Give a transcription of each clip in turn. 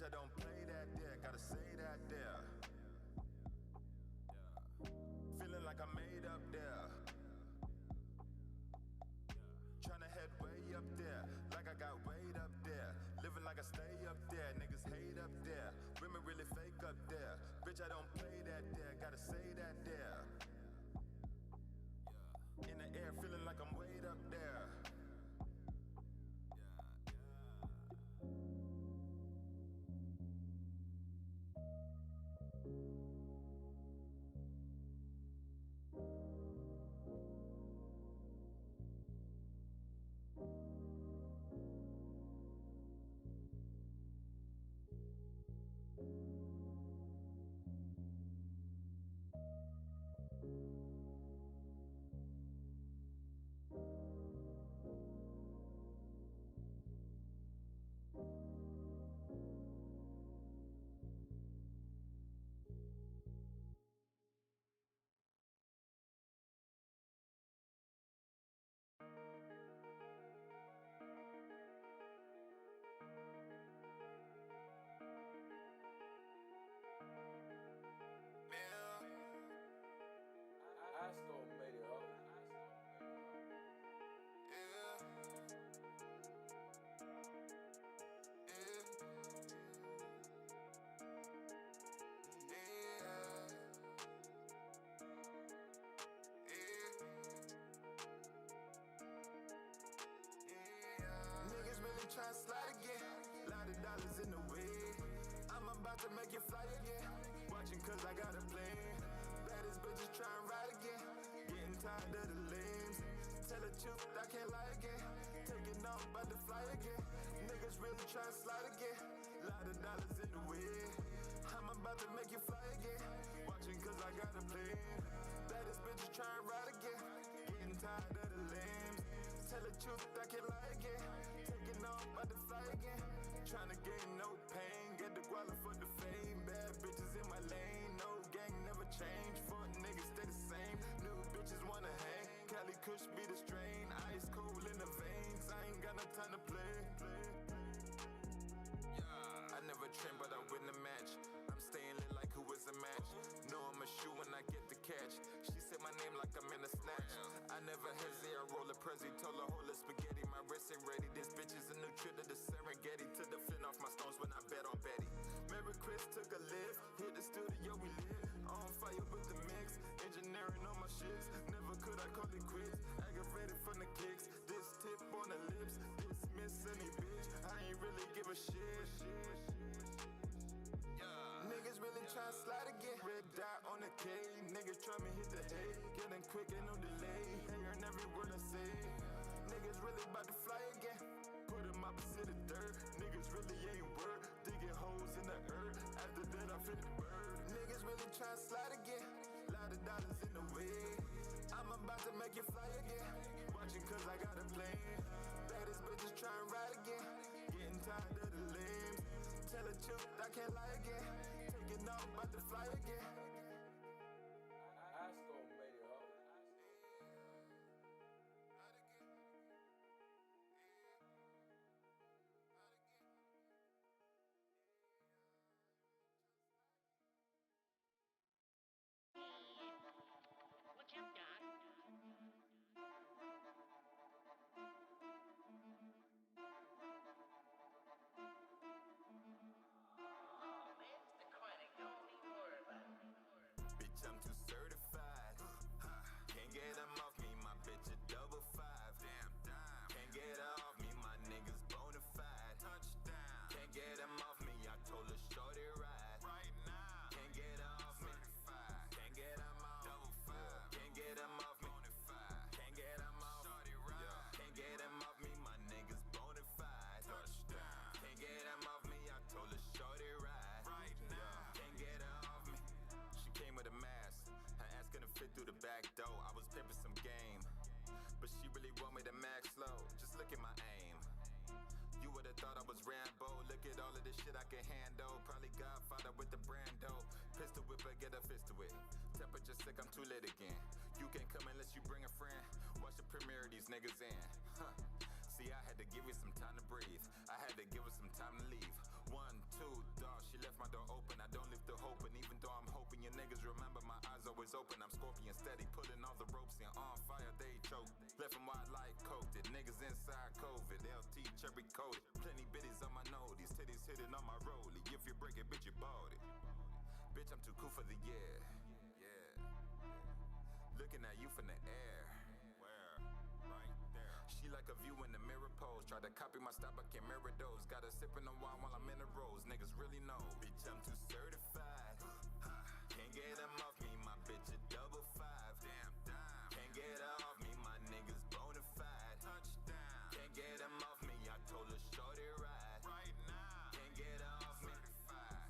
I don't play that there, gotta say that there. Feeling like I'm made up there. Tryna head way up there, like I got weight up there. Living like I stay up there, niggas hate up there. Women really fake up there. Bitch, I don't play that there, gotta say that there. In the air, feeling like I'm way up there. Asco made it up. Niggas really tryna slide again. Lot of dollars in the way. I'm about to make it fly again. Watching cause I got a plan. Baddest bitches tryna ride again. Getting tired of the lames. Tell the truth, I can't lie again. Taking off, about to fly again. Niggas really tryna slide again. Lot of dollars in the way. I'm about to make it fly again. Watching cause I got a plan. Baddest bitches tryna ride again. Getting tired of the lames. Tell the truth, I can't lie again. Taking off, about to fly again. Tryna gain no pain. Get the guala for the fame. Bad bitches in my lane. No gang never change. Fuck niggas stay the same. New bitches wanna hang. Cali Kush be the strain. Ice cold in the veins. I ain't got no time to play. Yeah, I never train, but I win the match. I'm staying lit like who is a match. Know I'm a shoe when I get the catch. She said my name like I'm in a snatch. I never hesitate, I roll a Prezi. Told her hold the spaghetti, my wrist ain't ready. This bitch is a new trip to the Serengeti. Took the flint off my stones when I bet on Betty. Mary Chris took a lift, hit the studio, we lit. On fire with the mix, engineering on my shits. Never could I call it quits, aggravated from the kicks. This tip on the lips, dismiss any bitch. I ain't really give a shit. Niggas really tryna slide again. Red dot on the K. Niggas try me hit the A. Getting quick, ain't no delay. Hearing every word I say. Niggas really about to fly again. Put them opposite of dirt. Niggas really ain't worth. Digging holes in the earth. After that, I fit the bird. Niggas really tryna slide again. Lot of dollars in the way. I'm about to make it fly again. Watching cause I got a plan. Baddest bitches tryna ride again. Getting tired of the lames. Tell the truth, I can't lie again. Taking off, about to fly again. Asco made it up. What you got? Bitch, I'm too certified. Can't get them off me, my bitch a double five. Damn dime. Can't get her off me, my niggas bona fide. Touchdown. Can't get them off me, I told her shorty ride. Right now. Can't get her off me. Certified. Can't get them off. Double five. Can't get them off me. Bona fide. Can't get them off. Shorty ride. Can't get them off me, my niggas bona fide. Touchdown. Can't get them off me, I told her shorty ride. Right now. Can't get her off me. She came with a mask. Her ass couldn't fit through the back door. I was pimping some game, but she really want me to max slow. Just look at my aim. You would've thought I was Rambo. Look at all of this shit I can handle. Probably Godfather with the Brando. Pistol whipper, get a fist to it. Temperature sick, I'm too lit again. You can't come unless you bring a friend. Watch the premiere of these niggas in. Huh. See, I had to give you some time to breathe. I had to give her some time to leave. 1, 2, Niggas remember my eyes always open. I'm Scorpion steady, pulling all the ropes and on fire they choke. Left them wide like coke. The niggas inside COVID. LT cherry coated. Plenty bitties on my nose. These titties hitting on my rollie. If you break it, bitch, you bought it. Bitch, I'm too cool for the year. Yeah. Looking at you from the air. Where? Right there. She like a view in the mirror pose. Try to copy my style, I can't mirror those. Got her sipping the wine while I'm in the rose. Niggas really know. Bitch, I'm too certified. Can't get them off me. My bitch a double five. Damn, damn. Can't get her off me. My niggas bona fide. Touchdown. Can't get them off me. I told her shorty ride. Right now. Can't get her off me.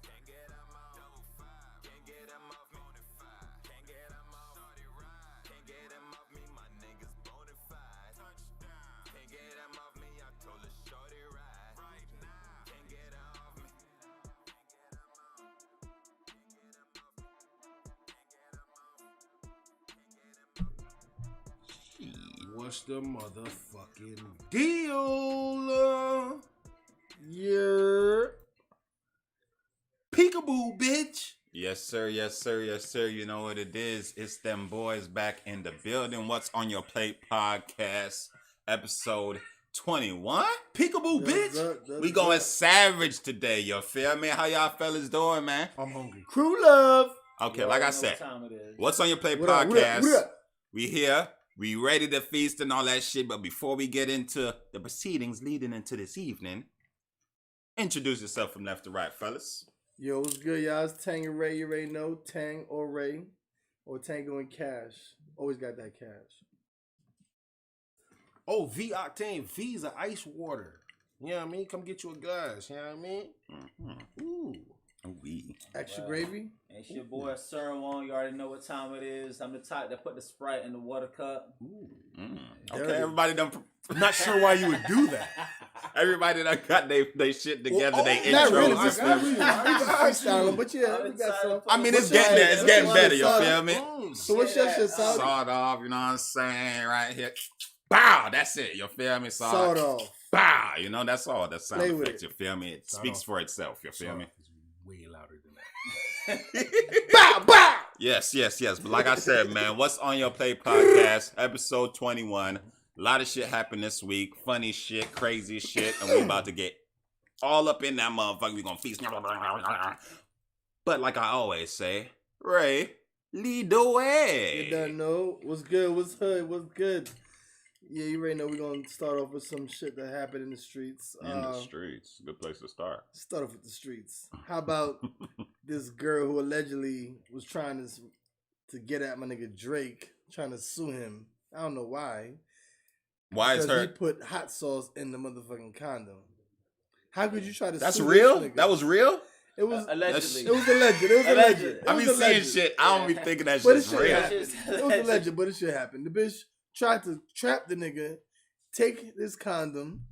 Can't get them off. Double five. Can't get them off me. Bona fide. Can't get them off. Shorty ride. Can't get them off me. My niggas bona fide. Touchdown. Can't get them off me. I told her shorty ride. Right now. Can't get her off me. What's the motherfucking deal? Yeah. Peekaboo, bitch. Yes, sir. Yes, sir. Yes, sir. You know what it is. It's them boys back in the building. What's on your plate podcast, episode 21. Peekaboo, bitch. We going savage today. You feel me? How y'all fellas doing, man? I'm hungry. Crew love. Okay, like I said, what's on your plate What up, podcast? what up? We here. We ready to feast and all that shit. But before we get into the proceedings leading into this evening, introduce yourself from left to right, fellas. Yo, what's good, y'all? It's Tang and Ray. You already know. Tang or Ray. Or Tango and Cash. Always got that cash. Oh, V Octane. V's a ice water. You know what I mean? Come get you a glass. You know what I mean? Mm-hmm. Ooh. We. Extra gravy. It's your boy Sir Wong. You already know what time it is. I'm the type that put the Sprite in the water cup. Okay, everybody done. I'm not sure why you would do that. Everybody done got they shit together. They Not really. intros. Not really. Freestyling, but yeah, we got some. I mean, it's What's your getting there. shit? It's getting What's better. your You shit? feel me? So what's your shit, Salt? Sawed off. You know what I'm saying? Right here. Bow. That's it. You feel me? Sawed off. Bow. You know that's all. That sound Play with effects. it. You feel me? It Sawed speaks off. for itself. You feel me? It's way louder than that. Bow, bow. Yes. But like I said, man, what's on your plate podcast, episode 21. A lot of shit happened this week. Funny shit, crazy shit, and we about to get all up in that motherfucker. We gonna feast. But like I always say, Ray, lead the way. You done know. What's good? What's hood? What's good? Yeah, you already know we're going to start off with some shit that happened in the streets. In the streets, good place to start. Start off with the streets. How about this girl who allegedly was trying to get at my nigga Drake, trying to sue him. I don't know why. Why is Because her? he put hot sauce in the motherfucking condom. How could you try to That's sue real. this nigga? That was real. It was Allegedly. It was alleged. It was alleged. It I was be seeing alleged. shit. I don't be thinking that But it shit's should real. happen. It was alleged, but it should happen. The bitch tried to trap the nigga, take this condom,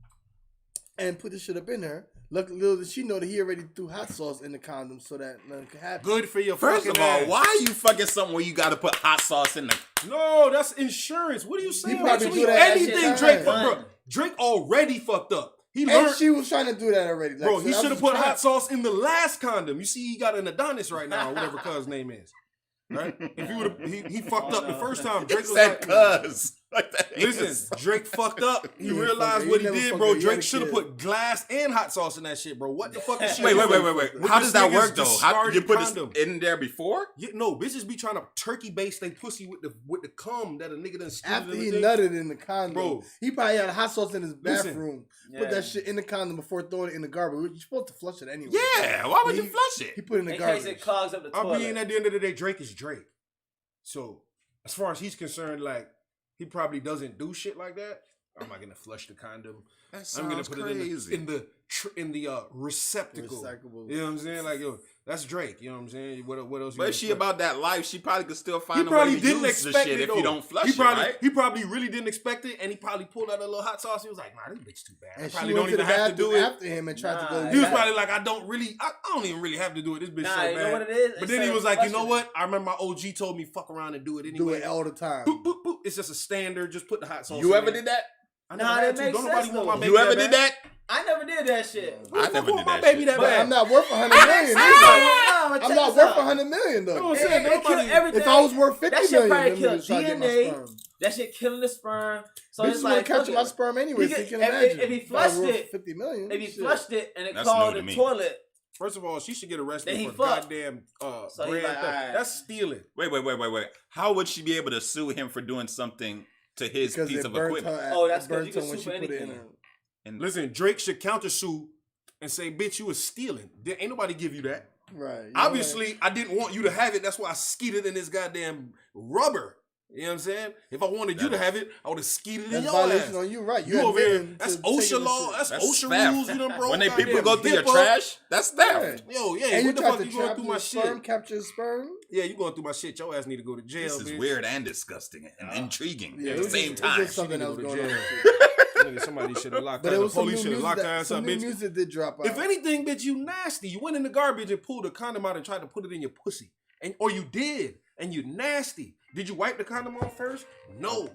and put the shit up in her. Luckily, little did she know that he already threw hot sauce in the condom so that nothing could happen. Good for your First fucking of all, ass. why are you fucking something where you got to put hot sauce in the? No, that's insurance. What are you saying? probably Actually, do that anything shit Drake time. fucked up. Drake already fucked up. He And learned. she was trying to do that already. Like, Bro, so he that should was have put a trap. hot sauce in the last condom. You see, he got an Adonis right now, or whatever cuz name is. Right? If he would have, he fucked up the first time. He Drake was said like, cuz. Like that is- listen, Drake fucked up. He Yeah, realized fucker. what He he never did, fucked bro. up. He had Drake a should have kid. put glass and hot sauce in that shit, bro. What the fuck is she Wait. doing? With How does this that nigga's work though? How you discarded put condom? it in there before? Yeah, no, bitches be trying to turkey base they pussy with the cum that a nigga done stewed After in he the thing. nutted in the condom, Bro. he probably had hot sauce in his Listen. bathroom. Yeah. Put that shit in the condom before throwing it in the garbage. You're supposed to flush it anyway. Yeah. Why would He- you flush He it? put it in the In garbage. case it clogs up the I toilet. mean, at the end of the day, Drake is Drake. So, as far as he's concerned, like, he probably doesn't do shit like that. I'm not gonna flush the condom. That I'm gonna sounds put crazy. it in the receptacle. Recyclable. You know what I'm saying? Like, yo, that's Drake. You know what I'm saying? What else? you But gonna if she put? about that life, she probably could still He find a way probably to didn't use the expect shit it if though. you don't flush he probably, it, right? He probably really didn't expect it, and he probably pulled out a little hot sauce. He was like, "Nah, this bitch too bad. I And she probably went don't to the even have to do bathroom it." after him and tried to go. Nah, He was Yeah. probably like, I don't even really have to do it. This bitch Nah, so you bad. know what it is? But then he Instead was of like, you know flushing- what? I remember my OG told me fuck around and do it do anyway. it all the time. Boop, boop, boop. It's just a standard. Just put the hot sauce. You in ever there. did that? I never Nah, had that to. makes Don't nobody sense, want my though. baby You ever that did bad. that? I never did that shit. I never did want my that baby shit. that But bad. I'm not worth $100 million. Nah, Nah, but I'm check not this worth out. 100 million You know though. what I'm saying? It kill Nobody. everything. If I was worth 50 that shit million, probably them kill niggas try to get my DNA. sperm. That shit killing the sperm. So Bitches it's want like to capture fuck my it. sperm anyway, He so you get- can if- imagine. if he If I was flushed worth it- 50 million. If he shit. flushed it and it That's clogged new the to me. toilet, First of all, she should get arrested Then he for fucked. goddamn So he grand like, theft. alright. That's stealing. Wait. How would she be able to sue him for doing something to his Because piece it of burnt equipment? her. Oh, that's it 'cause burnt you her can when sue she for put it in anything. her. And Listen, Drake should countersue and say, "Bitch, you was stealing. There ain't nobody give you that. Right. You know, Obviously, I didn't want you to have it. That's why I skeeted in this goddamn rubber. You know what I'm saying? If I wanted you to have it, I would have skeeted in that's your violation ass. on you, right? You over here. admitting That's to taking OSHA the law. shit. That's OSHA theft. rules. You done broke. When they people goddamn go through your HIPAA. trash, that's theft. Yo, yeah. And you What the tried fuck to you going trap through my his sperm, shit? capture his sperm. Yeah, you going through my shit. Your ass need to go to jail. This is bitch. weird and disgusting and intriguing Yeah, at it the was same just, time. It was just something She else need to go going to on. jail. Nigga, somebody should have locked But her. it The was some new police should have music locked her that ass some up, new bitch. music did drop out. If anything, bitch, you nasty. You went in the garbage and pulled a condom out and tried to put it in your pussy. Or you did, and you nasty. Did you wipe the condom off first? No.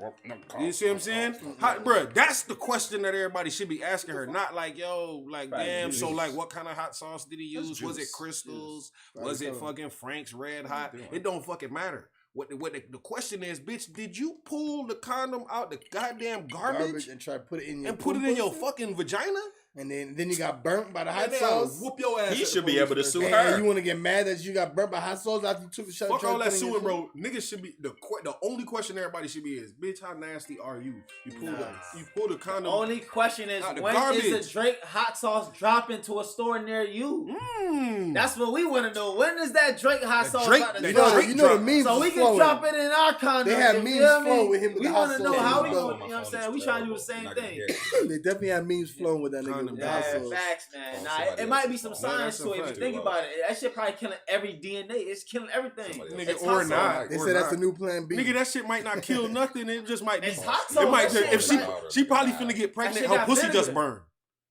You see what I'm saying? Bruh, that's the question that everybody should be asking her. Not like, yo, like, Right, damn, juice. so like what kind of hot sauce did he use? Was it juice. Crystals? Right, Was it so- fucking Frank's Red Hot? It don't fucking matter. The question is, bitch, did you pull the condom out the goddamn garbage and try to put it in your and put it in your pussy? fucking vagina? And then you got burnt by the hot And then sauce. whoop your ass. He at the should be police able to station. sue And her. you want to get mad that you got burnt by hot sauce after you took the shot? Fuck tried all to that put it in suing, your bro. Niggas should be the only question everybody should be is, bitch, how nasty are you? You pulled a condom. the only question is Out the when garbage. is the Drake hot sauce dropping to a store near you? Mm. That's what we want to know. When is that Drake hot The sauce Drake- about to that drop? Drake You know the drop. memes So was we can flowing. drop it in our condom. They had you memes feel me? flowing with him with We the want hot to know sauce. how we Yeah. going. You know what I'm saying? We trying to do the same thing. They definitely had memes flowing with that nigga. Condom with the hot Yeah, sauce. facts, man. Oh, Nah, somebody it might else be is some wrong. science Yeah, to it. If that's you a think fact. about it, that shit probably killing every DNA. It's killing everything. Somebody Nigga, It's or hot sauce. not. They or said that's not. the new plan B. Nigga, that shit might not kill nothing. It just might be. It's hot It sauce. might That just, shit if got- she probably finna get pregnant, shit her got pussy vinegar. just burned.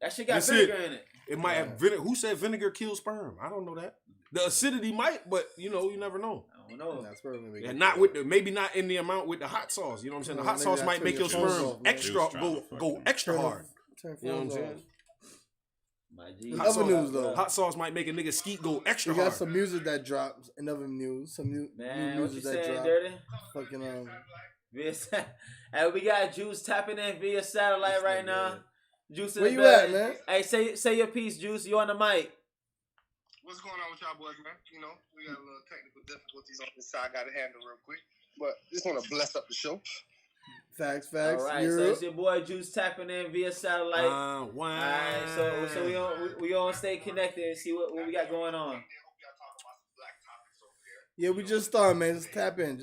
That shit got That's vinegar it. in it. It might have vinegar. Who said vinegar kills sperm? I don't know that. The acidity might, but you never know. I don't know. That's perfect. And not with the maybe not in the amount with the hot sauce. You know what I'm saying? The hot Maybe sauce that's might when make your your phone's sperm off, man. extra Dude's trying to go fucking extra Turn hard. Turn You know what I'm phones saying? off. My G. In Hot other sauce, news, though. hot sauce might make a nigga skeet go extra We got hard. some music that drops. In other news, some new Man, new what you music that saying, drops. Dirty? Fucking Via hey, we got Juice tapping in via satellite right now. Juice in Where the you at, building. man? Hey, say your piece, Juice. You on the mic. What's going on with y'all boys, man? You know, we got a little technical difficulties on this side. Got to handle real quick. But just want to bless up the show. Facts. All right, so it's your boy Juice tapping in via satellite. All right, so we all stay connected and see what we got going on. Yeah, we just started, man. Just tap in. Oh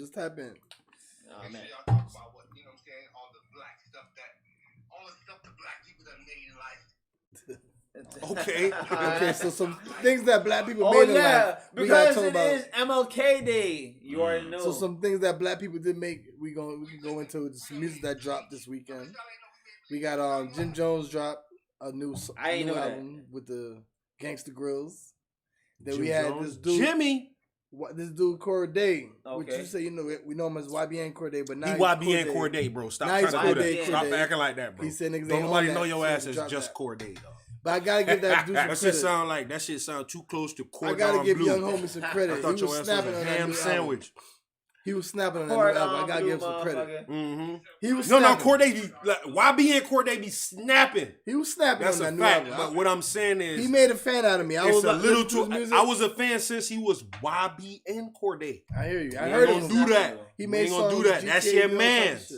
man. Y'all talk about what, you know what I'm saying, all the black stuff the black people done made in life. Okay. Okay, so some things that black people Oh made in yeah, life. We gotta because talk it about. is MLK Day. You already know. So some things that black people did make. We can go into some music that dropped this weekend. We got Jim Jones dropped a new I ain't new know that. album with the Gangsta Grills. Then Jim we had Jones. this dude, Jimmy. this dude Corday, which Okay. you say we know him as YBN Corday, but now He he's YBN Corday, bro. Stop Now trying he's to do Corday, that. Stop Corday. acting like that, bro. He said niggas Don't ain't nobody on know that, your so ass he as dropped just that. Corday, though. But I gotta give that dude some That credit. shit sound too close to I Cordon gotta give Bleu. young homie some I credit. thought He your was ass was snapping a on that ham new sandwich. album. He was snapping on that Pour new it album. I on, gotta blue give him some credit. motherfucker. Mm-hmm. He was No, snapping. Corday be like, YBN Corday be snapping. He was snapping That's on a that new fact. album. But what I'm saying is, He made a fan out of me. I it's was a like, little listening to too. his music. I was a fan since he was YBN Corday. I hear you. I We heard ain't him. gonna do that. He We made ain't gonna songs do that. with That's GTA your and all types of man's. shit.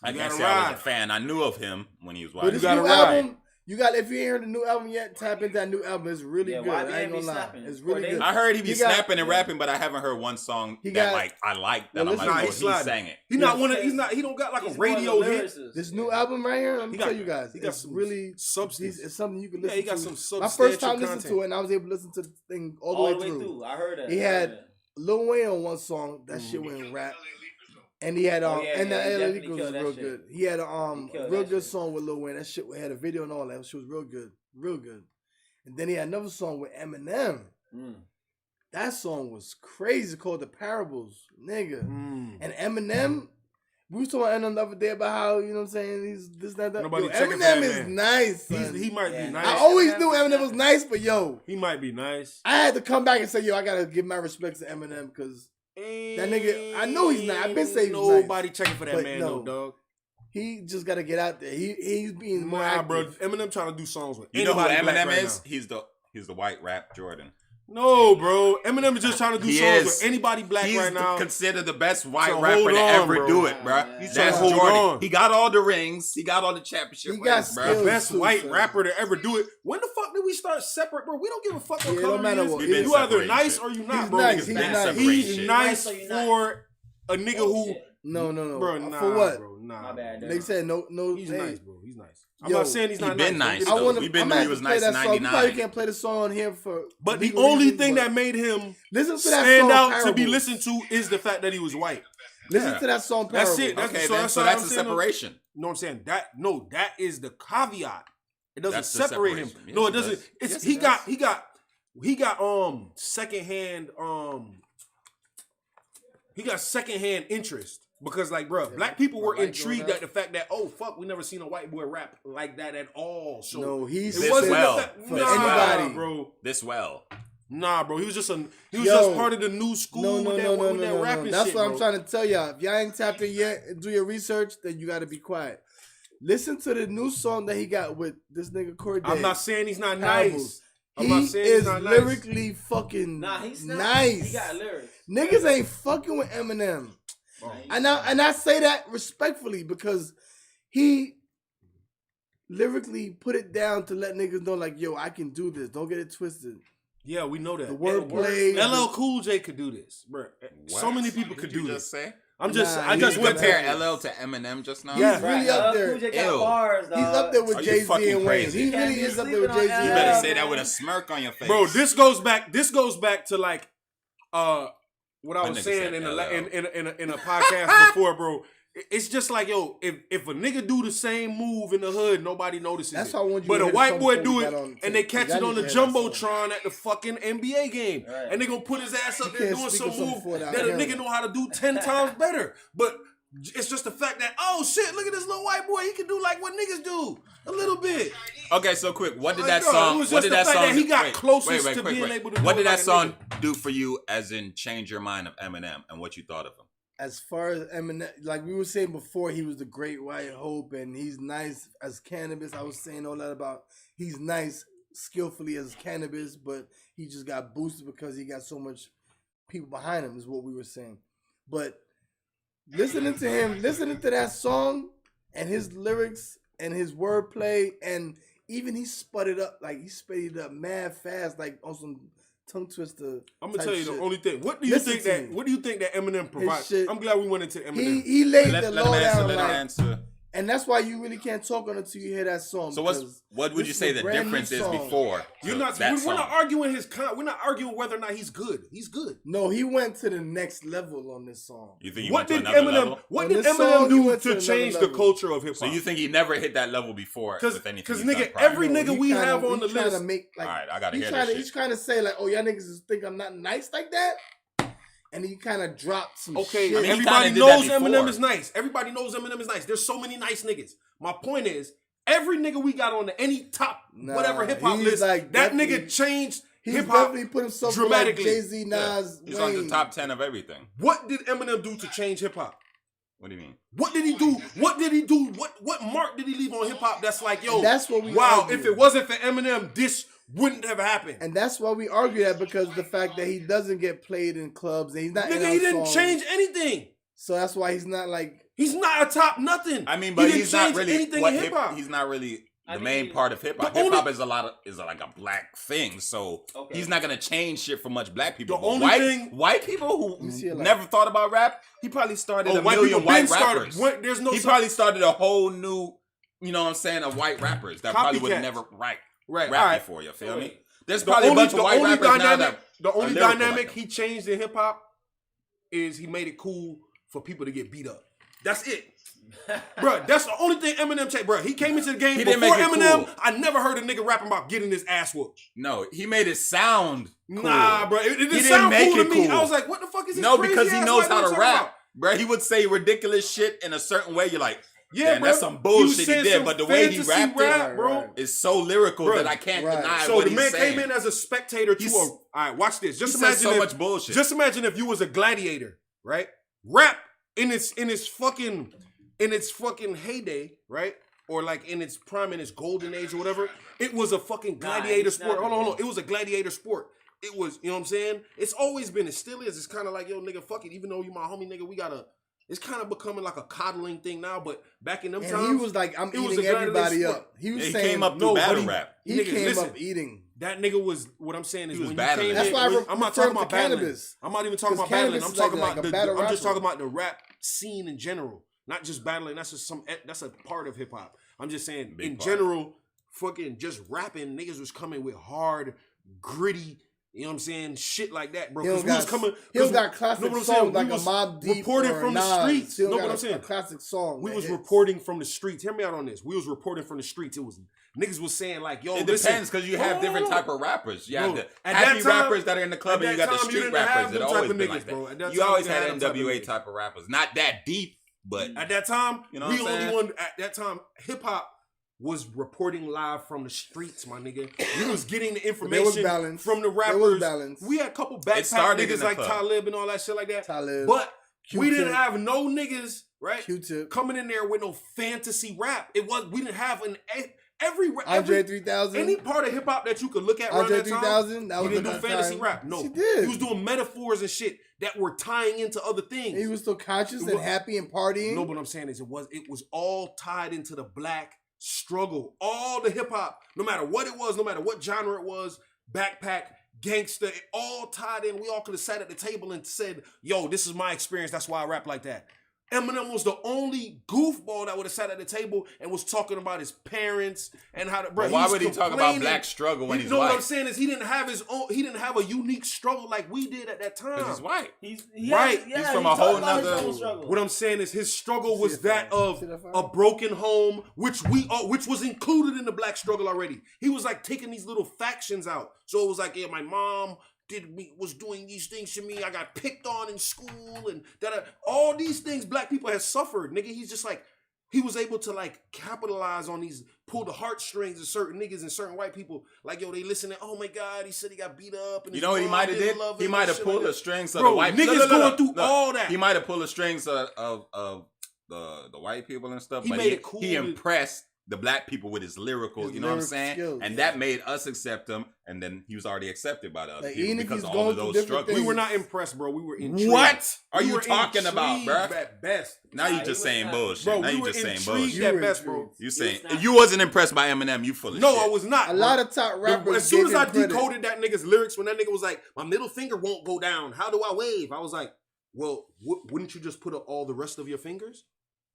I You can't gotta say I was ride. a fan. I knew of him when he was But watching. this gotta new ride. album, you got if you ain't heard the new album yet, tap into that new album. It's really Yeah, good. I YBN ain't be gonna lie. snapping. It's really Corday- good. I heard he be He got- snapping and rapping, but I haven't heard one song He that got- like I like that. Well, I'm like, listen, oh, he he sliding. sang it. He not Yeah. one of. He's not. He don't got like a He's one of the radio hit. lyricists. This new album right here, let me He got- tell you guys, he got it's some really substance. It's something you can Yeah, listen he got to. some My first time substantial listening to content. it, and I was able to listen to the thing all the All way the way through. through. I heard that. He I heard had that. Lil Wayne on one song. That shit went rap. And he had Oh, yeah, and yeah, that he LA definitely Eagles was killed that real shit. good. He had a He killed real that good shit. song with Lil Wayne. That shit had a video and all that. She was real good, real good. And then he had another song with Eminem. Mm. That song was crazy, called The Parables, nigga. Mm. And Eminem, We was talking about Eminem the other day about how, you know what I'm saying, he's this, that. Nobody Yo, checking for Eminem that is man. nice. Son. He might be nice. I always knew Eminem was nice, but yo, He might be nice. I had to come back and say, yo, I gotta give my respects to Eminem because that nigga, I know he's not. I've been saying he's nice. Nobody checking for that But man, no. though, dog. he just gotta get out there. He's being more Nah, active. bro. Eminem trying to do songs with You know who anybody black Eminem right is? now. He's the white rap Jordan. No, bro. Eminem is just trying to do He songs is. with anybody black He's right now. considered the best white So rapper hold to on, ever bro. do it, bro. He's trying That's to hold Jordan. on. He got all the rings. He got all the championship He got rings, bro. skills. The best too, white son. rapper to ever do it. When the fuck did we start separate, bro? We don't give a fuck what Yeah, it color don't matter he is. what. We've been You either separating nice shit. or you not, He's bro. nice. Niggas He's been nice. separating He's shit. nice Nice or you not? for a nigga who, No. bro. Nah, For what? bro. Nah, My bad, bro. They said no. He's hey, nice, bro. He's nice. I'm Yo, not saying he's he not been nice. nice, Don't get it though. I want to. We've been I'm knew gonna he was have to play nice in that song. You 99. probably can't play the song on here for. But the legal only reasons, thing but that made him listen to that stand song, out to be Parables. listened to is the fact that he was white. Listen Yeah. to that song. That's Parables. it. That's- Okay, so then. that's So all that's I'm a saying. separation. You know what I'm saying? That is the caveat. It doesn't That's the separate him. separation. No, Yes, it it doesn't. does. It's Yes, he it got does. he got secondhand he got secondhand interest because like bro, black people were like intrigued Jordan. at the fact that oh fuck, we never seen a white boy rap like that at all. So No, he's it This wasn't well. the fact, For nah, anybody. bro. This well. Nah, bro. He was just Yo. just part of the new school No, with that rapping That's shit, what I'm bro. trying to tell y'all. If y'all ain't tapped in yet and do your research, then you got to be quiet. Listen to the new song that he got with this nigga Corday. I'm not saying he's not Parables. nice. I'm He not saying is he's not nice. lyrically fucking Nah, he's not. nice. He got lyrics. Niggas ain't fucking with Eminem. And I say that respectfully because he lyrically put it down to let niggas know like, yo, I can do this. Don't get it twisted. Yeah, we know that. The wordplay. LL Cool J could do this, bro. So What? many people could Did you do just this. say? I'm just, Nah, I just you went Compare there. LL to Eminem just now? He's really up there. Cool J Ew. got bars, dog. He's up there with Are you Jay-Z fucking and Wayne. crazy? He Can't really be is up there with sleeping Jay-Z. on You and better Wayne. say that with a smirk on your face. Bro, this goes back to like what I My was nigga saying said in LL. a podcast before, bro. It's just like, yo, if a nigga do the same move in the hood, nobody notices That's it. why I want you But to a hear the white song boy before do we it, got on and they tape. catch Y'all it on need the to hear that song. Jumbotron at the fucking NBA game. Right. And they gonna put his ass up there can't doing speak some of something move before that. that I a hear nigga it. know how to do 10 times better. But it's just the fact that, oh shit, look at this little white boy. He can do like what niggas do. A little bit. Okay, so quick. What did My that God, song? it was What just did the that fact song? that he got closest to quick. being able to do What it did that like a song nigga. do for you, as in change your mind of Eminem and what you thought of him? As far as Eminem, like we were saying before, he was the great white hope and he's nice as cannabis. I was saying all that about he's nice skillfully as cannabis, but he just got boosted because he got so much people behind him is what we were saying. But listening to him, listening to that song and his lyrics and his wordplay, and even he sped it up, like he sped it up mad fast, like on some tongue twister. I'm gonna type tell you shit. the only thing. What do you Listen think to that? me. What do you think that Eminem provides? shit- I'm glad we went into Eminem. He laid Let the him low answer. down, Let him like, answer. and that's why you really can't talk on it until you hear that song. So because what would this you is say a the brand new difference is song. before? You're to not. that We're not song? arguing we're not arguing whether or not he's good. He's good. No, he went to the next level on this song. You think he What went did to another Eminem? level? What On did this Eminem song, he do went to to another change the level. culture of hip So hop? you think he never hit that level before with anything? Because he's done nigga, prior? every No, nigga he we kinda- have on the he trying list. to make, like, All right, I gotta he's hear trying this to, he's shit. trying to say like, oh, y'all niggas think I'm not nice like that, and he kind of dropped some Okay, shit. I mean, he everybody kinda did that knows Eminem before. is nice. Everybody knows Eminem is nice. There's so many nice niggas. My point is, every nigga we got on any top Nah, whatever hip hop he's list, like that definitely- nigga changed He's hip hop definitely put himself dramatically. like Jay-Z, Nas, He's Wayne. on the top 10 of everything. What did Eminem do to change hip hop? What do you mean? What did he do? What did he do? What mark did he leave on hip hop? That's like, yo, And that's what we wow. argue. If it wasn't for Eminem, this wouldn't have happened. And that's why we argue that, because the fact that he doesn't get played in clubs and he's not in Nigga, our he didn't songs. change anything. So that's why he's not like. He's not a top nothing. I mean, He but didn't he's not change really anything what in hip hop. he's not really I the mean, main part of hip hop. the Hip hop only- is like a black thing, so Okay. he's not gonna change shit for much black people. The But only white, thing- white people me see who a lot. never thought about rap, he probably started a white million people white been started. rappers. There's no He such- probably started a whole new, you know what I'm saying, of white rappers that probably would have Copycats. never Right, rap alright. before. You feel me? Wait. There's The probably only, a bunch of white rappers now that the only are lyrical dynamic like he him. changed in hip hop is he made it cool for people to get beat up. That's it. Bruh, that's the only thing Eminem changed. Bruh, he came into the game He before didn't make it Eminem. cool. I never heard a nigga rapping about getting his ass whooped. No, he made it sound cool. Nah, bruh, it didn't didn't sound make cool it to me. cool. I was like, what the fuck is this? No, because he crazy-ass knows white how man to talking rap. about? bro. He would say ridiculous shit in a certain way. You're like, Yeah, damn, bro. that's some bullshit he said did. some But the way he fantasy rapped rap, it bro. is so lyrical Bro, that I can't deny So what the he's man saying. came in as a spectator to all right, watch this. Just He imagine says so if, much bullshit. Just imagine if you was a gladiator, right? Rap in its fucking heyday, right? Or like in its prime, in its golden age or whatever. It was a fucking gladiator sport. Hold on. It was a gladiator sport. It was, you know what I'm saying? It's always been, it still is. It's kind of like, yo, nigga, fuck it. Even though you my homie, nigga, it's kind of becoming like a coddling thing now, but back in them times. He was like, I'm eating everybody up. He was saying, came up through battle rap. He came up eating. That nigga was, what I'm saying is, He was when battling. you came That's in, why I'm not talking about battling. cannabis. I'm not even talking about Cannabis battling. I'm is talking like about a battle I'm just rapper. talking about the rap scene in general. Not just battling. That's just that's a part of hip hop. I'm just saying, Big in part. general, fucking just rapping, niggas was coming with hard, gritty, you know what I'm saying, shit like that, bro. He Because don't we was got, coming. he don't got classic know what I'm songs saying? like We a was Mobb Deep reporting or from the Nas. streets. He don't Know got what I'm a saying? classic song. We that was hits. reporting from the streets. Hear me out on this. We was reporting from the streets. It was niggas was saying like, yo, It listen. depends because you have different type of rappers. You have Bro, the at happy that time- rappers that are in the club, at and you that got the time, you street didn't have rappers. It them always type of been niggas, like bro. At that. that You time, always you didn't had have them type of NWA niggas. type of rappers, not that deep, but At that time, You know we what I'm only saying? one. At that time, hip hop was reporting live from the streets, my nigga. We was getting the There was information balance. from the There was rappers. balance. We had a couple It backpack started in niggas the like club. Talib and all that shit like that. Talib, But we Q-Tip. didn't have no niggas, right? Q-Tip, Coming in there with no fantasy rap. We didn't have every Andre 3000. any part of hip hop that you could look at around Andre that time. 3000. That He was didn't do that fantasy time. rap. No, She did. He was doing metaphors and shit that were tying into other things. He was still conscious It and was- happy and partying. No, what I'm saying is it was all tied into the black struggle. All the hip hop, no matter what it was, no matter what genre it was, backpack, gangster, it all tied in. We all could have sat at the table and said, yo, this is my experience. That's why I rap like that. Eminem was the only goofball that would have sat at the table and was talking about his parents and how to. Bro, But why was would he talk about complaining. black struggle when You he's know what I'm white? saying is he didn't have his own. He didn't have a unique struggle like we did at that time. Because he's white. Right. Yeah, He's from he a whole talked about his nother- own struggle. What I'm saying is his struggle was See that that of fire? a broken home, which was included in the black struggle already. He was like taking these little factions out. So it was like, yeah, my mom was doing these things to me. I got picked on in school and that. All these things black people have suffered, nigga. He's just like, he was able to like capitalize on these, pull the heartstrings of certain niggas and certain white people. Like, yo, they listening. Oh my God, he said he got beat up. And You his know what he mom might have didn't did? love He him might and have shit pulled like the that. strings of Bro, the white niggas going through all that. He might have pulled the strings of the white people and stuff. He but made it cool. He impressed the black people with his lyrical, His you know what I'm lyric saying? skills. And that made us accept him, and then he was already accepted by the other Like, people even if because he's of going all of through those different struggles. We things. were not impressed, bro. We were intrigued. What are We you were talking about, intrigued bruh? At best. Now you Nah, just he saying was not. bullshit. Bro, now we you were just saying intrigued bullshit. You at were best, bro. intrigued. You was saying not. you wasn't impressed by Eminem? You full of No, shit. I was not. A bro. lot of top rappers. As soon as gave I him credit. decoded that nigga's lyrics, when that nigga was like, my middle finger won't go down. How do I wave? I was like, well, wouldn't you just put up all the rest of your fingers?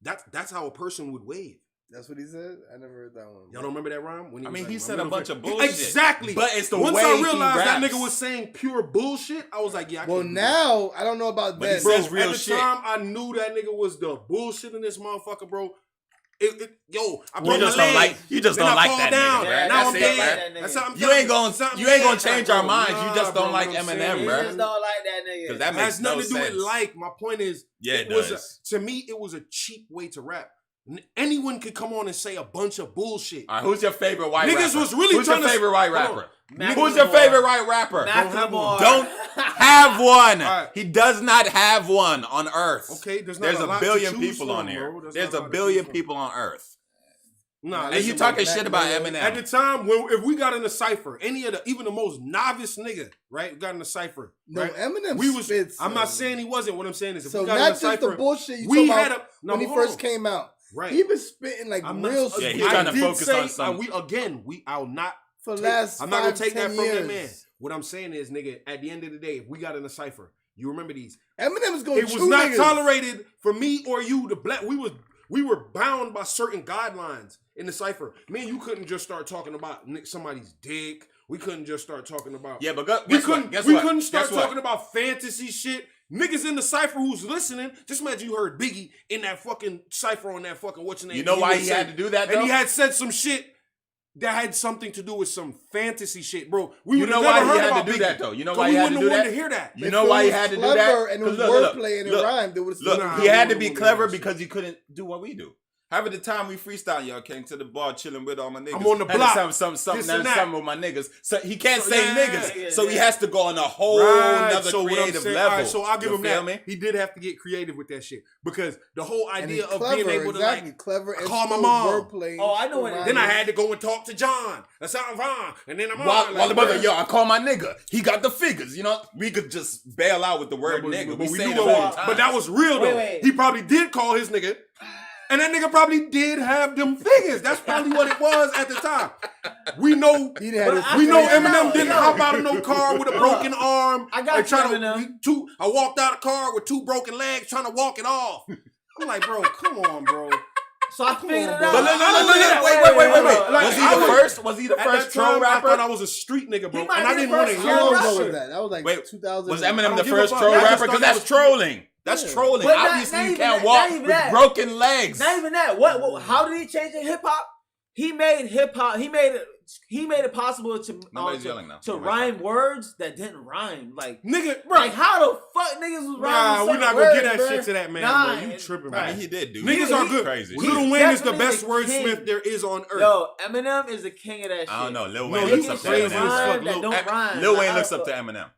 That's how a person would wave. That's what he said. I never heard that one. Y'all don't remember that rhyme? When I was mean, like, he my said a middle bunch finger- of bullshit. Exactly. But it's the Once way I he realized that raps. nigga was saying pure bullshit, I was like, yeah, I Well, can't do that. now I don't know about But he that. Bro, says real at the shit. time, I knew that nigga was the bullshit in this motherfucker, bro. I You broke just my don't leg. like. You just Then don't I like fall that down. nigga, Yeah, bruh. Now That's I'm it, dead. bruh. That's how I'm You telling ain't gonna Something you ain't gonna dead, change bro. our minds. You just Nah, don't like bro, I'm Eminem, saying. You bruh. just don't like that nigga. Because that It makes has nothing no to do sense. with like. My point is, Yeah, it was does. to me, it was a cheap way to rap. Anyone could come on and say a bunch of bullshit. All right, who's your favorite white Niggas rapper? was really who's your trying to- favorite white Hold on. rapper? Macklemore. Who's your favorite white rapper? Macklemore. Don't have one. All right. He does not have one on Earth. Okay, there's not a lot a to billion choose people from, on here. bro. There's not a lot to billion choose from. people on Earth. Nah, And listen, you talking bro. shit about At the Eminem. time, if we got in a cipher, even the most novice nigga, right, got in a cipher. No, right? Eminem We was. spits. I'm not saying he wasn't. What I'm saying is, if So we got not in a just cipher, the bullshit you we talking had about a no, when he hold first on. came out. Right. He been spitting like I'm real not, Yeah, shit he's trying to did focus say, on something. I'll not. for the take- last I'm not gonna 5, take that 10 from years. that man. What I'm saying is, nigga, at the end of the day, if we got in a cipher, you remember these. Eminem is going It to was chew not niggas. tolerated for me or you, the black. We were bound by certain guidelines in the cipher. Man, you couldn't just start talking about somebody's dick. We couldn't just start talking about. Yeah, but we guess couldn't. what? Guess we what? couldn't start Guess what? talking about fantasy shit. Niggas in the cipher who's listening. Just imagine you heard Biggie in that fucking cipher on that fucking what's your name. You know why would he say- had to do that, And though? he had said some shit that had something to do with some fantasy shit, bro. We You would know have why never he heard had about to do Biggie. that though. You know So why we he had to wouldn't do have wanted that. to hear that. You know why he had to do that? Clever and it was 'Cause look, wordplay and it look, rhymed. They would Look, Nah, he had we to be wouldn't clever wanna hear because he couldn't do what we do. Half of the time we freestyle, y'all came to the bar chilling with all my niggas. I'm on the Had block, something this and that. with my niggas. So he can't So, say yeah, niggas. yeah, so he yeah. has to go on a whole Right. nother So what I'm creative saying, level. all right, so I'll give You him feel that. me? He did have to get creative with that shit because the whole and idea it's of clever, being able to exactly like clever and call my still mom. wordplay. Oh, I know what it is. Then I had to go and talk to John. That's how I'm fine. And then I'm While like, the mother, yo, I call my nigga. He got the figures. You know, we could just bail out with the word nigga. We say knew it it all was- the time. But that was real though. Wait. He probably did call his nigga. And that nigga probably did have them figures. That's probably what it was at the time. We know. He didn't have But his I We know figured it Eminem out, didn't yo. hop out of no car with a broken arm. I got and trying you, Eminem. I walked out of the car with 2 broken legs trying to walk it off. I'm like, bro, come on, bro. So I figured it out. But look, wait. Like, Was he I the was- first? Was he the At first that troll time, I rapper? thought I was a street nigga, bro. He might And I be the didn't want to first hear How long troll that ago rapper. was that? That was like Wait, 2000. Was I Eminem don't the give a first fuck. troll I just rapper? thought Because that that's was- trolling. That's Yeah. trolling. But not Obviously, you even can't that, walk not even with that. broken legs. Not even that. What? How did he change the hip hop? He made hip hop. He made it possible to Nobody's yelling now. to Nobody's rhyme words that didn't rhyme. Like Nigga, bro. like how the fuck niggas was rhyming? Nah, we're certain not gonna get words, that bruh? shit to that man, Nah, bro. You tripping, I man. mean, he did do. Niggas he are did good. Crazy. Lil He's Wayne is the definitely best the wordsmith king. there is on earth. Yo, Eminem is the king of that shit. I don't know. Lil No, Wayne he looks can up to crazy Shit as Eminem. fuck. rhyme that Lil- don't rhyme. Lil Like, Wayne I looks up to fuck- Eminem.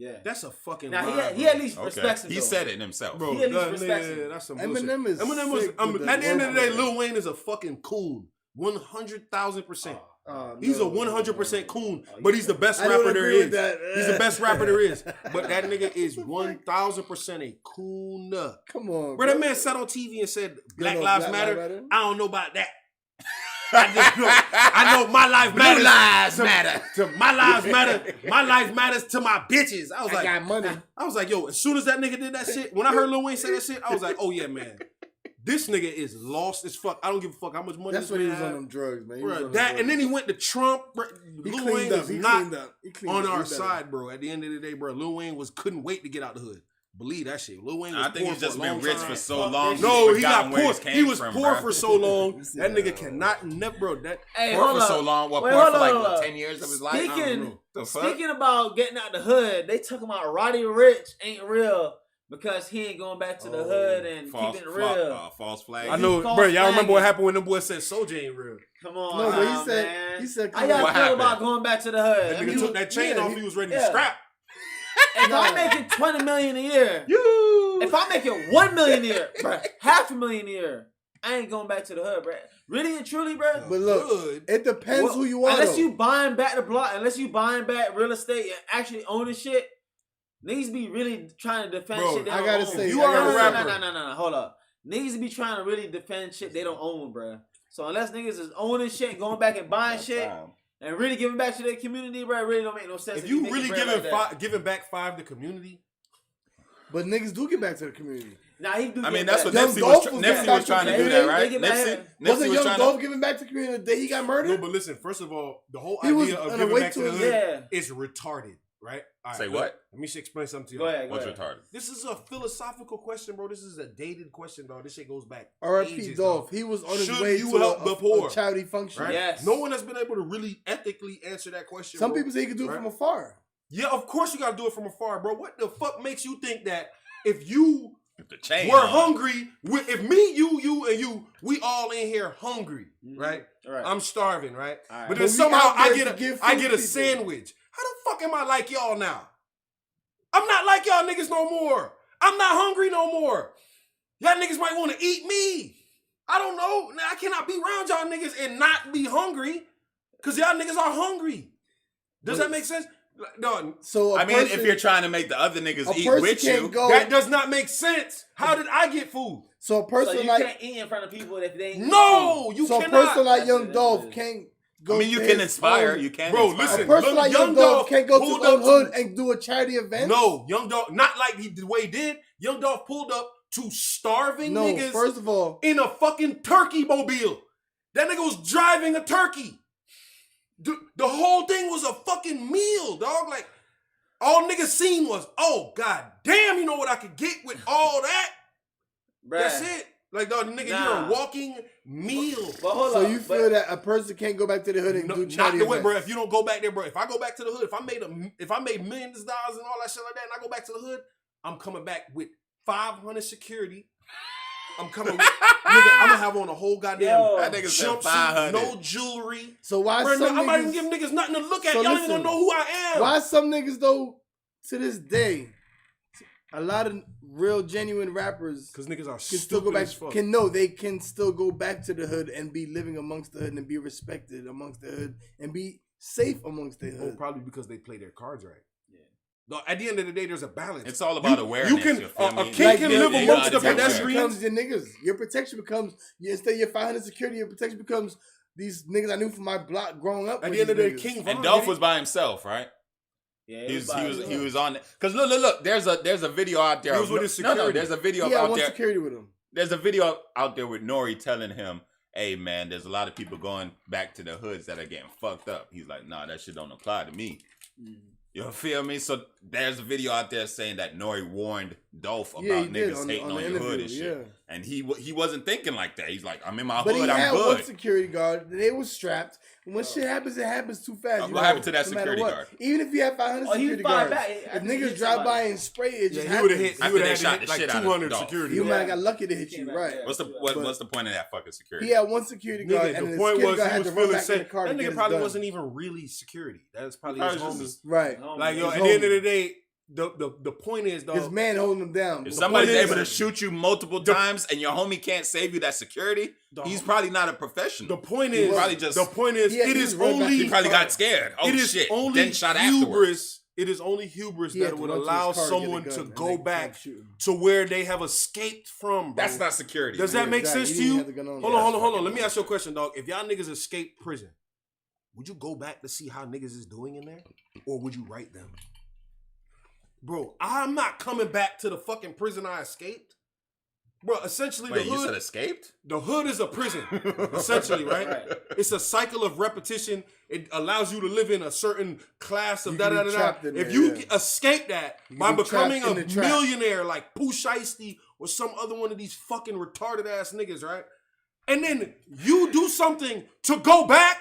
Yeah. That's a fucking Now rhyme, he bro. at least respects him. He though. said it himself. Bro, He at least that respects nigga, him. that's some Eminem bullshit. is Eminem was sick with the at the end of the day, wordplay. Lil Wayne is a fucking coon. 100,000%. Oh, He's a no. 100% coon, but he's the best I don't rapper there agree with is. that. He's the best rapper there is. But that nigga is 1,000% a coon. Come on, Bro, that man sat on TV and said, Black know Lives Black Matter. Lives Matter? I don't know about that. I know my life Blue matters. lives to- matter. To my lives matter. My life matters to my bitches. I was I like, got money. I was like, yo, as soon as that nigga did that shit, when I heard Lil Wayne say that shit, I was like, oh yeah, man. This nigga is lost as fuck. I don't give a fuck how much money That's this when he man was on had. them drugs, man. He was Bruh, on that them and then drugs. he went to Trump. Bro. He Lil cleaned Wayne up. is He not cleaned up. He cleaned on up. our He better. side, bro. At the end of the day, bro, Lil Wayne couldn't wait to get out the hood. Believe that shit. Lil Wayne was I think poor he's just for a long been rich time. for so Fuck long. this No, he's he got forgotten where poor. he He came was from, poor bro. for so long. You see That that, nigga cannot never, bro. That Hey, Poor hold for up. so long. What Wait, poor hold for like up, hold up. 10 years of his life? I don't Speaking- know. The fuck? Speaking about getting out the hood, they talking about Roddy Rich ain't real because he ain't going back to the hood and false, keeping it real. false flag. I know, false bro. Y'all remember flagging. what happened when them boys said Soulja ain't real? Come on, No, but now, he said man. he said How y'all What feel happened? about going back to the hood? That I nigga mean, took that chain yeah, off. He was ready to yeah. scrap. if I'm making $20 million a year, You. if I'm making $1 million a year, bruh, $500,000 a year, I ain't going back to the hood, bruh. Really and truly, bruh. But look, Good. it depends Well, who you are. Unless though. you buying back the block, unless you buying back real estate and actually owning shit, niggas be really trying to defend Bro, shit they I don't gotta own. say, You I are gotta a say- rapper. No, hold up. Niggas be trying to really defend shit they don't own, bruh. So unless niggas is owning shit, and going back and buying shit, and really giving back to their community, bruh, it really don't make no sense. If you making really bread giving like that. giving back 5 to community, But niggas do get back to the community. Nah, he do. I mean, get that's back. what Young Nipsey Dolph was, was Nipsey back was trying to to do the that, community. right? They get Nipsey back- Wasn't was Young trying Dolph to. giving back to the community the day he got murdered? no. But listen, first of all, the whole He was idea of on the giving way back to to the his- hood Yeah. is retarded, right? All right, Say look, what? Let me explain something to you. Go ahead. What's Go ahead. retarded? This is a philosophical question, bro. This is a dated question, dog. This shit goes back. R.I.P. ages, Dolph. dog. He was on his Should way you to help the a poor? charity function. Right? Yes. No one has been able to really ethically answer that question. Some bro. people say you can do it Right? from afar. Yeah, of course you gotta do it from afar, bro. What the fuck makes you think that if you The chain. were on. hungry, if me, you, and you, we all in here hungry, right? All right. I'm starving, right? All right. But But then we somehow out I there get to a give I food get a people. sandwich. How the fuck am I like y'all now? I'm not like y'all niggas no more. I'm not hungry no more. Y'all niggas might want to eat me. I don't know. Now, I cannot be around y'all niggas and not be hungry because y'all niggas are hungry. Does that make sense? No, So I mean, if you're trying to make the other niggas a eat person with can't you, go. that does not make sense. How did I get food? So a So person you like can't eat in front of people if they ain't No, you so a cannot. person like That's Young it, that's Dolph it. can't go. I mean, you to can his inspire. own- You can Bro, inspire. listen, A person like Young Young Dolph Dolph can't go to pulled the up hood to- and do a charity event. No, Young Dolph, not like the way he did. Young Dolph pulled up to starving No, niggas first of all, in a fucking turkey mobile. That nigga was driving a turkey. The whole thing was a fucking meal, dog. Like, all niggas seen was, oh, god damn, you know what I could get with all that? Bruh, That's it. Like, dog, nigga, Nah. you're a walking meal. But hold So up. you feel that a person can't go back to the hood and No, do not charity the way, bro. events? If you don't go back there, bro. If I go back to the hood, if I made millions of dollars and all that shit like that, and I go back to the hood, I'm coming back with 500 security. I'm coming with, nigga, I'm gonna have on a whole goddamn Yo. That nigga said jumpsuit, 500. no jewelry. So why Bro, some I'm not even niggas? giving niggas nothing to look at. So Y'all ain't listen, gonna know who I am. Why some niggas though? To this day, a lot of real genuine rappers Because niggas are can still stupid go back. as fuck. They can still go back to the hood and be living amongst the hood and be respected amongst the hood and be safe amongst the Oh, hood. probably because they play their cards right. No, at the end of the day, there's a balance. It's all about awareness. You can feel a me? king Like, can your- live your amongst the protection protection pedestrians. becomes your niggas. Your protection becomes instead of your 500 security. Your protection becomes these niggas I knew from my block growing up. At with the end of the day, these niggas. King Von And Dolph did was it. by himself, right? Yeah, He was everybody- on it. Cause look. There's a video out there. He was of- with his no, security. there's a video He had out one there. security with him. There's a video out there with Nori telling him, "Hey man, there's a lot of people going back to the hoods that are getting fucked up." He's like, "Nah, that shit don't apply to me." You feel me? So there's a video out there saying that Nori warned Dolph about Yeah, he did niggas on the- hating on on, the your hood interview, and shit. yeah. And he wasn't thinking like that. He's like, "I'm in my But he hood. had I'm one good." security guard. They was strapped. And when shit happens, it happens too fast. What you know, happened to that no matter security what. guard? Even if you have 500 Oh, he security fired guards, back. I if think he niggas hit drive by somebody. and spray, it just Yeah, he happens. would have hit. After He would they have shot had the like shit out of 200 Dolph. security. You Yeah. might have got lucky to hit you, Came back, right? yeah. What's the point of that fucking security? He had one security guard, Nigga, and the the point security was guard he had was to run feeling back in the safe. car That to get nigga his probably gun. wasn't even really security. That was probably Probably his just homie. his- Right. Like, yo, His at the end of homie. the day, the point is, His dog. man holding him down. If The somebody's point able to is- shoot you multiple times and your homie can't save you that security, Dog. he's probably not a professional. The point He is, probably just- the point is, Yeah, it he is was right back. only he probably got scared. Oh it is shit! only Then shot afterwards. hubris. It is only hubris he had that to would run to his allow car someone get a to gun, and go they back kept shooting. to where they have escaped from. Bro. That's not security. Does man. that make exactly. sense He to didn't you? have the gun on. Hold Yeah, on. fucking Let me ask you a question, dog. If y'all niggas escape prison, would you go back to see how niggas is doing in there, or would you write them? Bro, I'm not coming back to the fucking prison I escaped. Bro, essentially Wait, the you said hood. escaped? The hood is a prison, essentially, right? Right. It's a cycle of repetition. It allows you to live in a certain class of You da can da be da trapped da. in If there, you yeah. escape that You by can be becoming trapped a in the trap. millionaire like Pooh Shiesty or some other one of these fucking retarded ass niggas, right? And then you do something to go back,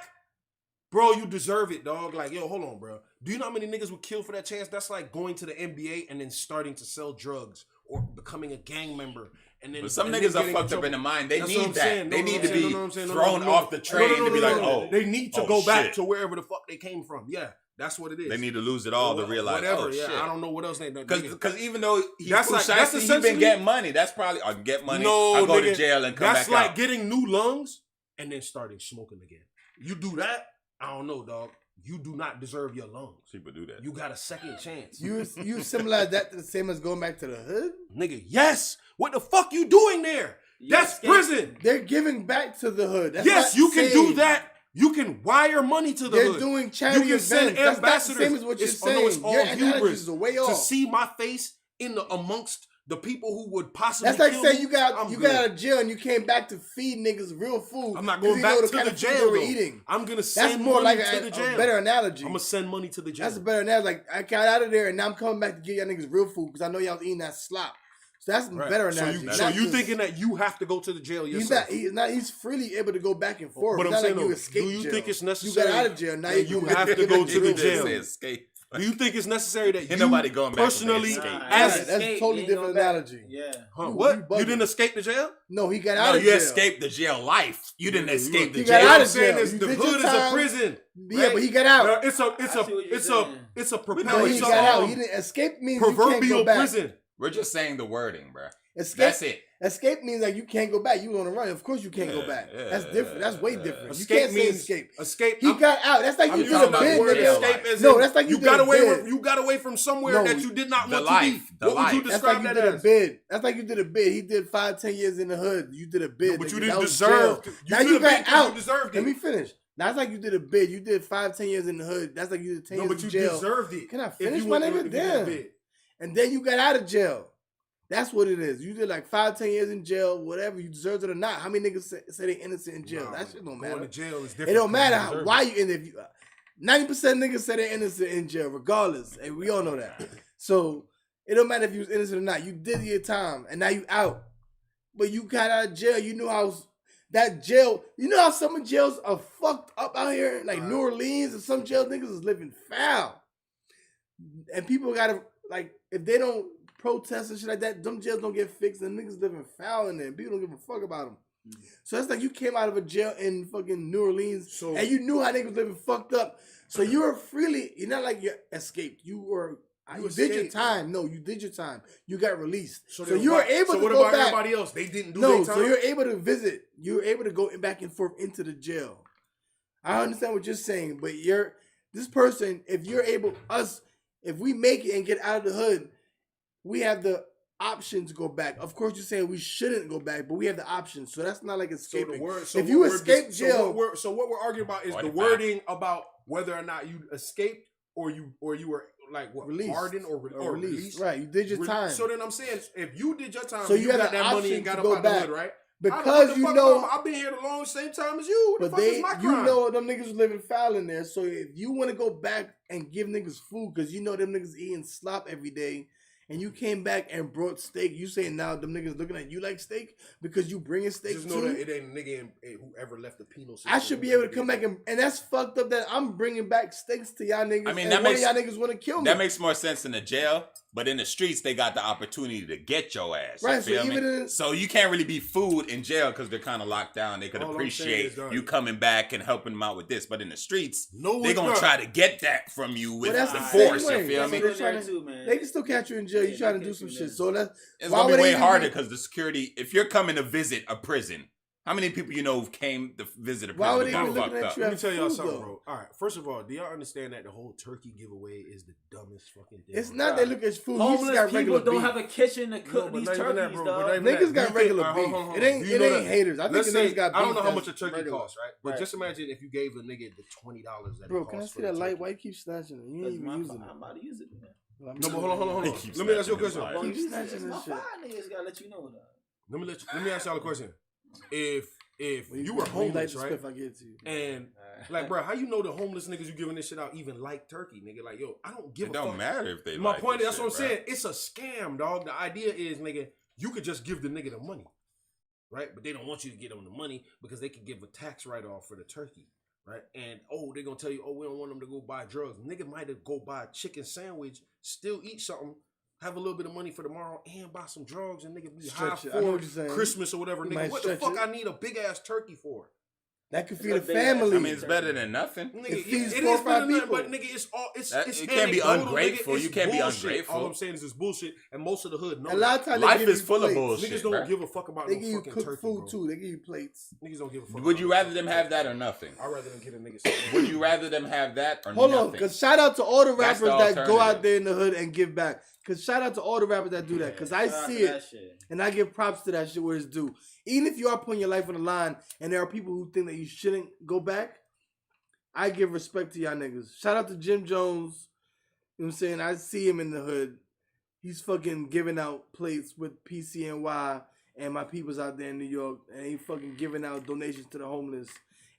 bro, you deserve it, dog. Like, yo, hold on, bro. Do you know how many niggas would kill for that chance? That's like going to the NBA and then starting to sell drugs or becoming a gang member. And then But some and then niggas are getting fucked up trouble. in the mind. They That's what need I'm that. saying. They No, need no, to be no, I'm saying, no, thrown no. off the train to be like, oh, they need to oh, go back shit. to wherever the fuck they came from. Yeah, that's what it is. They need to lose it all to realize, whatever. oh Yeah, shit. I don't know what else they. Because even though he's That's Pooh like- that's Shiesty, he essentially- been getting money. That's probably or get money. No, I go to nigga, jail and come that's back like out. getting new lungs and then starting smoking again. You do that, I don't know, dog. You do not deserve your lungs. People do that. You got a second chance. You symbolize that the same as going back to the hood? Nigga, yes. What the fuck you doing there? You That's escaped. prison. They're giving back to the hood. That's Yes, not you can do saved. that. You can wire money to the They're hood. doing charity You can send events. That's not the ambassadors. same as what you're It's- oh, no, it's saying. all Your analogies hubris are way to off. see my face in the amongst the people who would possibly. That's like kill saying me, you got I'm you good. got out of jail and you came back to feed niggas real food. I'm not 'cause going you back know to the kind the of food jail. they were Though. eating. I'm gonna That's send more money like to the a jail. better analogy. I'm gonna send money to the jail. That's a better analogy. Like I got out of there and now I'm coming back to give y'all niggas real food because I know y'all was eating that slop. So that's a Right. better So analogy. you, Not so you just- thinking that you have to go to the jail he's yourself? he's freely able to go back and forth. But It's I'm not saying, like you though, escaped do you jail. think it's You necessary got out of jail. Now that you go have back to go to the real jail? food. Escape. Do you think it's necessary that Ain't you nobody going back personally, from the escape. as Right, that's a totally different analogy. Yeah. huh, You what? bugging. You didn't escape the jail? No, he got out No, of you jail. escaped the jail life. You didn't escape the He got jail. out I'm of saying jail. is You the did your hood is a time. prison. Yeah, but he got out. Now, it's a I see what you're it's a saying. it's a No, propel. he It's got out. He a didn't escape means you can't go proverbial back. prison. We're just saying the wording, bro. Escape, That's it. Escape means like you can't go back. You on the run. Of course you can't go Yeah, back. yeah, That's different. That's way yeah. different. You Escape can't say means escape. escape. He got out. That's like I'm you did talking a about bid, the word nigga. escape as No, in that's like you you did got a away bid. from you got away from somewhere No, that you did not the want life, to be. the What would you life. That's like describe you that did a as? bid. That's like you did a bid. He did 5-10 years in the hood. You did a bid. But you nigga. didn't That was deserve. jail. You Now did you a bid got 'cause out. You deserved it. Let me finish. That's like you did a bid. You did 5-10 years in the hood. That's like you did 10 No, years but you in jail. deserved it. Can I If finish, you my went- nigga? if you did a Damn. bid. And then you got out of jail. That's what it is. You did like 5-10 years in jail, whatever. You deserved it or not. How many niggas say they innocent in jail? Nah, That shit don't going matter. to jail is different. It don't matter You deserve why it. you in there. 90% niggas say they're innocent in jail, regardless. And we all know that. So it don't matter if you was innocent or not. You did your time, and now you out. but you got out of jail. You know how that jail. You know how some jails are fucked up out here, like New Orleans, and some jail niggas is living foul. And people gotta like if they don't protest and shit like that, them jails don't get fixed, and niggas living foul in there. People don't give a fuck about them. So it's like you came out of a jail in fucking New Orleans, and you knew how niggas living fucked up. So you were freely. You're not like you escaped. You did your time. No, you did your time. You got released. So you were able to go back. So what about everybody else? They didn't do their time? So you're able to visit. You're able to go back and forth into the jail. I understand what you're saying, but this person, if you're able, if we make it and get out of the hood, we have the option to go back. Of course, you're saying we shouldn't go back, but we have the option. So that's not like escaping. If you escape jail, so what we're arguing about is the wording about whether or not you escaped or you were like what released. Pardoned or released. Right, you did your time. So then I'm saying if you did your time, so you got that money and got up out the hood, right? Because you know I've been here the same time as you. What but the fuck is my crime? You know them niggas was living foul in there. So if you want to go back and give niggas food, because you know them niggas eating slop every day, and you came back and brought steak, you saying now them niggas looking at you like steak because you bringing steak just know that it ain't a nigga who ever left the penal system. I should be able to come back and that's fucked up that I'm bringing back steaks to y'all niggas. I mean, that makes y'all niggas want to kill me. That makes more sense in the jail, but in the streets they got the opportunity to get your ass. Right. So you can't really be food in jail because they're kind of locked down. They could appreciate you coming back and helping them out with this, but in the streets they're gonna try to get that from you with the force. You feel me? They can still catch you in jail. You trying to do some shit. So it's gonna be way harder because the security. If you're coming to visit a prison, how many people you know came to visit a prison? Why would they be looking at you? Let me tell y'all something, bro. All right, first of all, do y'all understand that the whole turkey giveaway is the dumbest fucking thing? It's not. They look at food. Homeless people don't have a kitchen to cook these turkeys, dog. Niggas got regular beef. It ain't haters. I think the niggas got beef. I don't know how much a turkey costs, right? But just imagine if you gave a nigga the $20 that. Bro, can I see that light? Why you keep snatching it? You ain't even using it. I'm about to use it, man. No, but hold on. Let me ask you a question. Keep snatching this shit. Niggas gotta let you know that. Let me ask y'all a question. If you were homeless, right? I get to you. And like, bro, how you know the homeless niggas you giving this shit out even like turkey, nigga? Like, yo, I don't give a fuck. It don't matter if they. My point is, that's what I'm saying. It's a scam, dog. The idea is, nigga, you could just give the nigga the money, right? But they don't want you to get them the money because they can give a tax write-off for the turkey. Right? And they're gonna tell you, we don't want them to go buy drugs. Nigga might have go buy a chicken sandwich, still eat something, have a little bit of money for tomorrow, and buy some drugs, and nigga be high for Christmas or whatever. Nigga, what the fuck I need a big ass turkey for? That could feed a family. I mean, it's better than nothing. Nigga, it feeds 4 or 5 people. But nigga, it's you can't be ungrateful. Nigga, you can't bullshit. be ungrateful. All I'm saying is it's bullshit, and most of the hood know. A lot of times life is full of bullshit. Niggas don't give a fuck about they no give you fucking cooked turkey, food bro. too. They give you plates. Niggas don't give a fuck. Would you rather them have that or nothing? I'd rather them get a nigga something. Would you rather them have that or Hold nothing? on, because shout out to all the rappers that go out alternative. there in the hood and give back. Because shout out to all the rappers that do that. Because I see it. And I give props to that shit where it's due. Even if you are putting your life on the line and there are people who think that you shouldn't go back, I give respect to y'all niggas. Shout out to Jim Jones. You know what I'm saying? I see him in the hood. He's fucking giving out plates with PCNY and my peoples out there in New York. And he fucking giving out donations to the homeless.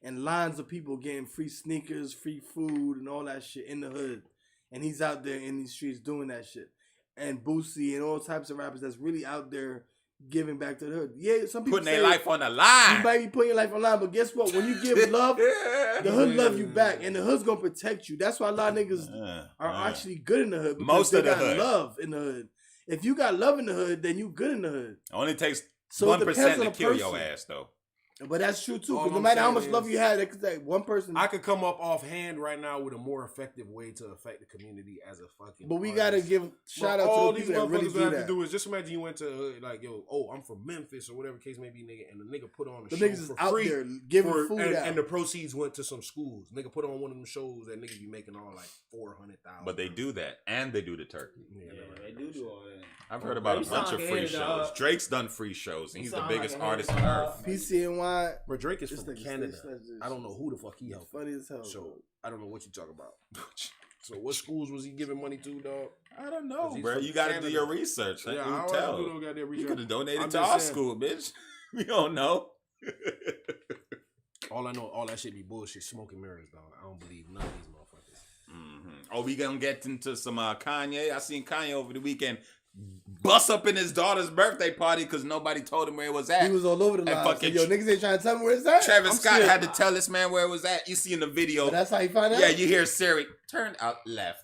And lines of people getting free sneakers, free food, and all that shit in the hood. And he's out there in these streets doing that shit. And Boosie and all types of rappers that's really out there giving back to the hood. Yeah, some people putting their life on the line. You might be putting your life on the line, but guess what? When you give love, the hood love you back, and the hood's gonna protect you. That's why a lot of niggas are actually good in the hood. Most of the hood. Love in the hood. If you got love in the hood, then you good in the hood. Only takes 1% to kill your ass, though. But that's true too, because no matter how much love you had, that one person. I could come up offhand right now with a more effective way to affect the community as a fucking. But we gotta give shout out to the people that really do that. Have to do is just imagine you went to like, yo, I'm from Memphis or whatever case may be, nigga, and the nigga put on a show niggas is for out free there giving food out, and the proceeds went to some schools. Nigga put on one of them shows that niggas be making all like 400,000. But they do that, and they do the turkey. Yeah, they do all that. I've heard about a bunch of free shows. Drake's done free shows, and he's the biggest artist on earth. PCNY. But Drake is from Canada. I don't know who the fuck he helped. Funny as hell. So I don't know what you talking about. So what schools was he giving money to, dog? I don't know, bro. You got to do your research. Yeah, I don't tell. You could have donated to our school, bitch. We don't know. All I know, all that shit be bullshit, smoking mirrors, dog. I don't believe none of these motherfuckers. Mm-hmm. Oh, we gonna get into some Kanye. I seen Kanye over the weekend bust up in his daughter's birthday party because nobody told him where it was at. He was all over the And line. fucking Yo, niggas ain't trying to tell me where it's at. Travis I'm Scott serious. had to tell this man where it was at. You see in the video. But that's how you find out? Yeah, you hear Siri, turn out left.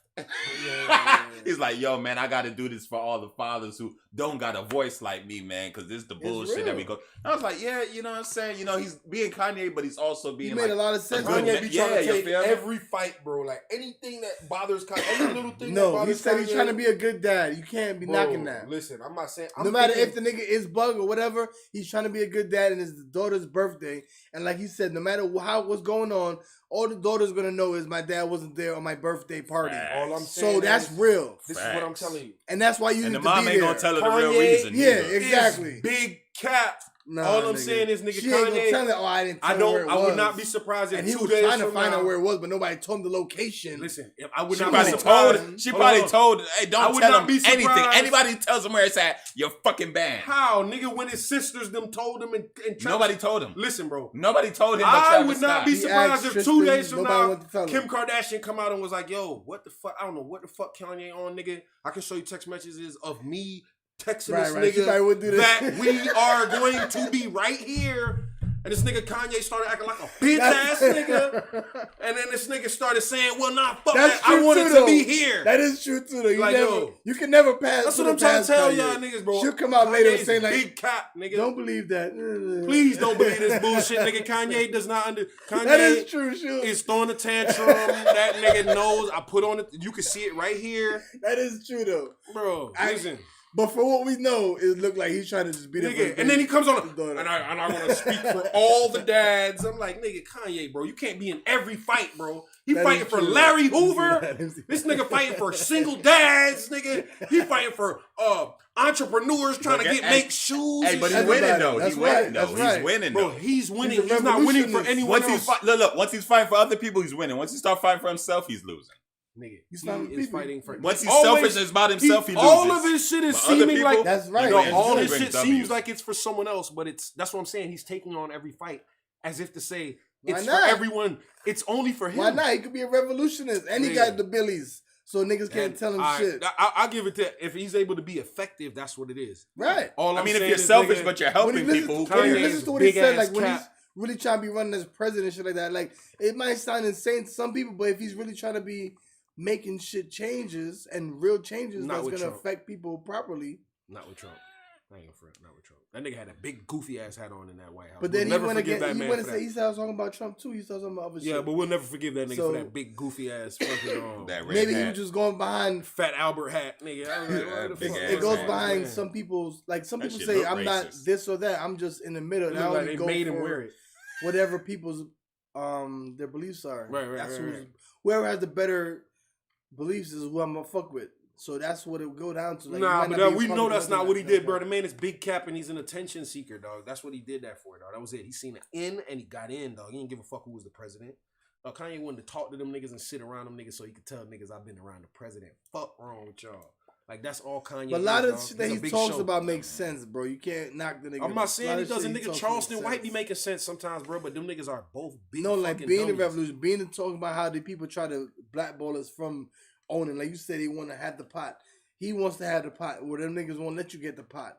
He's like, yo, man, I got to do this for all the fathers who don't got a voice like me, man, because this is the bullshit that we real. go. I was like, yeah, you know what I'm saying? You know, he's being Kanye, but he's also He being made like, a lot of sense. good Kanye be trying Yeah, to you take feel me? every fight, bro. Like anything that bothers Kanye, any little thing. that No, he bothers said he's Kanye, trying to be a good dad. You can't be bro, knocking that. Listen, I'm not saying. No matter if the nigga is bug or whatever, he's trying to be a good dad and it's the daughter's birthday. And like he said, no matter what's going on, all the daughter's gonna know is my dad wasn't there on my birthday party. all I'm saying So that's is, real. This is what I'm Facts. telling you. And that's why you and need the to mom be ain't there. gonna tell her the real Kanye, reason. yeah, either. exactly. Is big cap. Nah, All I'm nigga. saying is, nigga, She ain't gonna Kanye. tell her, oh, I didn't tell I her where don't. it I was. would not be surprised if And he 2 was days trying to from find now, out where it was, but nobody told him the location. Listen, if I would She not probably be told. surprised. She Hold probably on. told. Hey, I don't would tell not him be anything. surprised. Anybody tells him where it's at, you're fucking banned. How, nigga, when his sisters them told him and Travis- Nobody told him. Listen, bro. Nobody told him. But I Travis would not Scott. be He surprised asked if Tristan, 2 days from nobody now went to tell him. Kim Kardashian come out and was like, "Yo, what the fuck? I don't know what the fuck Kanye on, nigga. I can show you text messages of me texting Right, this right. She nigga probably would do this. that we are going to be right here." And this nigga Kanye started acting like a bitch ass nigga. And then this nigga started saying, "Well, nah, fuck That's that. I true wanted too, to though. be here." That is true too, though. Like, yo. You can never pass. That's put what I'm it trying to past tell Kanye. y'all niggas, bro. She'll come out later and Kanye's say like, big cap, nigga. "Don't believe that." Please don't believe this bullshit, nigga. Kanye does not Kanye That is true, sure. is throwing a tantrum. That nigga knows. I put on it. You can see it right here, That is true though. bro. Listen, But for what we know, it looked like he's trying to just beat up. nigga. And then he comes on, his daughter. and I want to speak for all the dads. I'm like, nigga, Kanye, bro. You can't be in every fight, bro. He That fighting is for true. Larry That Hoover. is- This nigga fighting for single dads, nigga. He fighting for entrepreneurs trying to But get hey, make shoes. Hey, and but he's shit. Everybody. winning though. That's He's winning right. though. That's He's right. winning bro, though. he's winning. He's a He's not winning for revolutionist. anyone Once else. he's look, once he's fighting for other people, he's winning. Once he starts fighting for himself, he's losing. Nigga, He's he fighting is people. fighting for. Once he's always- selfish about himself, he loses. all of his shit is But other seeming people, like That's right. Yo, He all brings his shit W's. seems like it's for someone else, but that's what I'm saying. He's taking on every fight as if to say Why it's not? for everyone. It's only for him. Why not? He could be a revolutionist, and he Yeah. got the billies, so niggas can't And tell him I, shit. I'll give it to if he's able to be effective. That's what it is. Right. All I I'm mean, if saying you're is, selfish nigga, but you're When you helping listen people, who to, when you Kanye's cares? listen to what he big said, ass like when cap. he's really trying to be running as president and shit like that, like it might sound insane to some people, but if he's really trying to be making shit changes and real changes Not that's with gonna Trump. affect people properly. Not with Trump. I ain't gonna front. Not with Trump. That nigga had a big goofy ass hat on in that White House. But We'll then he never went forgive again. that He man went for and said that. he started talking about Trump too. He started talking about other Yeah, shit. but we'll never forgive that nigga So- for that big goofy ass fucking That red Maybe he hat. was just going behind. fat Albert hat, nigga. I was like, what the Big fuck? ass It goes hat. behind Man. some people's like some That people shit say look I'm not racist. this or that. I'm just in the middle. It And I look like only they go made him for wear it. whatever people's their beliefs are. Right, right, That's right, who's right. whoever has the better beliefs is who I'm gonna fuck with. So that's what it would go down to. Like, you Nah, might but not be we fucking know that's with not what he that, did, bro. that. The man is big cap and he's an attention seeker, dog. That's what he did that for, dog. That was it. He seen it in and he got in, dog. He didn't give a fuck who was the president. Kanye wanted to talk to them niggas and sit around them niggas so he could tell niggas I've been around the president. Fuck wrong with y'all. Like that's all Kanye. But a lot is, of dog. shit that He's a he big talks show. about makes sense, bro. You can't knock the nigga. I'm A not lot saying he of shit doesn't. talks Nigga makes Charleston White be sense. making sense sometimes, bro. But them niggas are both big. No, like fucking being the dummies. revolution, being the talking about how the people try to blackball us from owning. Like you said, he want to have the pot. He wants to have the pot. Well, them niggas won't let you get the pot.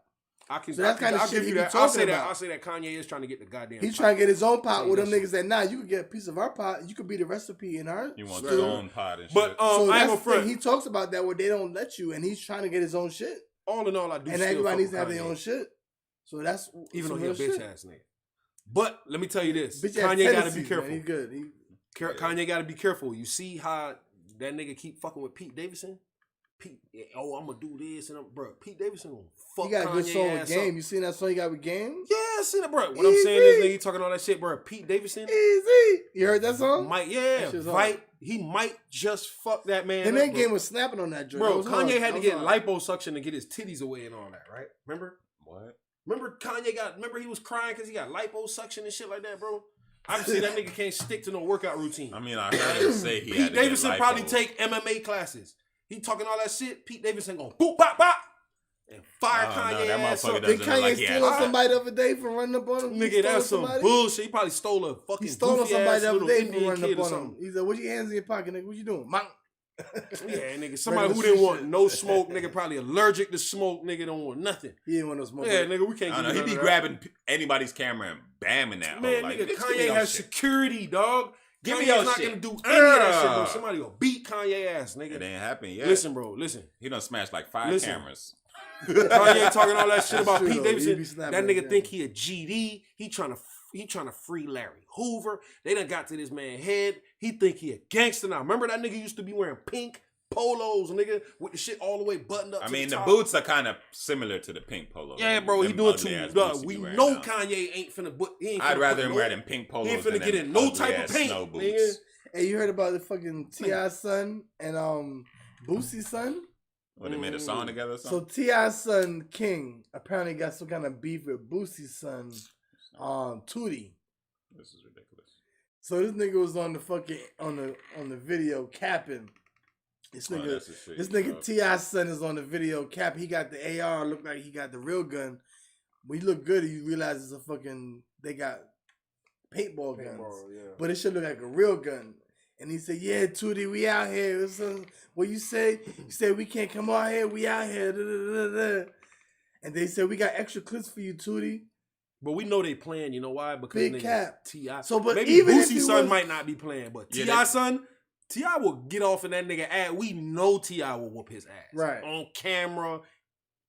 I can. So that's kinda I'll shit give he you be that. I'll say talking that. about. I'll say that Kanye is trying to get the goddamn. He's pot. trying to get his own pot. Say With that them shit. niggas that, nah, you could get a piece of our pot. You could be the recipe in our. He wants stew. his own pot and shit. But So I ain't that's gonna the front. thing. He talks about that where they don't let you, and he's trying to get his own shit. All in all, I do. And still everybody fuck needs to with have their Kanye. own shit. So that's Even though some he a real bitch shit. ass nigga. But let me tell you this: Bitch ass Kanye got to tendencies, be man. careful. He good. He, Kanye got to be careful. You see how that nigga keep fucking with Pete Davidson? Pete, I'm gonna do this and bro, Pete Davidson gonna fuck he got a good Kanye song with ass Game. up. You seen that song he got with Game? Yeah, I seen it, bro. What I'm saying is, nigga, he talking all that shit, bro. Pete Davidson Easy. You heard that song? might, That shit's hard. fight. He might just fuck that man. Him up, and bro. Game was snapping on that joint. Bro, That was hard. Kanye had That to was get hard. liposuction to get his titties away and all that, right? Remember? what? Remember he was crying because he got liposuction and shit like that, bro? Obviously, that nigga can't stick to no workout routine. I mean, I heard him say he had Pete to Davidson get probably lipo. take MMA classes. He talking all that shit. Pete Davidson gonna boop bop bop and fire Oh, no, Kanye that ass motherfucker up. Did doesn't Kanye like he steal on had- somebody the other day for running up on him? He Nigga, stole that's some somebody? bullshit. He probably stole a fucking He stole on goofy somebody ass the other little day for Indian running kid up or on him. something. He said, "What your hands in your pocket, nigga? What you doing?" Monk. Yeah, nigga. Somebody Regular who didn't street want shit. no smoke, nigga, probably allergic to smoke, nigga, don't want nothing. He didn't want no smoke. Yeah, nigga, we can't I don't know. give He you be none of grabbing anybody's camera and bamming that. Man, hoe. Like, nigga, bitch, give me Kanye your has shit. security, dog. Give me Kanye's your not shit. gonna do any of that shit, bro. Yeah. Somebody gonna beat Kanye ass, nigga. It ain't happened yet. Listen, bro, listen. He done smashed like 5 Listen. cameras. Kanye talking all that shit about True, Pete though. He be Davidson. snapping That like nigga that. think he a GD. He trying to free Larry Hoover. They done got to this man head. He think he a gangster now. Remember that nigga used to be wearing pink polos, nigga, with the shit all the way buttoned up. I to mean, the top. boots are kind of similar to the pink polo. Yeah, Them bro, he doing ugly too. ass Dog, boots he we be wearing know now. Kanye ain't finna put. He ain't I'd finna rather put him no, wear them pink polos He ain't than finna get them in no ugly type ass of paint, snow nigga. boots. Hey, you heard about the fucking T.I.'s son and Boosie's son? Or they made a song together or So something? T.I.'s son, King, apparently got some kind of beef with Boosie's son, Tootie. This is ridiculous. So this nigga was on the fucking on the video capping. This Oh, nigga, that's a shit, this nigga bro. T.I.'s son is on the video cap. He got the AR, look like he got the real gun. When you look good, you realize it's a fucking. They got paintball guns, yeah. but it should look like a real gun. And he said, "Yeah, Tootie, we out here." What you say? You said we can't come out here. We out here. Da, da, da, da. And they said we got extra clips for you, Tootie. But we know they playing. You know why? Because Big nigga, cap. T.I. So, but maybe even if Boosie's he son was- might not be playing, but Yeah, T.I. son, T.I. will get off in that nigga ass. We know T.I. will whoop his ass. Right. On camera,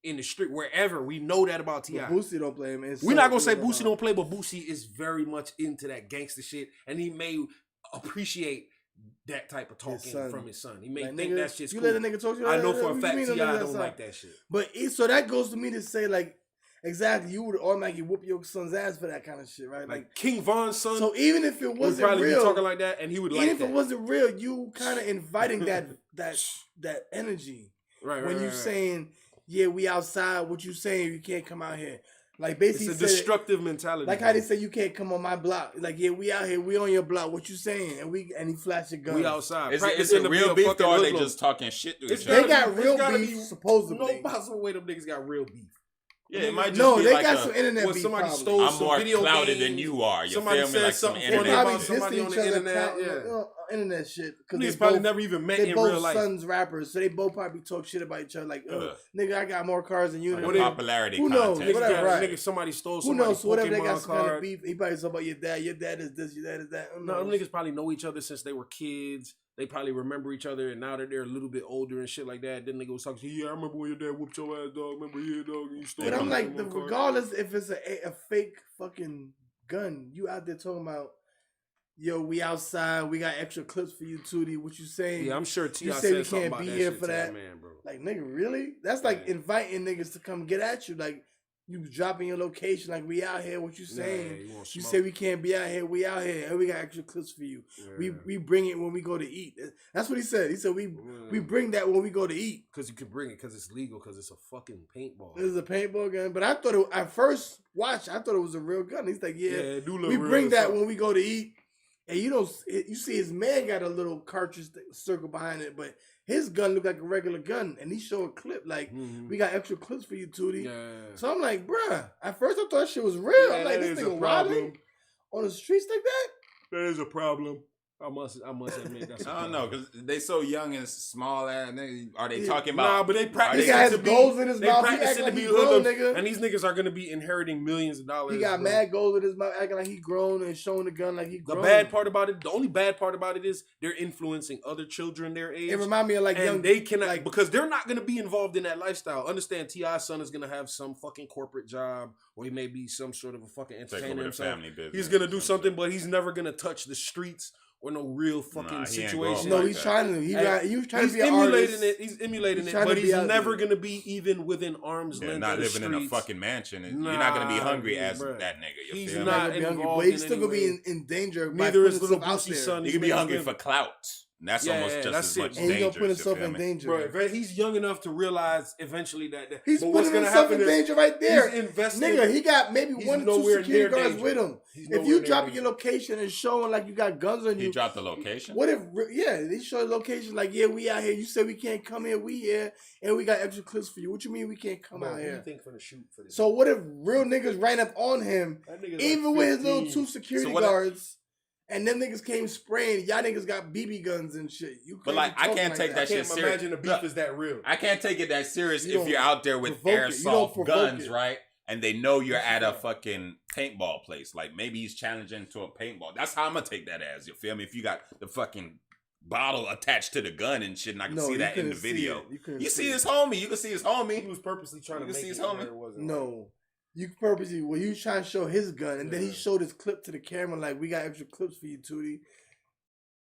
in the street, wherever. We know that about But T.I. Boosie don't play him. And We're so- not gonna say Boosie don't play, but Boosie is very much into that gangster shit, and he may appreciate that type of talking son. from his son. He may Like, think nigga, that shit's you cool. let a nigga talk to you. I know like for that? a What fact you mean T.I. that don't son? like that shit. But so that goes to me to say, like, exactly, you would automatically whoop your son's ass for that kind of shit, right? Like King Von's son so even if it would wasn't probably real, be talking like that, and he would even like if that. it wasn't real, you kind of inviting that energy right, when you right. saying, "Yeah, we outside." What you saying? You can't come out here. Like It's basically, a said- destructive mentality. like how they say you can't come on my block. Like, yeah, we out here, we on your block. What you saying? And he flashed a gun. we outside. Is practicing it to be real a beef fucking though, or are they hoodlum. just talking shit to It's each They other? got It's real gotta beef, be- supposedly. No possible way them niggas got real beef. Yeah, it might just No, be they like got a, some internet Well, beef. somebody probably. stole I'm some more video clouded than games. you are. You Somebody feel me? said Like some something They funny internet probably about beef. somebody dissed on each the other, internet. internet shit. Because Niggas probably never even met they in both real life. sons rappers, so they both probably talk shit about each other. Like, Ugh. nigga, I got more cars than you. Like nigga. a they- popularity who knows? contest. Niggas Whatever, got, right. niggas, somebody stole Who somebody's knows? So whatever they Pokemon got some kind of card. beef. He probably talk about your dad. Your dad is this. Your dad is that. Who No, them knows? niggas probably know each other since they were kids. They probably remember each other, and now that they're a little bit older and shit like that, then nigga was talking, yeah, I remember when your dad whooped your ass, dog. Remember, yeah, dog, and you stole But I'm my like, Pokemon card. regardless if it's a fake fucking gun, you out there talking about, yo, we outside, we got extra clips for you, Tootie. What you saying? Yeah, I'm sure T.I. say we said something can't about be that here shit for to that. man, bro. Like, nigga, really? That's like Yeah. inviting niggas to come get at you. Like, you dropping your location, like, we out here. What you saying? you want You smoke. say we can't be out here. We out here, and we got extra clips for you. Yeah. We bring it when we go to eat. That's what he said. He said we bring that when we go to eat. Because you can bring it because it's legal because it's a fucking paintball. This is a paintball gun, but I thought it, at first watch, I thought it was a real gun. He's like, yeah, it do look we real bring as that fuck. when we go to eat. And you don't, you see his man got a little cartridge circle behind it, but his gun looked like a regular gun, and he showed a clip like, Mhm. we got extra clips for you, Tootie. Yeah. So I'm like, bruh, at first I thought that shit was real. I'm like, that this is nigga a problem. wilding on the streets like that? That is a problem. I must admit that's. I don't know because they so young and small. And are they Yeah. talking Nah, about? but they He practice got to his be. goals in his They mouth. He practicing acting to like be he grown, hoodlums, nigga. and these niggas are gonna be inheriting millions of dollars. He got bro. mad goals in his mouth, acting like he grown and showing the gun like he The grown. bad part about it, the only bad part about it is they're influencing other children their age. It remind me of like and young. they cannot like- because they're not going to be involved in that lifestyle. Understand? T.I.'s son is going to have some fucking corporate job, or he may be some sort of a fucking Take entertainer over the himself. family business. He's going to or do something, but he's never going to touch the streets or no real fucking Nah, he ain't situation. no, like he's that. trying to. He was trying He's to be an emulating artist. it. He's emulating He's it, trying to but be he's out never there. going to be even within arm's Yeah, length. not of the living in a streets. fucking mansion. And you're not gonna be Nah, hungry as bruh. that nigga. You He's feel me? not Not gonna be hungry, involved but he's in still any gonna be way. in danger. by Neither putting is little himself out Boosie's there. son. You could be He's hungry gonna- for clout. And that's Yeah, almost yeah, just that's as it. much And he gonna danger. put himself in danger. Bro, if he's young enough to realize eventually that He's but what's putting gonna himself happen in is danger right there. he's invested. Nigga, he got maybe He's 1 or 2 nowhere security near guards danger. with him. He's If nowhere you near dropping danger. your location and showing like you got guns on He you, dropped the location. what if? Yeah, they show the location like, yeah, we out here. You said we can't come here. We here, and we got extra clips for you. What you mean we can't come Bro, out who you here? think finna shoot for this? So what if real niggas ran up on him, That nigga's even like with his little 15. 2 security So what- guards, And them niggas came spraying. Y'all niggas got BB guns and shit. You But like, I can't take that I shit can't serious. imagine the beef is that real. I can't take it that serious You if you're out there with provoke it. You don't airsoft provoke guns, it. right? And they know you're at a fucking paintball place. Like maybe he's challenging to a paintball. That's how I'm gonna take that as. You feel me? If you got the fucking bottle attached to the gun and shit, and I can see that in the video. You see his homie. You can see his He homie. was purposely trying to You make see his it homie? where it wasn't. No. You purposely, well, you trying to show his gun, and then he Yeah. showed his clip to the camera, like, we got extra clips for you, Tootie.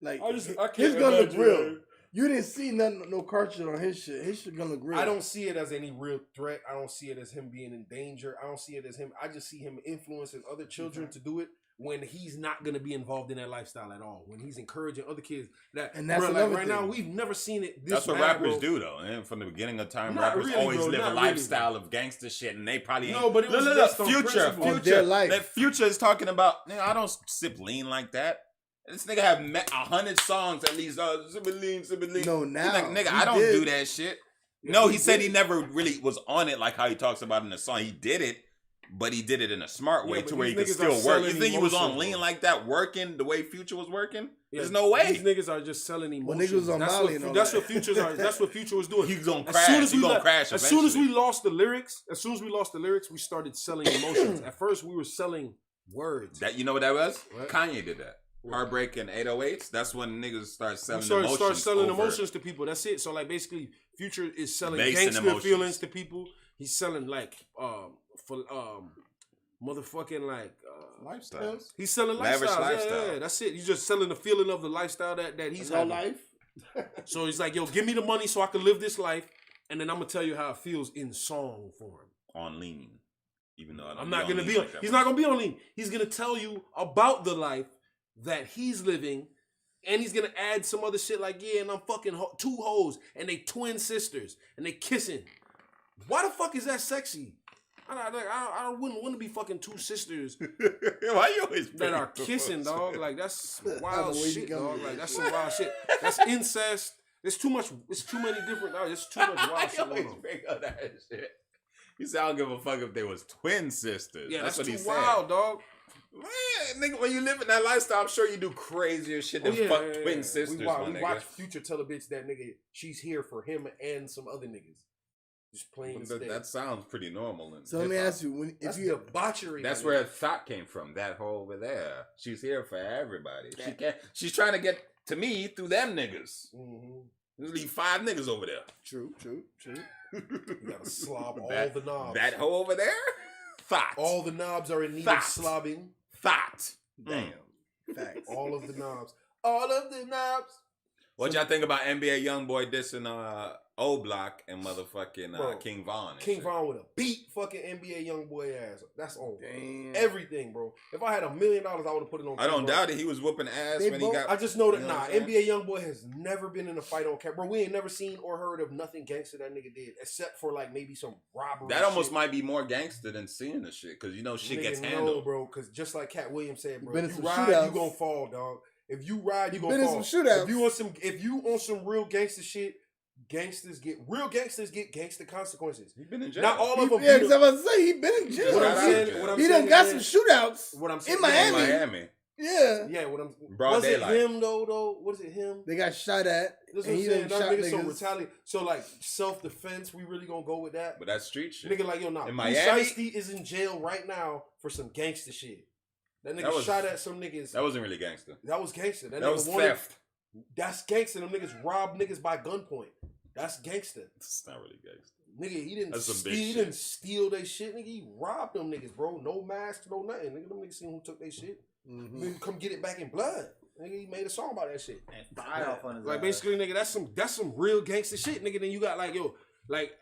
Like, I can't his gun look imagine, real. man. You didn't see nothing, no cartridge on his shit. His shit gonna look real. I don't see it as any real threat. I don't see it as him being in danger. I don't see it as him. I just see him influencing other children to do it when he's not going to be involved in that lifestyle at all. When he's encouraging other kids that, And that's bro, like another right now, thing. we've never seen it. This That's what bad, rappers bro. do, though. And from the beginning of time, Not rappers really, always bro. live a Not really, lifestyle of gangster shit, and they probably ain't. No, but it was look, based on Future, principle. Of their life. That Future is talking about. Nigga, I don't sip lean like that. This nigga have 100 songs at least. Sipping lean, sipping lean. No, He's now. like, nigga, He I don't did. do that shit. Yeah, No, he he said did. he never really was on it like how he talks about in the song. He did it, but he did it in a smart way Yeah, to but where he these could niggas are still work. You selling think he was on emotions, lean bro. like that, working the way Future was working? Yeah, There's no way. These niggas are just selling emotions. niggas was on that's Molly what, and all that's that. what Futures are. That's what Future was doing. He's gonna As crash. soon as He's we gonna let- crash As soon as we eventually. lost the lyrics, we started selling emotions. At first, we were selling words. That, you know what that was? What? Kanye did that. Heartbreak and 808s. That's when niggas start selling We emotions. start selling over- emotions to people. That's it. So like basically, Future is selling Basing gangster emotions. feelings to people. He's selling like motherfucking like lifestyles. he's selling Lavish lifestyles. lifestyle. Yeah, that's it. He's just selling the feeling of the lifestyle that he's No having. life. So he's like, yo, give me the money so I can live this life, and then I'm gonna tell you how it feels in song form. On lean, even though I don't I'm not on gonna lean be on. like that He's much. not gonna be on lean. He's gonna tell you about the life that he's living, and he's gonna add some other shit like, yeah, and I'm fucking two hoes, and they twin sisters, and they kissing. Why the fuck is that sexy? I wouldn't want to be fucking two sisters Why you always that are bring- kissing, dog. Like that's wild the way you shit, come dog. with Like that that's shit. some wild shit. That's incest. It's too much. It's too many different. There's too much Why wild you shit always going on. bring up that shit? He said, I don't give a fuck if they was twin sisters. Yeah, that's what too he said. wild, dog. Man, nigga, when you live in that lifestyle, I'm sure you do crazier shit than fuck twin sisters, We my watch nigga. Future tell a bitch that nigga she's here for him and some other niggas. Just playing That sounds pretty normal. In So let me hip-hop. ask you, That's if you debauchery. That's my where nigga. thought came from. That hoe over there. She's here for everybody. She can't. She's trying to get to me through them niggas. Mhm. There's leave 5 niggas over there. true. You gotta slob all That- the knobs. That hoe over there. Thought. all the knobs are in need Thought. of slobbing. Thought. Damn. Facts. All of the knobs. All of the knobs. What y'all think about NBA YoungBoy dissing O Block and motherfucking Bro, King Von? and King shit? Von with a beat fucking NBA young boy ass. That's on Damn. everything, bro. If I had $1 million, I would have put it on. I don't King Von. doubt it. He was whooping ass They when he both- got. I just know that You know nah, what I'm saying? NBA young boy has never been in a fight on camera. Bro, we ain't never seen or heard of nothing gangster that nigga did, except for like maybe some robbery. That almost shit. might be more gangster than seeing the shit, because you know shit Nigga, gets no, handled. bro. Because just like Cat Williams said, bro, Been in if some you ride, shootouts. you gonna fall, dog. If you ride, you Been gonna in fall. some shootouts. If you on some real gangster shit, gangsters get gangster consequences. He been in jail. Not all of them. Yeah, because I was about to say he been in jail. What I'm Shout out saying, to what I'm he saying done got is- some shootouts. What I'm saying In Miami. Miami. Yeah. Yeah, what I'm. Broad was daylight. it him though? What is it him? They got shot at. That's what and I'm he saying. done That shot nigga so niggas. retaliate. So like self defense, we really gonna go with that? But that's street shit. Nigga like yo, nah. In Blue Miami? Shiesty is in jail right now for some gangster shit. That nigga That was- shot at some niggas. That wasn't really gangster. That was gangster. That, That nigga was wanted- theft. That's gangster. Them niggas rob niggas by gunpoint. That's gangster. It's not really gangster. Nigga, he didn't That's some steal, big he shit. didn't steal their shit. Nigga, he robbed them niggas, bro. No masks, no nothing. Nigga, them niggas seen who took their shit. Mhm. Nigga, come get it back in blood. Nigga, he made a song about that shit. And fired off on his Like ass. basically, nigga, that's some real gangster shit, nigga. Then you got like yo, like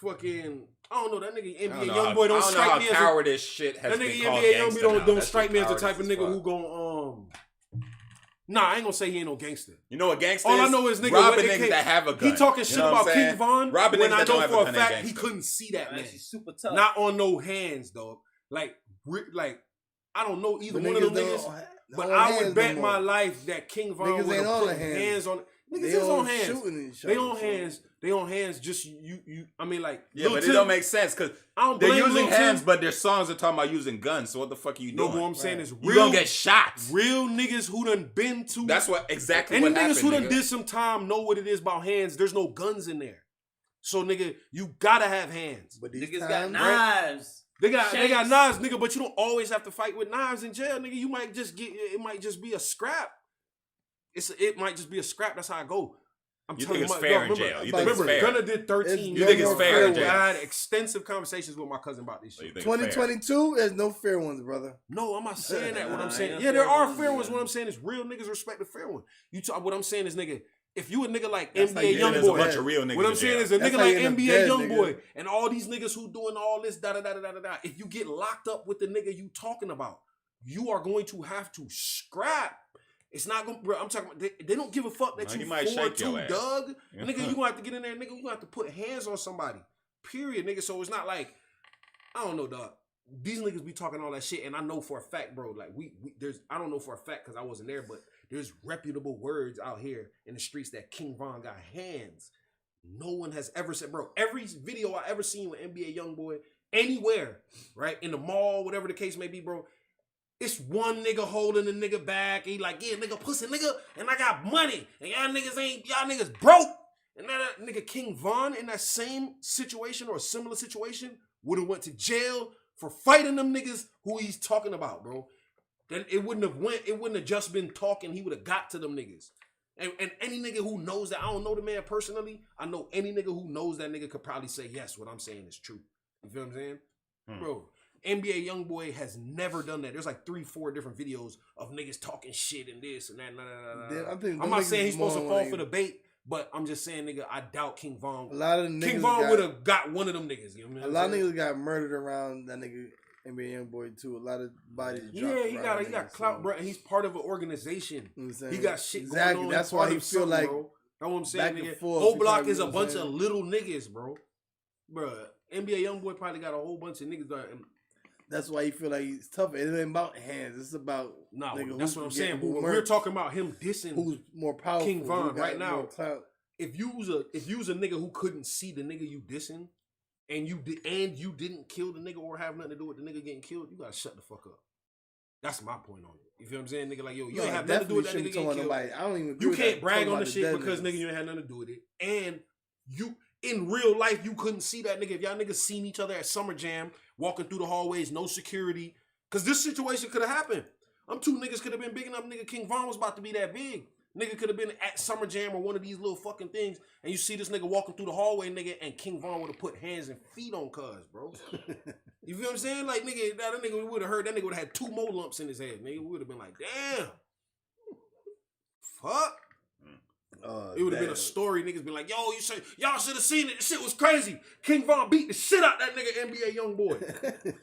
fucking I don't know that nigga I don't NBA know young how- boy I don't don't know strike how me as a, cowardice shit has that been nigga called NBA young gangster boy now. don't That strike shit me as the type cowardice of as nigga fuck. who gon' Nah, I ain't gonna say he ain't no gangster. You know what gangster All is? I know is nigga robbing AK niggas that have a gun. He talking You shit know what about I'm King saying? Von Robbing when niggas I that don't know have for a gun ain't fact he gangster. couldn't see that Man, man. she's super tough. Not on no hands, dog. Like I don't know either But one of them don't niggas. hold But hands I no would bet more. my life that King Von Niggas would ain't have on put the hands. hands on. Niggas They is all on hands. shooting each They other, on so- hands. They on hands. Just you. I mean, like Yeah, Lil but it Tim- don't make sense because I don't they're blame using Lil Tim. hands, but their songs are talking about using guns. So what the fuck are you No, doing? what I'm saying is You real. gonna get shot. Real niggas who done been to. That's what exactly Any what niggas happened. who done nigga. did some time know what it is about hands. There's no guns in there. So nigga, you gotta have hands. But these Niggas got times, knives. They got Shanks. knives, nigga, but you don't always have to fight with knives in jail, nigga. You might just get it might just be a scrap. It might just be a scrap. That's how I go. I'm You telling think it's my- fair in remember- jail? You think it's remember, fair? Gunna did 13 You years. think it's fair in jail? I had extensive conversations with my cousin about this So you shit. think it's fair? 2022, there's no fair ones, brother. No, I'm not saying that. What I'm Nah, saying, ain't yeah, no there fair are ones, fair ones. yeah. What I'm saying is real niggas respect the fair one. What I'm saying is, nigga, if you a nigga like That's how NBA you get There's a YoungBoy, bunch of real niggas. what I'm in saying jail. is a That's nigga how you like end up NBA dead, YoungBoy nigga. and all these niggas who doing all this da da da da da da. If you get locked up with the nigga you talking about, you are going to have to scrap. It's not gonna, bro. I'm talking about they don't give a fuck that No, you you might shake your 4-2 ass. Doug. Yeah. Nigga, you gonna have to get in there, nigga. You gonna have to put hands on somebody. Period, nigga. So it's not like I don't know, dog. These niggas be talking all that shit, and I know for a fact, bro. Like there's I don't know for a fact because I wasn't there, but there's reputable words out here in the streets that King Von got hands. No one has ever said, bro. Every video I ever seen with NBA YoungBoy anywhere, right in the mall, whatever the case may be, bro. It's one nigga holding the nigga back. He like, yeah, nigga, pussy, nigga, and I got money, and y'all niggas broke. And that nigga King Von in that same situation or a similar situation would have went to jail for fighting them niggas who he's talking about, bro. Then it wouldn't have just been talking. He would have got to them niggas. And any nigga who knows that, I don't know the man personally. I know any nigga who knows that nigga could probably say, yes, what I'm saying is true. You feel what I'm saying? Bro, NBA YoungBoy has never done that. There's like 3-4 different videos of niggas talking shit and this and that. I think I'm them not niggas saying he's supposed to more fall like- for the bait, but I'm just saying, nigga, I doubt King Von. A lot of niggas King Von got- would have got one of them niggas. You know what A I'm lot of saying? niggas got murdered around that nigga NBA YoungBoy too. A lot of bodies. Yeah, dropped he around got niggas, clout, so- bro. And he's part of an organization. You know what I'm saying? He got shit exactly. going on. That's He's why part he of feel something, like bro. That's what I'm saying, back and nigga. forth, Whole he block probably is a know what I'm bunch of saying. little niggas, bro. Bruh, NBA YoungBoy probably got a whole bunch of niggas that. That's why he feel like he's tough. It ain't about hands. It's about Nah, nigga, that's who what I'm can get saying. But more when we're merch, talking about him dissing who's more powerful, King Von who got right now, more clout. if you was a nigga who couldn't see the nigga you dissing, and you didn't kill the nigga or have nothing to do with the nigga getting killed, you gotta shut the fuck up. That's my point on it. You feel what I'm saying, nigga? Like, yo, you No, ain't have nothing to do with that definitely nigga shouldn't getting talk killed. about nobody. I don't even. Agree You with can't that, brag talking on the about shit dead because niggas. nigga you ain't had nothing to do with it. And you in real life you couldn't see that nigga. If y'all niggas seen each other at Summer Jam, walking through the hallways, no security. Cause this situation could have happened. Two niggas could have been big enough. Nigga King Von was about to be that big. Nigga could have been at Summer Jam or one of these little fucking things, and you see this nigga walking through the hallway, nigga, and King Von would have put hands and feet on cuz, bro. You feel what I'm saying? Like, nigga, that nigga would have heard, that nigga would have had 2 more lumps in his head, nigga. We would have been like, damn. Fuck. It would have been a story. Niggas been like, yo, y'all should have seen it. This shit was crazy. King Von beat the shit out that nigga NBA YoungBoy.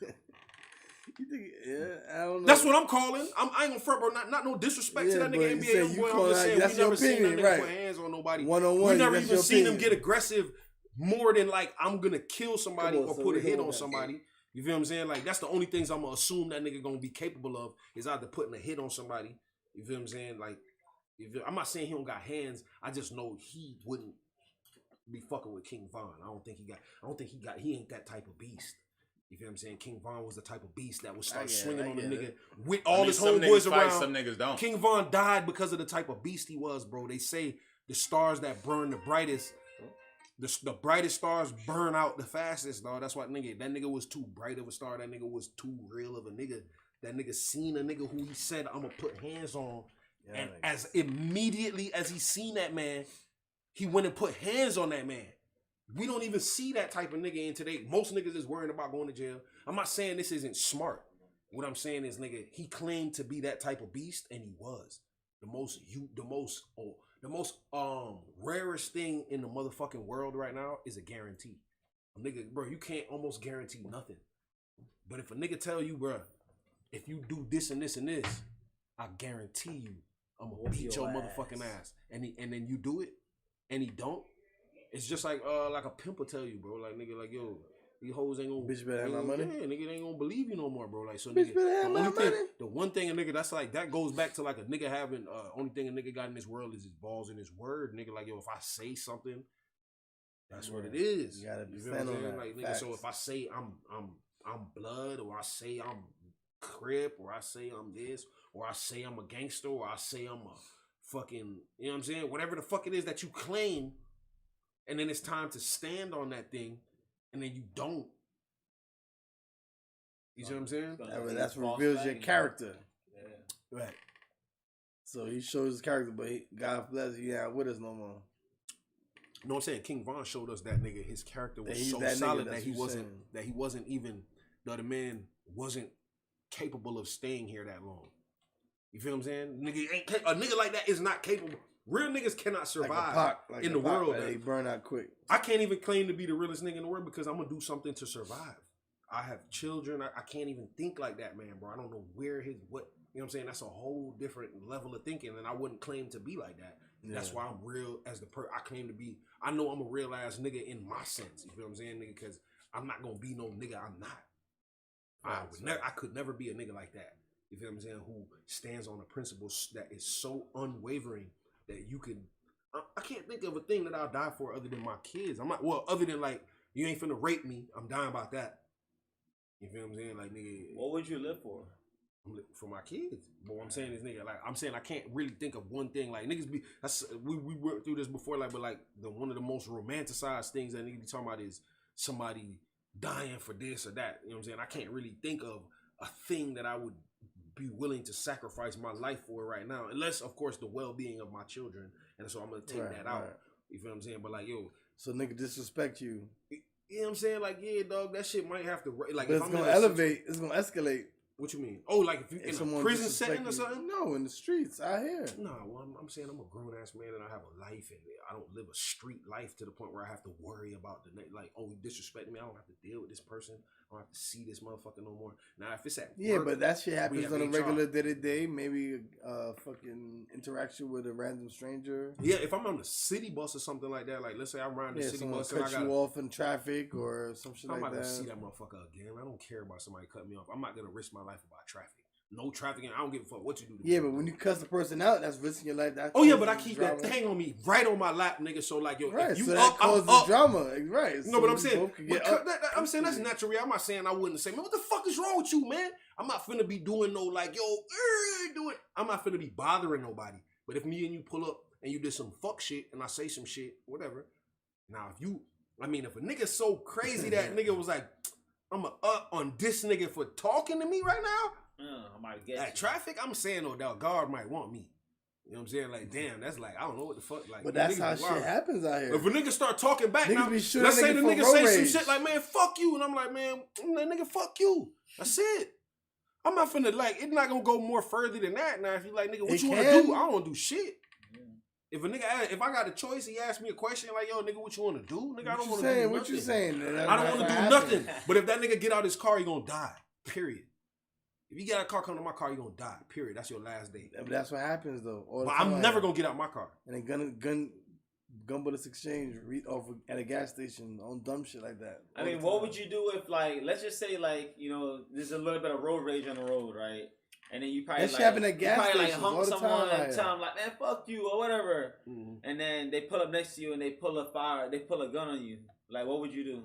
You think, yeah, I don't know. That's what I'm calling. I ain't gonna front, bro. Not no disrespect to Yeah, that but nigga you NBA say you YoungBoy. I'm calling just out- saying that's we your never seen that opinion, nigga right. put hands on nobody. One-on-one, We never that's even your seen him opinion. get aggressive more than like I'm gonna kill somebody Come on, or so put a we hit know on that. somebody. You feel what I'm saying? Like that's the only things I'm gonna assume that nigga gonna be capable of is either putting a hit on somebody. You feel what I'm saying? Like, I'm not saying he don't got hands. I just know he wouldn't be fucking with King Von. He ain't that type of beast. You feel what I'm saying? King Von was the type of beast that would start swinging on a nigga with all his some homeboys niggas fight, around. some niggas don't. King Von died because of the type of beast he was, bro. They say the stars that burn the brightest, the brightest stars burn out the fastest, dog. That's why that nigga was too bright of a star. That nigga was too real of a nigga. That nigga seen a nigga who he said, I'm gonna put hands on. And as immediately as he seen that man, he went and put hands on that man. We don't even see that type of nigga in today. Most niggas is worrying about going to jail. I'm not saying this isn't smart. What I'm saying is, nigga, he claimed to be that type of beast, and he was. The most rarest thing in the motherfucking world right now is a guarantee. Nigga, bro, you can't almost guarantee nothing. But if a nigga tell you, bro, if you do this and this and this, I guarantee you, I'm gonna beat your motherfucking ass. And then you do it, and he don't. It's just like a pimp will tell you, bro. Like, nigga, like, yo, These hoes ain't gonna. Bitch better have my money? Yeah, nigga, they ain't gonna believe you no more, bro. Like, so Bitch nigga, better have my money. the one thing a nigga that's like, that goes back to like a nigga having, only thing a nigga got in this world is his balls and his word. Nigga, like, yo, if I say something, that's what it is. You gotta be feel what I'm stand on saying? that. Like, nigga, Facts. so if I say I'm blood, or I say I'm Crip, or I say I'm this, or I say I'm a gangster, or I say I'm a fucking, you know what I'm saying? Whatever the fuck it is that you claim, and then it's time to stand on that thing, and then you don't. You see what I'm saying? That's what reveals your character. Yeah. Right. So he shows his character, but God bless, he ain't with us no more. You know what I'm saying? King Von showed us that nigga, his character was He's so that nigga, solid that's that he what you're saying. wasn't even, the other man wasn't capable of staying here that long. You feel what I'm saying? A nigga like that is not capable. Real niggas cannot survive in the world. They burn out quick. I can't even claim to be the realest nigga in the world because I'm gonna do something to survive. I have children. I can't even think like that, man, bro. I don't know what, you know what I'm saying? That's a whole different level of thinking, and I wouldn't claim to be like that. Yeah. That's why I'm real as I claim to be. I know I'm a real ass nigga in my sense. You feel what I'm saying, nigga? Because I'm not gonna be no nigga I'm not. I could never be a nigga like that. You feel what I'm saying? Who stands on a principle that is so unwavering that you can. I can't think of a thing that I'll die for other than my kids. I'm not, well, other than like, you ain't finna rape me. I'm dying about that. You feel what I'm saying? Like, nigga. What would you live for? For my kids. But what I'm saying is, nigga, like, I'm saying I can't really think of one thing. Like, niggas be, we worked through this before, like, but like, one of the most romanticized things that niggas be talking about is somebody dying for this or that. You know what I'm saying? I can't really think of a thing that I would be willing to sacrifice my life for right now. Unless, of course, the well-being of my children. And so I'm going to take that out. Right. You feel what I'm saying? But like, yo. So nigga disrespect you. You know what I'm saying? Like, yeah, dog, that shit might have to, like, but if it's I'm going to elevate, it's going to escalate. What you mean? Oh, like if you in a prison setting or something? No, in the streets out here. No, well, I'm saying I'm a grown ass man and I have a life and I don't live a street life to the point where I have to worry about like, oh, you disrespect me. I don't have to deal with this person. I don't have to see this motherfucker no more. Now, if it's at work, but that shit happens on a regular day-to-day. Maybe fucking interaction with a random stranger. Yeah, if I'm on the city bus or something like that, like let's say I'm riding the city bus and I cut you off in traffic or some shit like that. I'm not gonna see that motherfucker again. I don't care about somebody cutting me off. I'm not gonna risk my life about traffic. No trafficking. I don't give a fuck what you do to me. But when you cuss the person out, that's risking your life. Oh yeah, but I keep that thing on me right on my lap, nigga. So like, yo, right, if you so up, that causes I'm up. Drama, right? No, so but I'm saying, I'm saying that's up. natural. I'm not saying I wouldn't say, man, what the fuck is wrong with you, man? I'm not finna be doing no like, yo, do it. I'm not finna be bothering nobody. But if me and you pull up and you did some fuck shit and I say some shit, whatever. Now, if a nigga so crazy that nigga was like, I'm up on this nigga for talking to me right now. I might get at traffic, I'm saying, oh, that guard might want me. You know what I'm saying? Like, damn, that's like, I don't know what the fuck. Like, but that's how shit happens out here. If a nigga start talking back, now, let's say the nigga say some shit like, man, fuck you. And I'm like, man, nigga, fuck you. That's it. I'm not finna, like, it's not gonna go more further than that. Now, if you like, nigga, what you wanna do? I don't wanna do shit. If a nigga, if I got a choice, he asked me a question like, yo, nigga, what you wanna do? Nigga, I don't wanna do nothing. What you saying? I don't wanna do nothing. But if that nigga get out his car, he gonna die. Period. If you get out a car, come to my car, you're gonna die. Period. That's your last day. But that's what happens though. But I'm never gonna get out my car. And then gun bullets exchange off at a gas station on dumb shit like that. I mean, what would you do if, like, let's just say, like, you know, there's a little bit of road rage on the road, right? And then you probably hung someone and tell them like, man, fuck you or whatever. Mm-hmm. And then they pull up next to you and they pull a gun on you. Like, what would you do?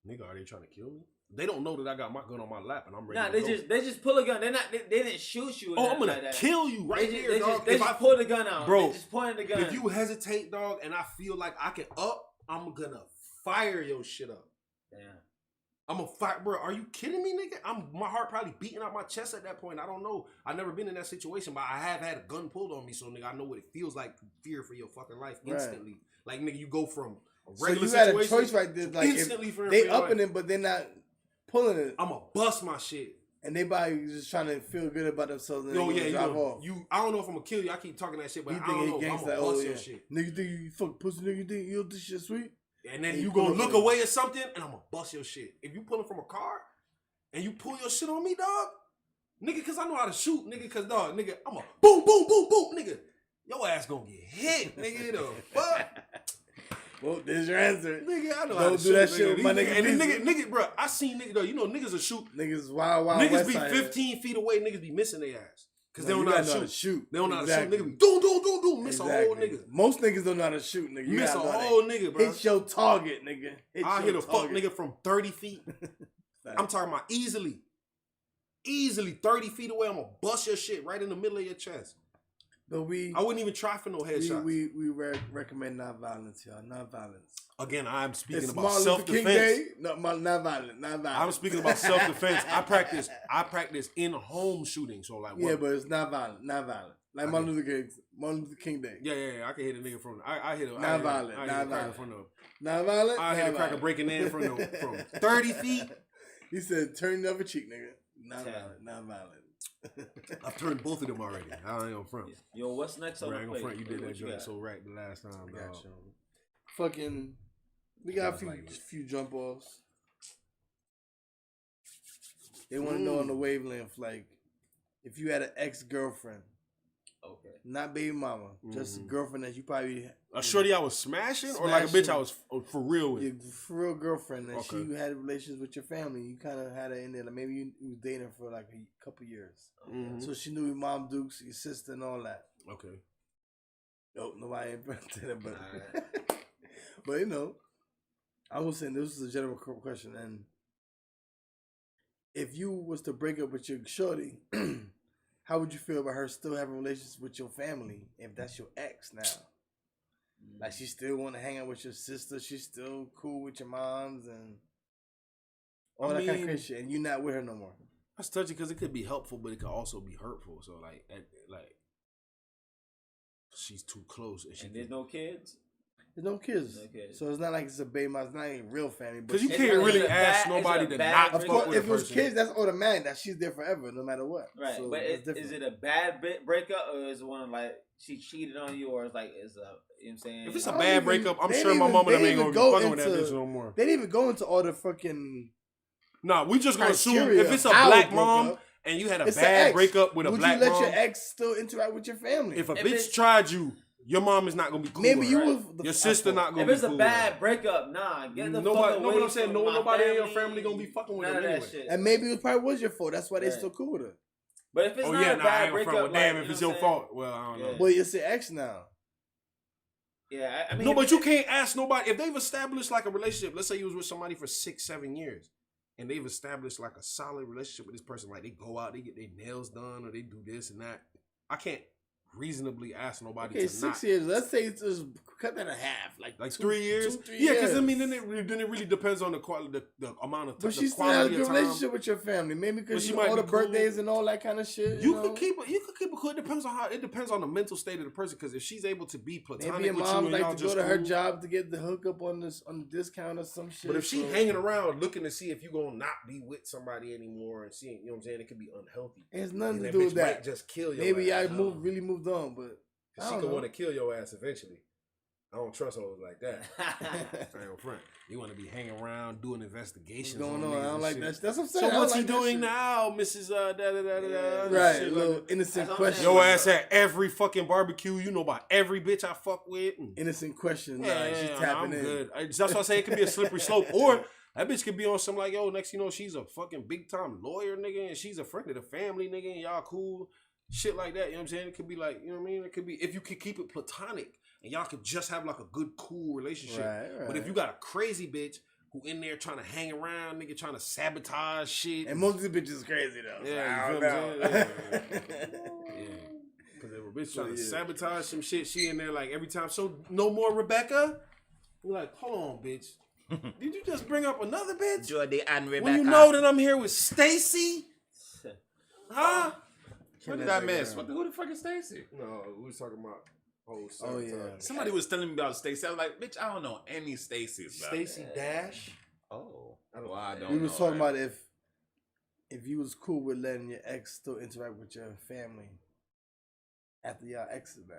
Nigga, are they trying to kill me? They don't know that I got my gun on my lap and I'm ready. Nah, they just pull a gun. They didn't shoot you. Oh, I'm gonna kill you here, dog. They just pull the gun out, bro. They just pointed the gun. If you hesitate, dog, and I feel like I can I'm gonna fire your shit up. Damn. I'm gonna fire, bro. Are you kidding me, nigga? My heart probably beating out my chest at that point. I don't know. I've never been in that situation, but I have had a gun pulled on me, so nigga, I know what it feels like. Fear for your fucking life instantly. Right. Like, nigga, you go from a regular situation. So you had a choice right there. Like, instantly for they upping it, but they're not pulling it. I'ma bust my shit. And they probably just trying to feel good about themselves and drive off. I don't know if I'm gonna kill you. I keep talking that shit, but I don't know if I'm gonna bust your shit. Nigga think you fuck pussy, nigga think you this shit sweet? And then you gonna look away at something and I'm gonna bust your shit. If you pulling from a car and you pull your shit on me, dog, nigga, cause I know how to shoot, nigga, cause dog, nigga, I'm a boom, boom, boom, boom, nigga. Your ass gonna get hit, nigga, the fuck. Well, there's your answer. Nigga, I know how Don't to do shoot, that shit with my nigga. And the nigga, bro, I seen niggas though. You know, niggas will shoot. Niggas wild Niggas west be side. 15 feet away. Niggas be missing their ass because they No, don't you know how gotta to shoot. They don't know how to Exactly. shoot. Nigga be do miss a whole Exactly. nigga. Most niggas don't know how to shoot, nigga. You Miss a gotta know whole that. nigga, bro. Hit your target, nigga. I hit a fuck target. nigga from 30 feet. I'm talking about easily 30 feet away. I'm gonna bust your shit right in the middle of your chest. But I wouldn't even try for no headshots. we recommend non-violence, y'all. Non-violence. Again, I'm speaking It's about Martin Luther King self-defense. Day. No, non-violent. I'm speaking about self-defense. I practice in home shooting. So like, Yeah, but it's non-violent. Non-violent. Like Okay. Martin Luther King Day. yeah. I can hit a nigga from. I hit a Non-violent, I hit a cracker non-violent. from the. Non-violent. I hit a cracker non-violent. breaking in from 30 feet. He said, "Turn the other cheek, nigga." Non-violent. Non-violent. I've turned both of them already. I ain't on front. Yo, what's next on Bro, I the ain't plate? on front. You did What that joint got? so right the last time. Dog. Gotcha. Fucking, we got a few jump offs. They want to know on the wavelength, like, if you had an ex-girlfriend, Okay. not baby mama, just a girlfriend that you probably A shorty I was smashing, or like a bitch I was for real with. your for real girlfriend, and Okay. she had relations with your family. You kind of had her in there, like maybe you was dating her for like a couple years, Mhm. so she knew your mom, Dukes, your sister, and all that. Okay. Nope, nobody ain't to that, but but you know, I was saying this was a general question, and if you was to break up with your shorty, how would you feel about her still having relations with your family if that's your ex now? Like she still want to hang out with your sister, she's still cool with your moms and all that kind of crazy shit, and you're not with her no more. That's touchy because it could be helpful, but it could also be hurtful. So like she's too close, And there's no kids? There's no kids. No kids. So it's not like it's a baby mom, it's not even real family. because you Is can't it really a ask bad- nobody is it to a bad not Of fuck course, with a if it was person. kids, that's automatic that she's there forever, no matter what. Right, So but it's is it a bad breakup, or is it one like she cheated on you, or it's like you know what I'm saying? If it's I a don't bad even- breakup, I'm they sure my even- mama they them ain't even gonna be go fucking with that into- bitch no more. They didn't even go into all the fucking. Nah, we just gonna assume criteria if it's a of how black it broke mom up. and you had a It's the bad ex. breakup with a Would black you let mom, your ex still interact with your family? if a If bitch it's- tried you, your mom is not gonna be cool. Maybe with you her. was Your sister not gonna If be it's cool a with bad her. breakup, nah, get the Nobody- fuck no, away but I'm saying from my nobody in your family. family gonna be fucking with None them of that anyway. shit. And maybe it probably was your fault. That's why they Right. still cool with her. But if it's Oh not yeah, a nah, I bad ain't gonna breakup, front with damn like, if it's you your know what I'm fault. Well, I don't know. Yeah. But it's your ex now. Yeah, I mean, No, if but it- you can't ask nobody if they've established like a relationship. Let's say you was with somebody for 6-7 years, and they've established like a solid relationship with this person. Like they go out, they get their nails done, or they do this and that. I can't reasonably ask nobody Okay, to 6 not. years. Let's say it's just cut that in half, like 3 years. 3 Yeah, because I years. mean, then it really depends on the quality, the amount of time. But she the still has a quality good of time. relationship with your family. Maybe But because she you might know, all be the cool. birthdays and all that kind of shit. You know? could keep it cool. It depends on how. It depends on the mental state of the person. Because if she's able to be platonic Maybe your with you mom and like y'all to go just to her cool. job to get the hookup on the discount or some shit. But if she so- hanging around looking to see if you gonna not be with somebody anymore and seeing, you know what I'm saying, it could be unhealthy. it has nothing And to that do bitch with that. might just kill your Maybe ass. I really moved on, but I She don't could know. want to kill your ass eventually. I don't trust hoes like that. I ain't front. You want to be hanging around doing investigations. What's going on? niggas I don't and like shit. that. That's what I'm So saying. I don't what's he like that doing shit. now, Mrs. Right, Shit little like that. innocent That's what I'm question. saying. Your ass at every fucking barbecue. You know about every bitch I fuck with. And Innocent question. yeah, she's nah, tapping I'm in. good. That's why I say it could be a slippery slope. Or that bitch could be on some like, yo, next you know, she's a fucking big time lawyer, nigga, and she's a friend of the family, nigga, and y'all cool. Shit like that, you know what I'm saying? It could be like, you know what I mean? It could be, if you could keep it platonic and y'all could just have like a good, cool relationship. Right. But if you got a crazy bitch who in there trying to hang around, nigga, trying to sabotage shit. And most of the bitches is crazy though. so Yeah, I you don't feel know. what I'm saying? Yeah. Because if a bitch trying to sabotage some shit, she in there like every time. So no more Rebecca? You're like, hold on, bitch. Did you just bring up another bitch? Jody and Rebecca. When you know that I'm here with Stacy? Huh? What did I miss? Who the fuck is Stacy? No, we was talking about whole Oh, yeah. Somebody was telling me about Stacy. I was like, bitch, I don't know any Stacys. bro. Stacy Dash. Oh. I don't Well, I don't We know. was talking right? about if you was cool with letting your ex still interact with your family after y'all exes now.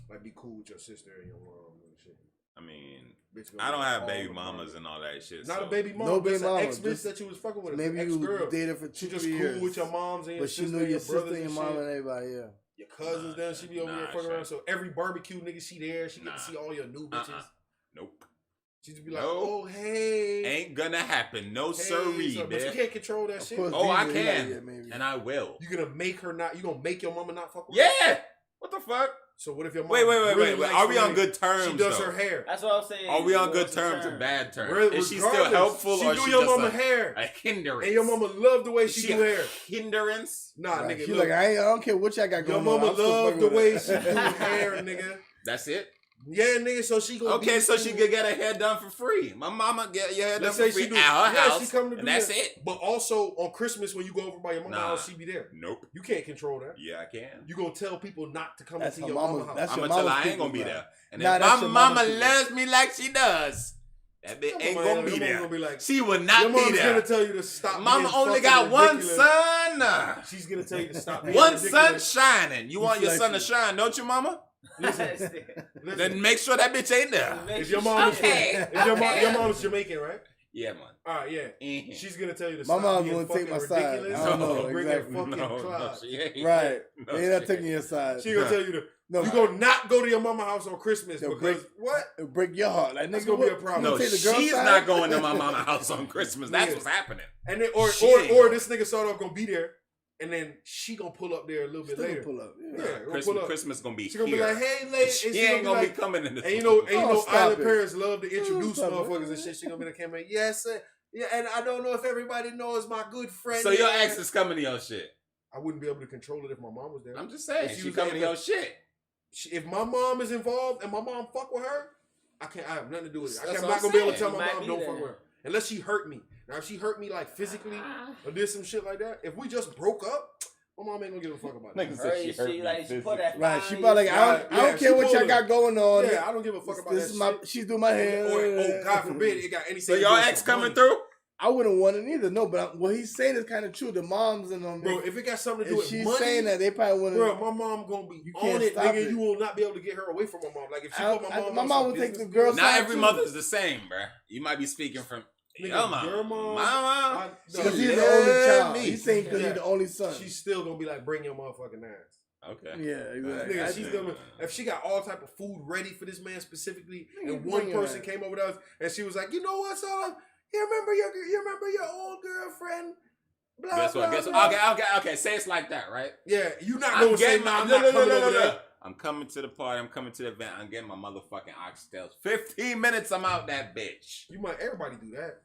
Like be cool with your sister and your mom and shit. I mean, Bitch, I don't have all baby the mamas money. and all that shit. Not so. a baby mom. No baby just an mama, ex bitch just- that you was fucking with. Maybe you ex-girl. dated for 2-3 She just years. cool with your moms and your But she sister knew and your your sister brothers and your and mom shit. and everybody, yeah. Your cousins, then she be over there fucking sure. around. So every barbecue nigga she there, she get Nah. to see all your new bitches. Nope. She just be like, oh, hey. Ain't gonna happen. No sirree, But you can't control that shit. Oh, I can. And I will. You gonna make your mama not fuck with her? Yeah. What the fuck? So what if your mom wait. Are we on good terms? She does her hair. That's what I was saying. Are we on good terms or bad terms? Is she still helpful or she do your mama hair? A hindrance. And your mama love the way she do hair. Hindrance? Nah, nigga. She like, I don't care what y'all got going on. Your mama love the way she do hair, nigga. That's it? Yeah, nigga. So she gonna so she could get her hair done for free. My mama get your hair done for free at her house. She come to do and that's it. But also on Christmas when you go over by your mama's house, she be there. Nope. You can't control that. Yeah, I can. You gonna tell people not to come into your mama's house. I'm gonna tell her I ain't gonna be there. And if my mama loves me like she does, that bitch ain't gonna be there. Be like, she will not be there. Your mom's gonna tell you to stop. Mama only got one son. She's gonna tell you to stop. One sun shining. You want your son to shine, don't you, mama? Listen. Then make sure that bitch ain't there. If your mom your mom's Jamaican, right? Yeah, man. All right, yeah. Mm-hmm. She's gonna tell you to my stop mom's being gonna fucking take my ridiculous. side. I don't know Bring exactly. that fucking cloud. Right. They ain't not taking your side. She gonna tell you to. You gonna not go to your mama house on Christmas because what? It'll break your heart. Like, that's gonna be a problem. No, she's not going to my mama's house on Christmas. That's what's happening. And then or this nigga start off gonna be there. And then she gonna pull up there a little bit later. Pull up, Christmas gonna be she gonna be like, "Hey, lady," she ain't gonna be coming in the. And you know, island parents love to introduce motherfuckers and shit. She gonna be in the camera, yes, sir. Yeah, and I don't know if everybody knows my good friend. So your ex is coming to your shit. I wouldn't be able to control it if my mom was there. I'm just saying, she coming to your shit. If my mom is involved and my mom fuck with her, I have nothing to do with it. I'm not gonna be able to tell my mom don't fuck with her unless she hurt me. Now, if she hurt me like physically or did some shit like that, if we just broke up, my mom ain't gonna give a fuck about that. Right, she probably like, I don't care what y'all got going on. Yeah, I don't give a fuck about that shit. She's doing my hair. Or God forbid, it got anything. So your ex coming through? I wouldn't want it either. No, but what he's saying is kind of true. The moms and them. Bro, if it got something to do with she's money, saying that they probably wouldn't. Bro, my mom gonna be on it, nigga. You will not be able to get her away from my mom. Like if she put my mom would take the girl. Not every mother's the same, bro. You might be speaking from your mama. Because he's the only child. He's saying because he's the only son. She's still gonna be like, bring your motherfucking ass. Okay. Yeah, exactly. Nigga, she's gonna, if she got all type of food ready for this man specifically, and one person came over to us and she was like, you know what, son? You remember your old girlfriend? Blah, guess what? Blah, blah. Okay. Say it's like that, right? Yeah, you not gonna say I'm not coming over there. I'm coming to the party. I'm coming to the event. I'm getting my motherfucking oxtails. 15 minutes, I'm out that bitch. Everybody do that.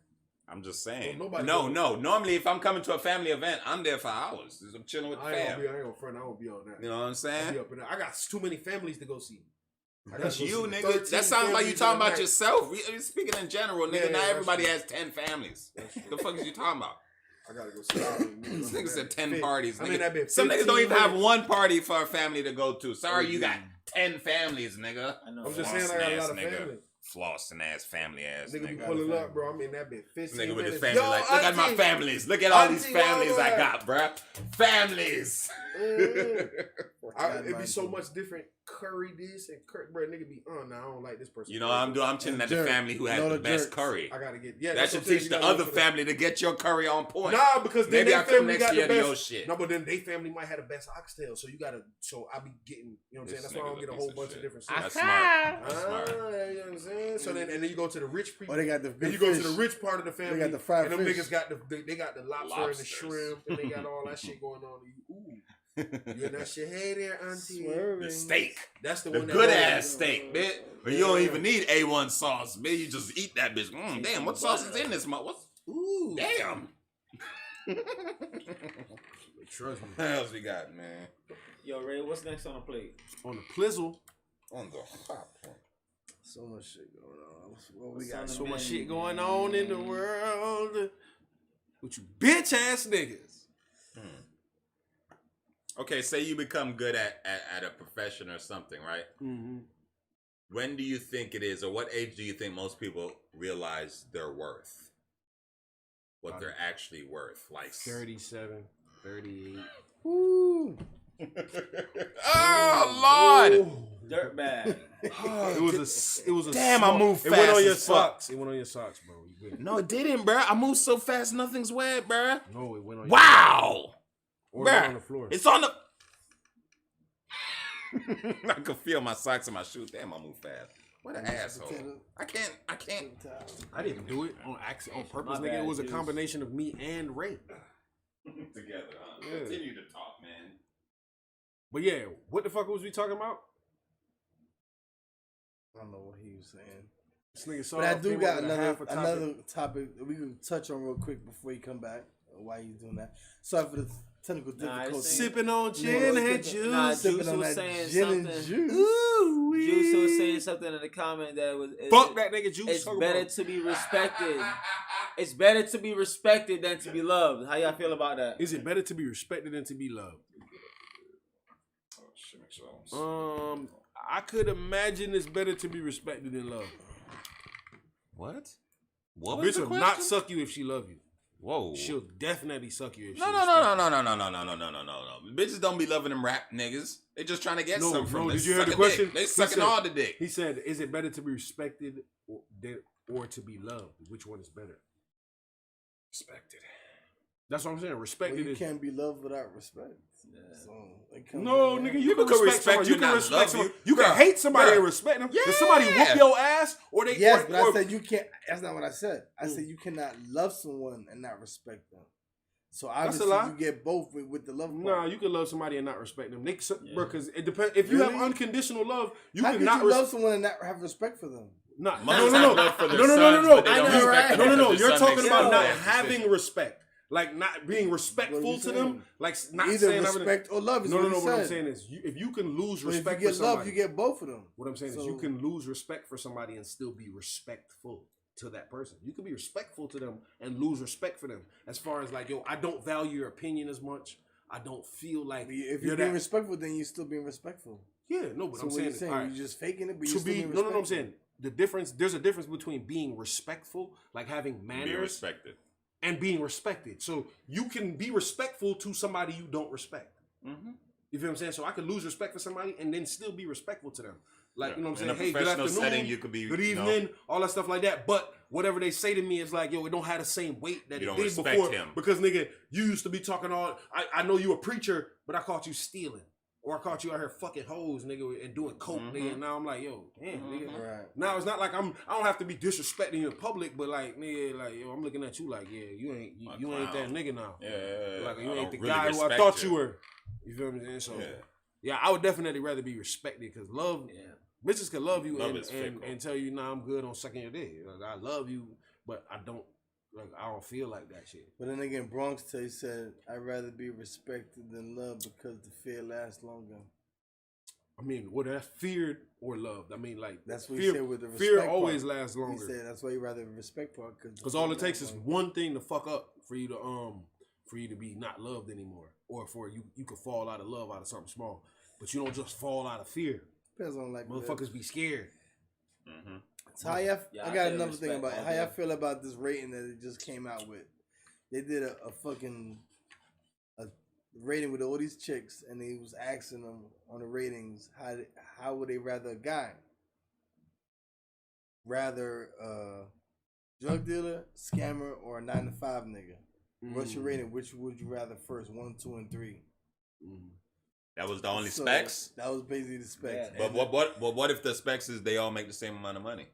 I'm just saying. Well, no. Normally, if I'm coming to a family event, I'm there for hours. I'm chilling with the fam. I ain't gonna front. I won't be on that. You know what I'm saying? I got too many families to go see. That's you, nigga. That sounds like you talking about yourself. You're speaking in general, nigga. Not everybody has 10 families. The fuck is you talking about? I gotta go see. This nigga said 10 parties. I mean, that been some niggas don't even have one party for a family to go to. Sorry, you got 10 families, nigga. I'm just saying I got a lot of family. Flossing ass, family ass nigga. Nigga be pulling up, bro. I mean, that bitch 15 nigga with minutes. his family like, look at my families. Look at all these families I got, bro. Families. It'd be so much different. Curry this and curry, bro. Nigga be, nah, I don't like this person. You know what I'm chilling at the family who has the best curry. I gotta get, that should teach the other family to get your curry on point. Nah, because then their family got the best. Shit. No, but then they family might have the best oxtail, so you gotta. So I be getting, you know what I'm saying. That's why I don't get a whole bunch of different stuff. That's smart. That's smart. You know what I'm saying. So then, and then you go to the rich people. Oh, they got the big then you go to the rich part of the family. They got the fried fish. And them fish. niggas got they got the lobster and the shrimp, and they got all that shit going on. Ooh. You and that shit, hey there, auntie. The steak. That's the one. Good ass steak, bitch. But you don't even need A1 sauce, bitch. You just eat that bitch. Damn, what sauce is in this? Ooh, damn. Trust me. What else we got, man? Yo, Ray, what's next on the plate? On the plizzle. On the popcorn. So much shit going on. What we got? So much shit going on in the world with you bitch ass niggas. Okay, say you become good at a profession or something, right? Mm-hmm. When do you think it is, or what age do you think most people realize their worth? What they're actually worth? Like 37, 38. Woo. Oh, Lord. Dirtbag. It was a damn, I moved fast. It went on your socks. It went on your socks, bro. No, it didn't, bro. I moved so fast, nothing's wet, bro. No, it went on wow. Or bruh, on the floor. It's on the. I could feel my socks and my shoes. Damn, I move fast. What an asshole. I can't. I didn't do it on accident, on purpose, My nigga. bad, It was a Juice. combination of me and Ray. Together, huh? Yeah. Continue to talk, man. But yeah, what the fuck was we talking about? I don't know what he was saying. This nigga saw But I do came got up with a half a another topic we can touch on real quick before you come back. Why you doing that? Sorry for the technical difficulty. Sipping on gin and juice. Nah, Sipping Juice on was that saying gin something. and juice. Juice was saying something in the comment that was Fuck that nigga Juice. It's Talk better about. to be respected. It's better to be respected than to be loved. How y'all feel about that? Is it better to be respected than to be loved? Oh, shit, make sure I'm- I could imagine it's better to be respected than loved. What? A What was bitch the will question? not suck you if she love you. Whoa. She'll definitely suck you if she No. Bitches don't be loving them rap niggas. They just trying to get No, something from bro, them. did you hear the Suck a question? dick. They He sucking said- all the dick. He said, is it better to be respected or to be loved? Which one is better? Respected. That's what I'm saying. Well, Respected you is... can't be loved without respect. So it comes No, down to nigga, that. you can can respect respect someone. you You can and not respect love someone. you. You can Bruh, hate somebody bruh. and respect them. Yeah. If somebody whoop your ass or they... Yes, or, but I or- said you can't. That's not what I said. I said you cannot love someone and not respect them. So obviously lie. you get both with the love part. Nah, you can love somebody and not respect them. Bro, because it depends. If you have Really? unconditional love, you How can could not you love someone and not have respect for them? No, Mothers no, have no, love for their no, no, sons, no, but they I don't know, respect right? them no, no, no. because You're their son talking makes about them not bad having decisions. respect, like not being respectful you to them, saying? like not Either saying respect or love is No, what no, no. he What I'm said. saying is, if you can lose But if respect you for get love, somebody, you get both of them. what I'm saying is So- you can lose respect for somebody and still be respectful to that person. You can be respectful to them and lose respect for them. As far as like, yo, I don't value your opinion as much. I don't feel like If you're you're being that. respectful, then you're still being respectful. Yeah, no, but So I'm what saying, you saying? all right, You're just faking it, but to you're still be being no, no, respectful. I'm saying the difference. There's a difference between being respectful, like having Be manners, respected. and being respected. So you can be respectful to somebody you don't respect. Mm-hmm. You feel what I'm saying? So I could lose respect for somebody and then still be respectful to them. Like, Yeah. you know what I'm In a saying? Hey, good professional afternoon, setting, you could be, good you know- evening, all that stuff like that. But whatever they say to me is like, yo, it don't have the same weight that You it don't did respect before. him. Because, nigga, you used to be talking all, I know you a preacher, but I caught you stealing. Or I caught you out here fucking hoes, nigga, and doing coke, nigga. And now I'm like, yo, damn, nigga. Right. Now it's not like I don't have to be disrespecting you in public, but like, nigga, like, yo, I'm looking at you like, yeah, you ain't that clown. nigga now. Yeah. Like, you I ain't don't the really guy who I respect thought you were. You feel what I'm saying? So, Yeah. yeah, I would definitely rather be respected because love, bitches can love you Love and, is fickle. and tell you, nah, I'm good on sucking your dick. Like, I love you, but I don't feel like that shit. But then again, Bronx Tay said, "I'd rather be respected than loved because the fear lasts longer." I mean, whether that's feared or loved. I mean, like, That's what fear, he said with the respect fear part. always lasts He longer. said that's why you rather respect part Because all it takes is one thing to fuck up for you to be not loved anymore, or for you could fall out of love out of something small, but you don't just fall out of fear. Depends on like Motherfuckers be scared. Mm-hmm. So how y'all, Yeah, I I got feel another thing respect about it. all How y'all day. feel about this rating that it just came out with? They did a fucking a rating with all these chicks, and they was asking them on the ratings how would they rather a guy rather drug dealer, scammer, or a 9-to-5 nigga? What's your rating? Which would you rather first? 1, 2, and 3. That was the only So, specs. That was basically the specs. Yeah. But what if the specs is they all make the same amount of money?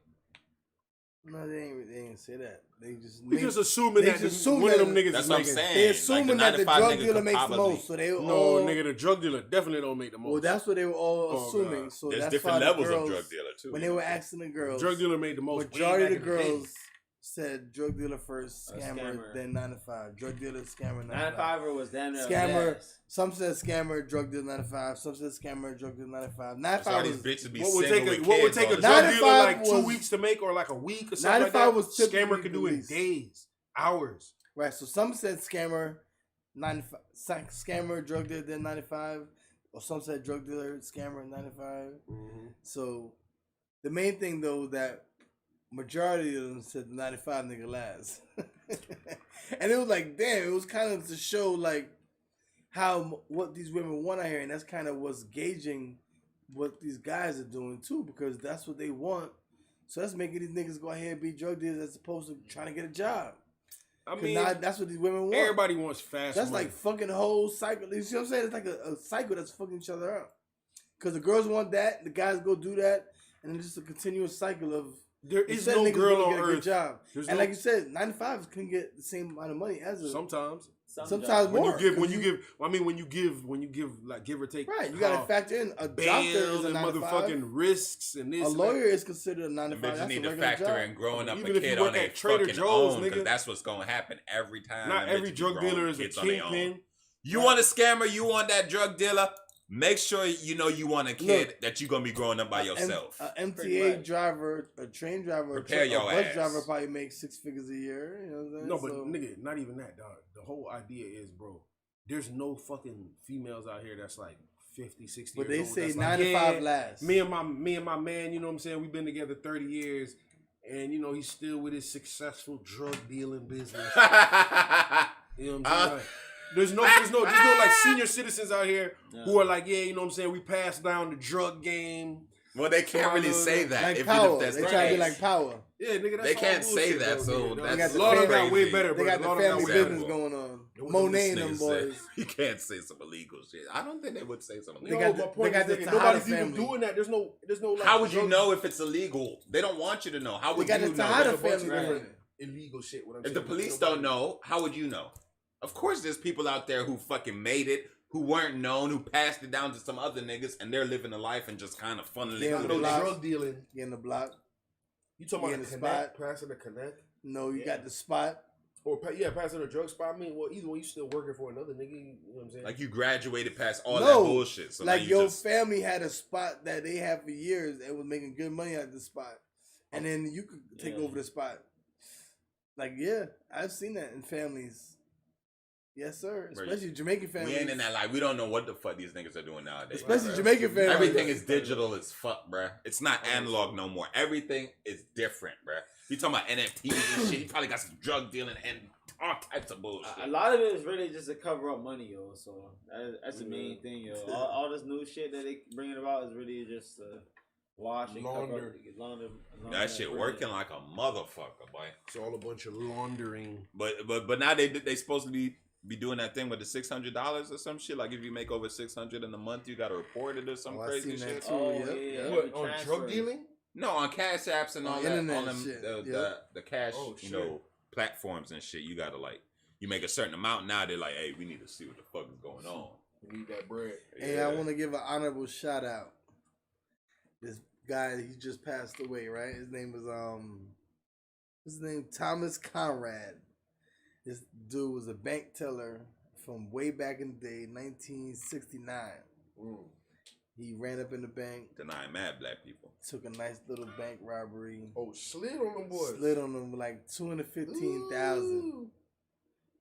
No, they ain't say that. They just We just assuming they that just assume one of that- them niggas That's is what I'm making. saying. They Like, assuming that the 9-to-5 drug nigga dealer could makes the probably- most, so they No, all nigga, the drug dealer definitely don't make the most. Well, that's what they were all Oh, assuming. God. So There's that's different why the levels girls, of drug dealer too. when they were asking the girls, drug dealer made the most. majority way of the back in day. girls said drug dealer first, scammer, Scammer. then 9-to-5. Drug dealer, scammer, 9-5 was damn near Scammer. yes. Some said scammer, drug dealer, 9-to-5. Some said scammer, drug dealer, 9-to-5. So all 9-to-5 these was bitches be What would single take a with what would kids take a all the drug time. dealer 9-to-5 like 2 was- weeks to make, or like a week or something like 9-to-5 that? was typically Scammer could the do in least. days, hours. right. So some said scammer, 9-to-5, scammer, drug dealer, then 9-to-5. Or some said drug dealer, scammer, 9-to-5. So the main thing though that majority of them said the 95 nigga last. And it was like, damn, it was kind of to show like what these women want out here, and that's kind of what's gauging what these guys are doing too, because that's what they want. So that's making these niggas go ahead and be drug dealers as opposed to trying to get a job. I 'Cause mean, now that's what these women want. everybody wants fast. That's money. like fucking whole cycle. You see what I'm saying? It's like a cycle that's fucking each other up. Because the girls want that, the guys go do that, and it's just a continuous cycle of. There is no girl on earth. Job. And like you said, 9-to-5s can get the same amount of money as a. Sometimes more. When you give like give or take. Right, you gotta factor in a doctor is a motherfucking risks and this. A lawyer is considered a 9-to-5. You need to factor in growing up even a kid on a fucking own, because that's what's gonna happen every time. Not every drug dealer is a kingpin. You want a scammer? You want that drug dealer? Make sure you know you want a kid that you're gonna be growing up by yourself. An MTA driver, a train driver, a bus driver probably makes 6 figures a year. You know what I'm saying? No, but nigga, not even that, dog. The whole idea is, bro, there's no fucking females out here that's like 50, 60 but years old. But they say 9 to 5 last. Me and my man, you know what I'm saying? We've been together 30 years, and you know he's still with his successful drug dealing business. You know what I'm saying? There's no like senior citizens out here who are like, yeah, you know what I'm saying? We passed down the drug game. Well, they can't really say that. Like Power. They try to be like Power. Yeah, nigga, that's they can't say that. So that's law got way better. They got the family business going on. Monet and them boys. You can't say some illegal shit. I don't think they would say some illegal. They got the nobody's even doing that. There's no. Like, how would you know if it's illegal? They don't want you to know. How would you know? They got the family illegal shit. If the police don't know, how would you know? Of course, there's people out there who fucking made it, who weren't known, who passed it down to some other niggas, and they're living a life and just kind of funneling through drug dealing. Getting the block. You talking about the spot? Passing the connect? No, you got the spot. Or passing the drug spot. I mean, well, either way, you still working for another nigga. You know what I'm saying? Like you graduated past all that bullshit. So like your family had a spot that they had for years and was making good money at the spot, and then you could take over the spot. Like I've seen that in families. Yes, sir. Especially Jamaican families. We ain't in that like we don't know what the fuck these niggas are doing nowadays. Especially Jamaican families. Everything is digital as fuck, bruh. It's not analog no more. Everything is different, bruh. You talking about NFTs and shit? You probably got some drug dealing and all types of bullshit. A lot of it is really just to cover up money, yo. So that's the main thing, yo. All this new shit that they bringing about is really just wash and launder. That shit working like a motherfucker, boy. It's all a bunch of laundering. But now they supposed to be doing that thing with the $600 or some shit. Like if you make over $600 in a month, you got to report it or some crazy shit. Too, What, on drug dealing? No, on Cash Apps and all that. On them, the cash, know, platforms and shit. You gotta you make a certain amount. Now they're like, hey, we need to see what the fuck is going on. We need that bread. Hey, I want to give an honorable shout out. This guy, he just passed away, right? His name was Thomas Conrad. This dude was a bank teller from way back in the day, 1969. He ran up in the bank. Denying mad black people. Took a nice little bank robbery. Oh, slid on them boys. Slid on them like $215,000.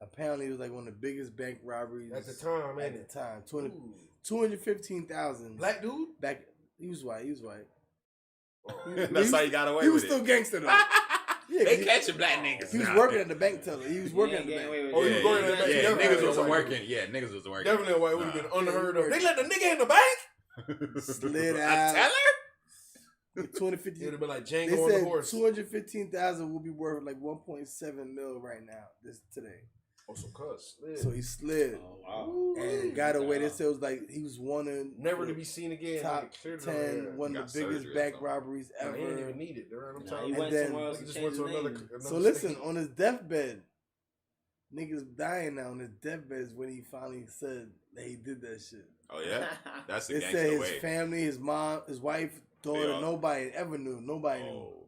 Apparently, it was like one of the biggest bank robberies at the time. At the time, $215,000. Black dude. He was white. That's how you got away with it. He was still gangster though. Yeah, they catching black niggas. He was working at the bank teller. He was working at the bank. Oh, he was working at the bank. Yeah, niggas wasn't working. Yeah, niggas was working. Definitely white would have been unheard of. They let the nigga in the bank. Slid out. A teller? 250. It would have been like Django on the horse. $215,000 will be worth like 1.7 mil right now. Today. Oh, so cuss. So he slid. Oh, wow. And got away. They said it was like he was wanted. Never to be seen again. Top 10, one of the biggest bank robberies ever. He didn't even need it. He went somewhere else to change his name. So listen, on his deathbed, niggas dying now on his deathbed is when he finally said that he did that shit. Oh yeah? That's the They gangster said his way. family, his mom, his wife, daughter, nobody ever knew. Nobody knew.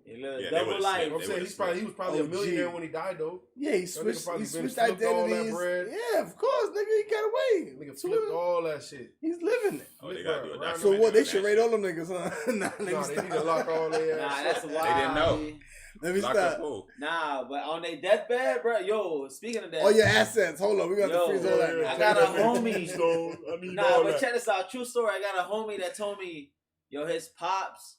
Double life. I'm saying he was probably a millionaire when he died though. Yeah, he switched identities. Yeah, of course, nigga, he got away. Nigga flipped all that shit. He's living it. Oh, they gotta do it. So what? They should rate all them niggas, huh? Nah, they need to lock all their ass. Nah, that's wild. They didn't know. Let me stop. Nah, but on their deathbed, bro. Yo, speaking of that, all your assets. Hold on, we got to freeze all that. I got a homie. But check this out. True story. I got a homie that told me, yo, his pops.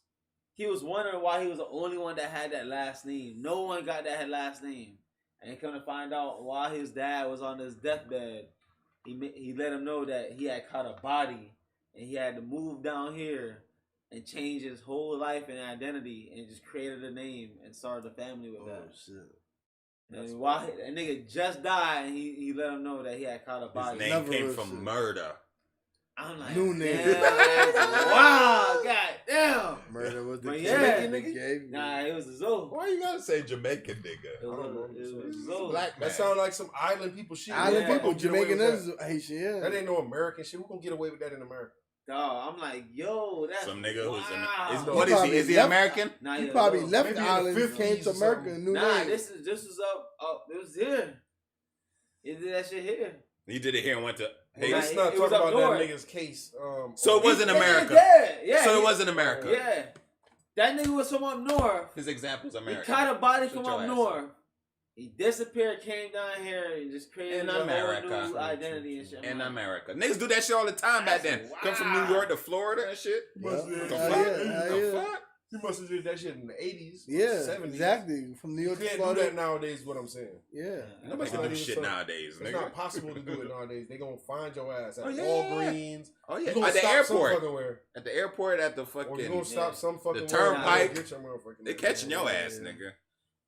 He was wondering why he was the only one that had that last name. No one got that last name. And come to find out, while his dad was on his deathbed, he let him know that he had caught a body and he had to move down here and change his whole life and identity and just created a name and started a family with that. Oh shit! And while that nigga just died, and he let him know that he had caught a body. His name came from murder. I'm like, New name. Wow, goddamn. Murder was the Jamaican nigga. Nah, it was a Zoe. Why you gotta say Jamaican nigga? It was Zoe. Black man. That sounds like some island people shit. Island people, Get away Jamaican with is Haitian, yeah. that ain't no American shit. Who gonna get away with that in America? Dog, I'm like, yo, that's Some nigga who's wow. what is he? Is he left- American? Nah, He yeah, probably Zoe. left Maybe the in the island, 50s came to or America, something. new Nah, name. this was up. It was here. It did that shit here. He did it here and went to. Hey, Nah, let's it not was talk up about north. that nigga's case. So it wasn't America. Yeah. So it wasn't America. Yeah. That nigga was from up north. His example's He America. caught a body Shut from your up ass north. He disappeared, came down here, and just created In a America. whole new identity and shit. In I'm like, America. Niggas do that shit all the time back then. That's Come from wild. New York to Florida and shit. Yeah. Must be- The Yeah, fuck? yeah, The yeah. fuck? You must have did that shit in the 80s. Yeah, 70s. exactly. From New You York to can't do Florida. that nowadays, is what I'm saying. Yeah. Nobody That's can not do even shit so- nowadays, It's nigga. not possible to do it nowadays. They gonna find your ass at Oh, yeah. Walgreens. Oh You yeah. gonna At the stop some airport. fucking where. At the airport, at the Or you fucking. gonna stop some fucking the where. turnpike. Get your motherfucking They ass. catching your ass, nigga.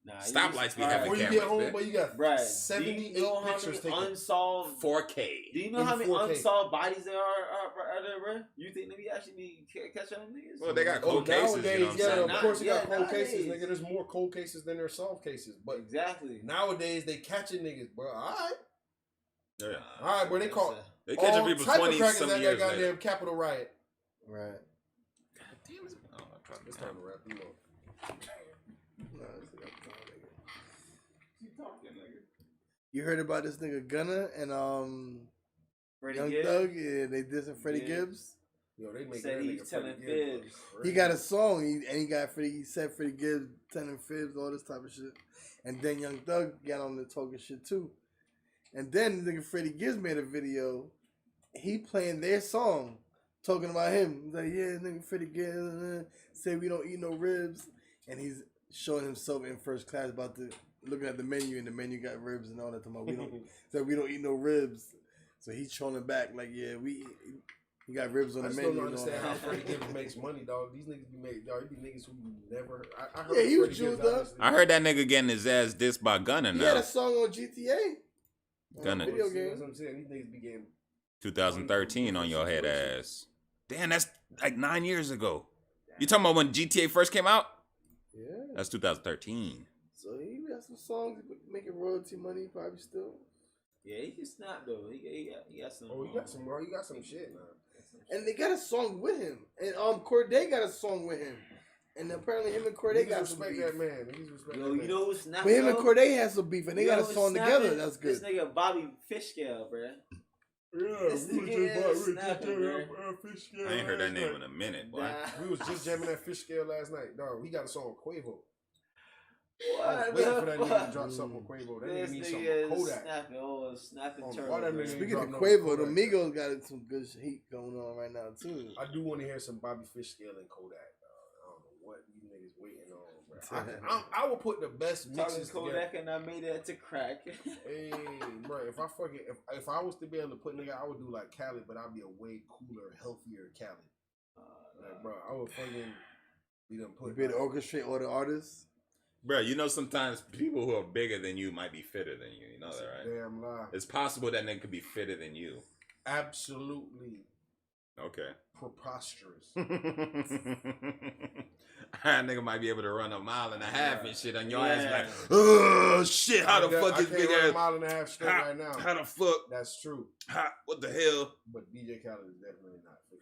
nah, Stoplights be all having Before you cameras, get home, bitch. but you got Right. 78 Do you know how pictures many taken. unsolved? 4K. Do you know in how many 4K. unsolved bodies there are there, bro? You think they actually be catching them niggas? Well, they got Oh, cold cases, you know nowadays, what I'm yeah, saying? of course you got Yeah, cold cases, nowadays. nigga. There's more cold cases than there's solved cases. But Exactly. nowadays they catching niggas, bro. All right. Yeah. All right, bro. They caught They catching all people type of 20 crackers some at years that later. goddamn Capitol riot. Right. Damn, it's It's time to wrap. You know. You heard about this nigga Gunna and Freddie Young Gibbs? Thug? Yeah, they did some Freddie Yeah. Gibbs. Yo, they make Said that he nigga was telling Freddie Gibbs fibs. look He crazy. got a song, he got Freddie. He said Freddie Gibbs telling fibs, all this type of shit. And then Young Thug got on the talking shit too. And then nigga Freddie Gibbs made a video. He playing their song, talking about him. He's like, yeah, nigga Freddie Gibbs say we don't eat no ribs, and he's showing himself in first class about the looking at the menu, and the menu got ribs and all that. Talking about we don't eat no ribs. So he's trolling back like, yeah, we got ribs on I the just menu. don't and all understand how that. Freddie Gibbs makes money, dog. These niggas be made, dog. These be niggas who never. I heard Yeah, he was Freddie Gibbs, chewed up. obviously. I heard that nigga getting his ass dissed by Gunna He had now. a song on GTA. Gunna. Video That's game. what I'm saying. These niggas be getting 2013 on your head ass. Damn, that's like 9 years ago. You talking about when GTA first came out? Yeah. That's 2013. So he got some songs making royalty money probably still. Yeah, he can snap though. He got some. Oh, you got some, bro. You got some shit, man. And they got a song with him. And Corday got a song with him. And apparently him and Corday Niggas got some respect beef. that man. Niggas respect Yo, that you man. know who's snapping? But him and though? Corday had some beef and they You got know a who's song snapping? together. That's This good. nigga Bobby Fishscale, bruh. Yeah, This nigga is snapping, man. fish I ain't heard that name in a minute, boy. Nah. We was just jamming that fish scale last night, dog. He got a song with Quavo. I What was waiting the for that nigga fuck? to drop something with Quavo. That This nigga needs nigga something is with Kodak. snapping. Oh, snapping Oh, turtle. all that bruh. nigga- Speaking of Drop no Quavo, the Kodak. Migos got some good heat going on right now too. I do want to hear some Bobby Fish scale and Kodak, dog. I don't know what these niggas waiting on, bro. I will put the best Talking mixes together. Kodak and I made it to crack. Hey, bro, if I was to be able to put nigga, I would do like Khaled, but I'd be a way cooler, healthier Khaled. Like, bro, I would fucking be done You put. be able to orchestrate all the artists. Bro, you know sometimes people who are bigger than you might be fitter than you. You know that, right? Damn lie. It's possible that nigga could be fitter than you. Absolutely Okay. preposterous. That nigga might be able to run a mile and a half and shit on your ass Yeah. like, oh shit, how the fuck I is can't big run a ass? mile and a half straight right now. How the fuck? That's true. What the hell? But DJ Khaled is definitely not fit.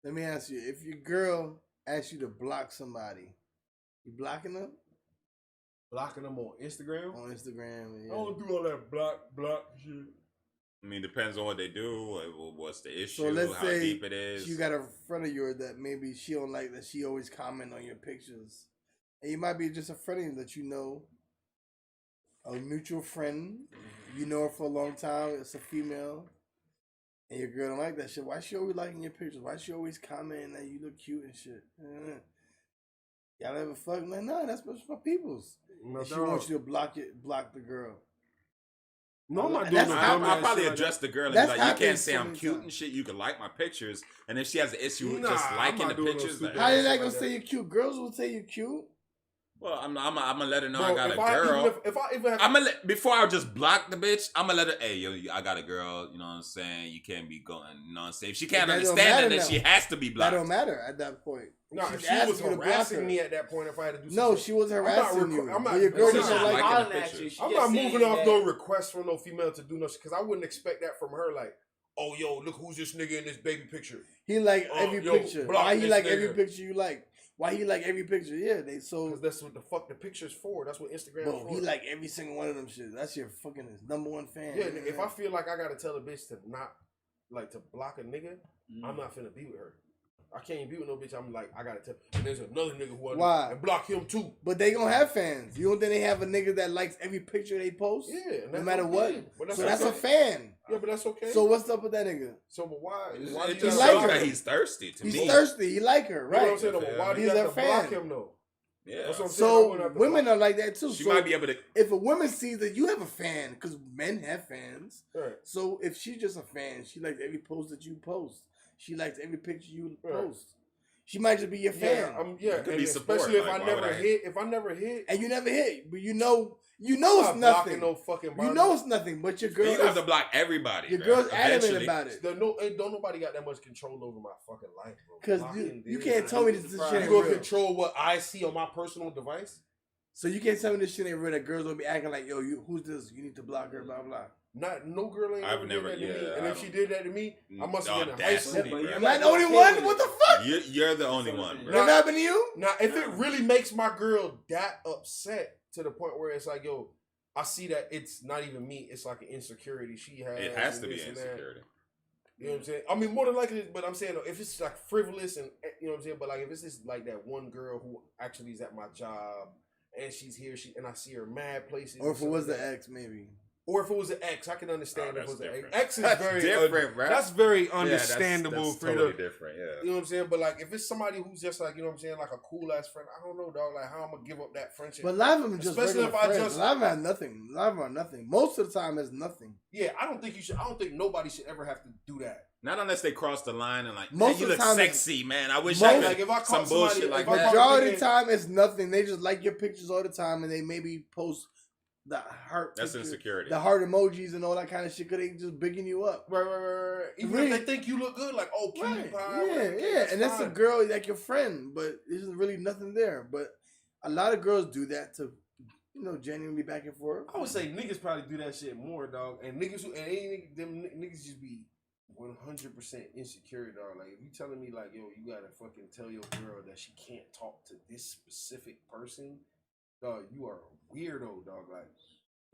Let me ask you, if your girl asks you to block somebody, you blocking them Blocking them on Instagram. on Instagram? I Yeah. don't do all that block shit. I mean, depends on what they do. What's the issue? So let's how say deep it is. you got a friend of yours that maybe she don't like that she always comment on your pictures. And you might be just a friend of you that you know, a mutual friend. You know her for a long time. It's a female. And your girl don't like that shit. Why she always liking your pictures? Why she always commenting that you look cute and shit? Y'all ever fuck? Like, nah, that's my people's. No, And she dog. wants you to block the girl. No, I'm not doing That's no happened. I'll dumbass probably shit like address that. the girl and That's be like, you happened can't say so I'm many cute times. and shit. You can like my pictures. And if she has an issue with Nah, just I'm liking not the doing no pictures, stupid like, How Yeah, did I shit gonna like say that. you cute? Girls will say you cute. Well, I'm gonna let her know Bro, I got a girl. I'm gonna before I just block the bitch, I'm gonna let her. Hey, yo, I got a girl. You know what I'm saying? You can't be going. You know what I'm saying? If she can't understand that, then she has to be blocked. That don't matter at that point. No, she was harassing me at that point. If I had to do something. No, she was harassing you. I'm not. Your girl doesn't like I'm not moving off no request from no female to do nothing because I wouldn't expect that from her. Like, oh, yo, look who's this nigga in this baby picture. He like every picture. Why he like every picture you like? Why he like every picture? Yeah, they so. Because that's what the fuck the picture's for. That's what Instagram is for. He like every single one of them shit. That's your fucking number one fan. Yeah, man. If I feel like I gotta tell a bitch to not, like, to block a nigga, I'm not finna be with her. I can't even be with no bitch. I'm like, I gotta tell. And there's another nigga who I and block him too. But they gonna have fans. You don't think they have a nigga that likes every picture they post? Yeah, no matter what. But so that's a fan. Yeah, but that's okay. So what's up with that nigga? So, but why? It just shows that he's thirsty to me. He's thirsty. He like her, right? You know what I'm saying? But why do you have to block him though? Yeah. That's what I'm saying. So women are like that too. She so might be able to. If a woman sees that you have a fan, because men have fans. Right. So if she's just a fan, she likes every post that you post. She likes every picture you post. She might just be your fan. Yeah, could be support. Especially if I never hit. And you never hit, but you know it's nothing. No fucking you know it's nothing, but your girl. You have to block everybody. Your girl's adamant about it. Don't nobody got that much control over my fucking life, bro. Because you can't tell me this shit. You gonna control what I see on my personal device? So you can't tell me this shit ain't real. That girls gonna be acting like, yo, who's this? You need to block her, blah blah. No girl ain't ever did that to me. And if she did that to me, I must have been in high school. Am I the only one? What the fuck? You're the only one, bro. That happened to you? Now, if it really makes my girl that upset to the point where it's like, yo, I see that it's not even me. It's like an insecurity she has. It has to be insecurity. You know what I'm saying? I mean, more than likely, but I'm saying if it's like frivolous and you know what I'm saying. But like if it's just like that one girl who actually is at my job and she's here, and I see her mad places. Or if it was the ex, maybe. Or if it was an ex, I can understand if it was an ex. Ex is that's very different, bro. That's very understandable. That's totally different, yeah. You know what I'm saying? But like, if it's somebody who's just like, you know what I'm saying, like a cool ass friend, I don't know, dog. Like, how I'm gonna give up that friendship? But a lot of them are just especially if friends. I just a lot of them have nothing. A lot of them are nothing. Most of the time, it's nothing. Yeah, I don't think you should. I don't think nobody should ever have to do that. Not unless they cross the line and like, most you of the look time sexy, man. I wish I could. Like if I some bullshit like that. Majority of the time, it's nothing. They just like your pictures all the time, and they maybe post the heart. That's picture, insecurity. The heart emojis and all that kind of shit. Cause they just bigging you up. Right. Even if they think you look good, like cutie pie. Yeah. And that's a girl like your friend, but there's really nothing there. But a lot of girls do that to, genuinely back and forth. I would say niggas probably do that shit more, dog. And niggas them niggas just be 100% insecure, dog. Like if you telling me like, yo, you gotta fucking tell your girl that she can't talk to this specific person, dog, you are a weirdo, dog. Like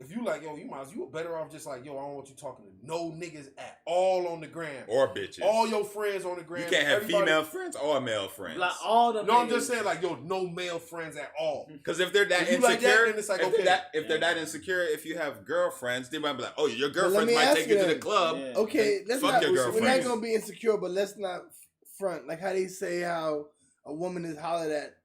if you like, yo, you better off just like, yo, I don't want you talking to no niggas at all on the gram. Or bitches. All your friends on the gram. You can't have female friends or male friends. Like all the I'm just saying like, yo, no male friends at all. Because if they're that insecure, like that, then it's like, if they're that insecure, if you have girlfriends, they might be like, oh, your girlfriend might take you to the club. Yeah. Okay, fuck your girlfriend. We're not going to be insecure, but let's not front. Like how they say how a woman is hollered at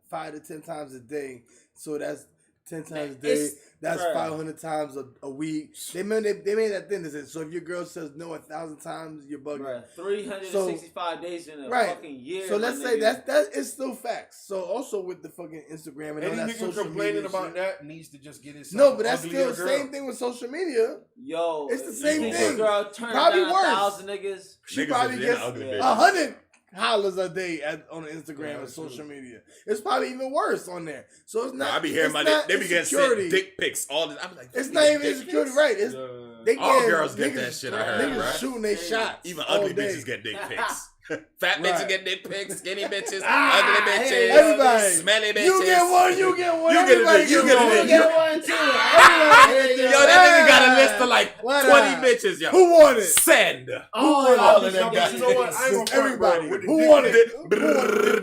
5 to 10 times a day. So that's 10 times a day. That's 500 times a week. They made that thing that says, so if your girl says no 1,000 times, you're bugging. Right. 365 days in a fucking year. So let's say that is still facts. So also with the fucking Instagram and all that social media complaining about that needs to just get his. No, but that's still the same thing with social media. Yo, it's the same thing. Girl turned probably down worse. 1,000 niggas. She probably gets 100 hollers a day on Instagram and social media. It's probably even worse on there. So it's not. I be hearing they be getting sent dick pics all the time. Like, it's not even insecurity, right? It's all girls get that shit. I heard, niggas shooting their shots. Even ugly bitches get dick pics. Fat bitches get dick pics, skinny bitches, ugly bitches, everybody, smelly bitches. You get one. You get one. You get one too. Yo, that nigga got a list of like 20 bitches. Yo, who wanted? Send. All of them guys. You know what? I ain't gonna everybody. Who wanted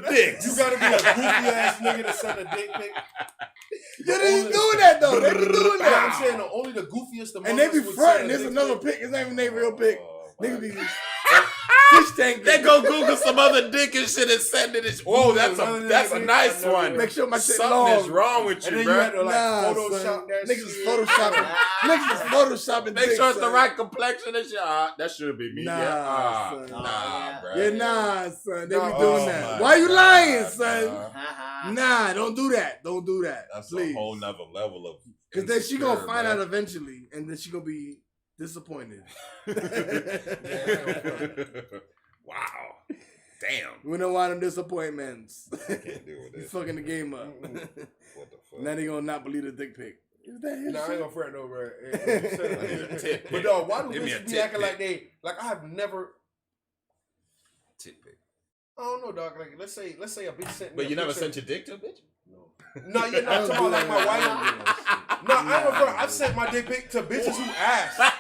dicks? You gotta be a goofy ass nigga to send a dick pic. Yeah, they be doing that though. They be doing that. I'm saying only the goofiest among us. And they be fronting. There's another pic. It's not even their real pic. Niggas be fish tank. They go Google some other dick and shit and send it. Whoa, that's a nice one. Make sure my shit Something long. is wrong with you, bro. Photoshop that niggas is photoshopping. Niggas is photoshopping. Make sure it's the right complexion and shit. That should be me. Nah, bro. Yeah, nah, son. They be doing that. Why you lying, son? Nah, don't do that. Don't do that. That's please. a whole nother level of. Because then she gonna find man. out eventually, and then she gonna be disappointed. Wow. Damn. We don't want them disappointments. I can't deal with You this. fucking the game up. What the fuck? Now they gonna not believe the dick pic. Is that his Nah, I ain't shit? gonna fret no, bro. Tit But pic. dog, why do Give me a bitches be tit acting pic. like they like I have never? Tit pic. I don't know, dog. Like let's say a bitch sent me. But a you never picture- sent your dick to a bitch? No, you're I not don't talking do about like my that. wife. I don't do that shit. No, I ain't gonna. I've sent my dick pic to bitches who ask. Like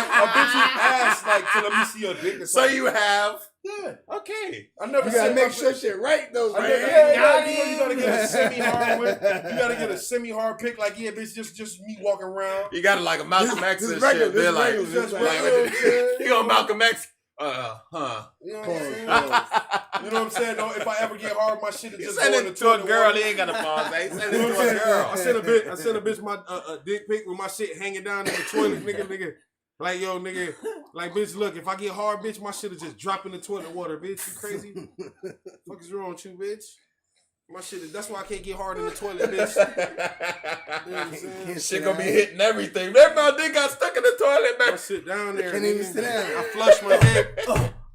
a bitch who asked, like, to let me see your dick. Or So something. you have? Yeah. Okay. I never. You gotta sent make my sure pic- shit right though, I right? never, you gotta get a semi-hard with. You gotta get a semi-hard pic. Like, yeah, bitch, just me walking around. You got it like a Malcolm X this and regular, shit. this They're like, regular, this like- you know Malcolm X? Huh. You know what I'm Pause, saying? pause. You know what I'm saying? No, if I ever get hard, my shit is You just send going it to to a toilet girl, water. he ain't gonna pause. They send it You know to what I'm a saying? girl. I sent a bitch my dick pic with my shit hanging down in the toilet, nigga. Like, yo, nigga, like, bitch, look, if I get hard, bitch, my shit is just drop in the toilet water, bitch. You crazy? Fuck is wrong with you, bitch? My shit is, that's why I can't get hard in the toilet, bitch. You know what I'm saying? Shit gonna be hitting everything. That my dick got stuck in the toilet, My man. shit down there. Can't even nigga. sit down. I flush my head.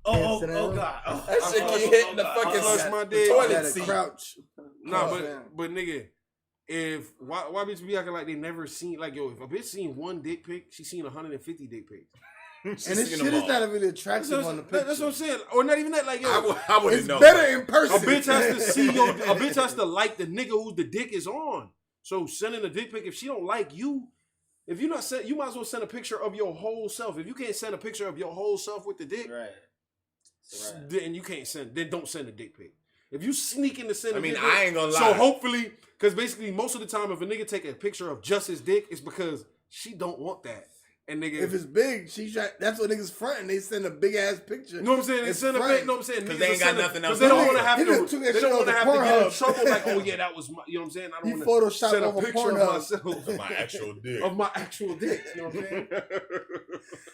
Oh sit God. down. Oh, That shit keep hitting the fucking flush my the dick. You toilet gotta seat. crouch. Nah, Crouch down. but nigga, if why bitch be acting like they never seen, like, yo, if a bitch seen one dick pic, she seen 150 dick pics. And this shit is not really attractive on the picture. That's what I'm saying. Or not even that, like, yo, I wouldn't It's know. better in a person. bitch has to see your, a bitch has to like the nigga who the dick is on. So sending a dick pic, if she don't like you, if you're not sent, you might as well send a picture of your whole self. If you can't send a picture of your whole self with the dick, Right. then you can't send. Then don't send a dick pic. If you sneak in to send, I a mean, dick I pic- ain't gonna So lie. hopefully, because basically most of the time, if a nigga take a picture of just his dick, it's because she don't want that. And nigga, If it's big, that's what niggas fronting. They send a big ass picture. you know what I'm saying? They It's send a front. pic. Know what I'm saying? 'Cause Niggas they ain't will got send nothing else Because they to don't do. want to have He to. just took that They shit don't off want to the have to get in Pornhub. trouble. Like, oh yeah, that was my. You know what I'm saying? I He don't want to photoshopped send a off a picture of Pornhub. myself. My actual dick. Of my actual dick. You know what I'm saying?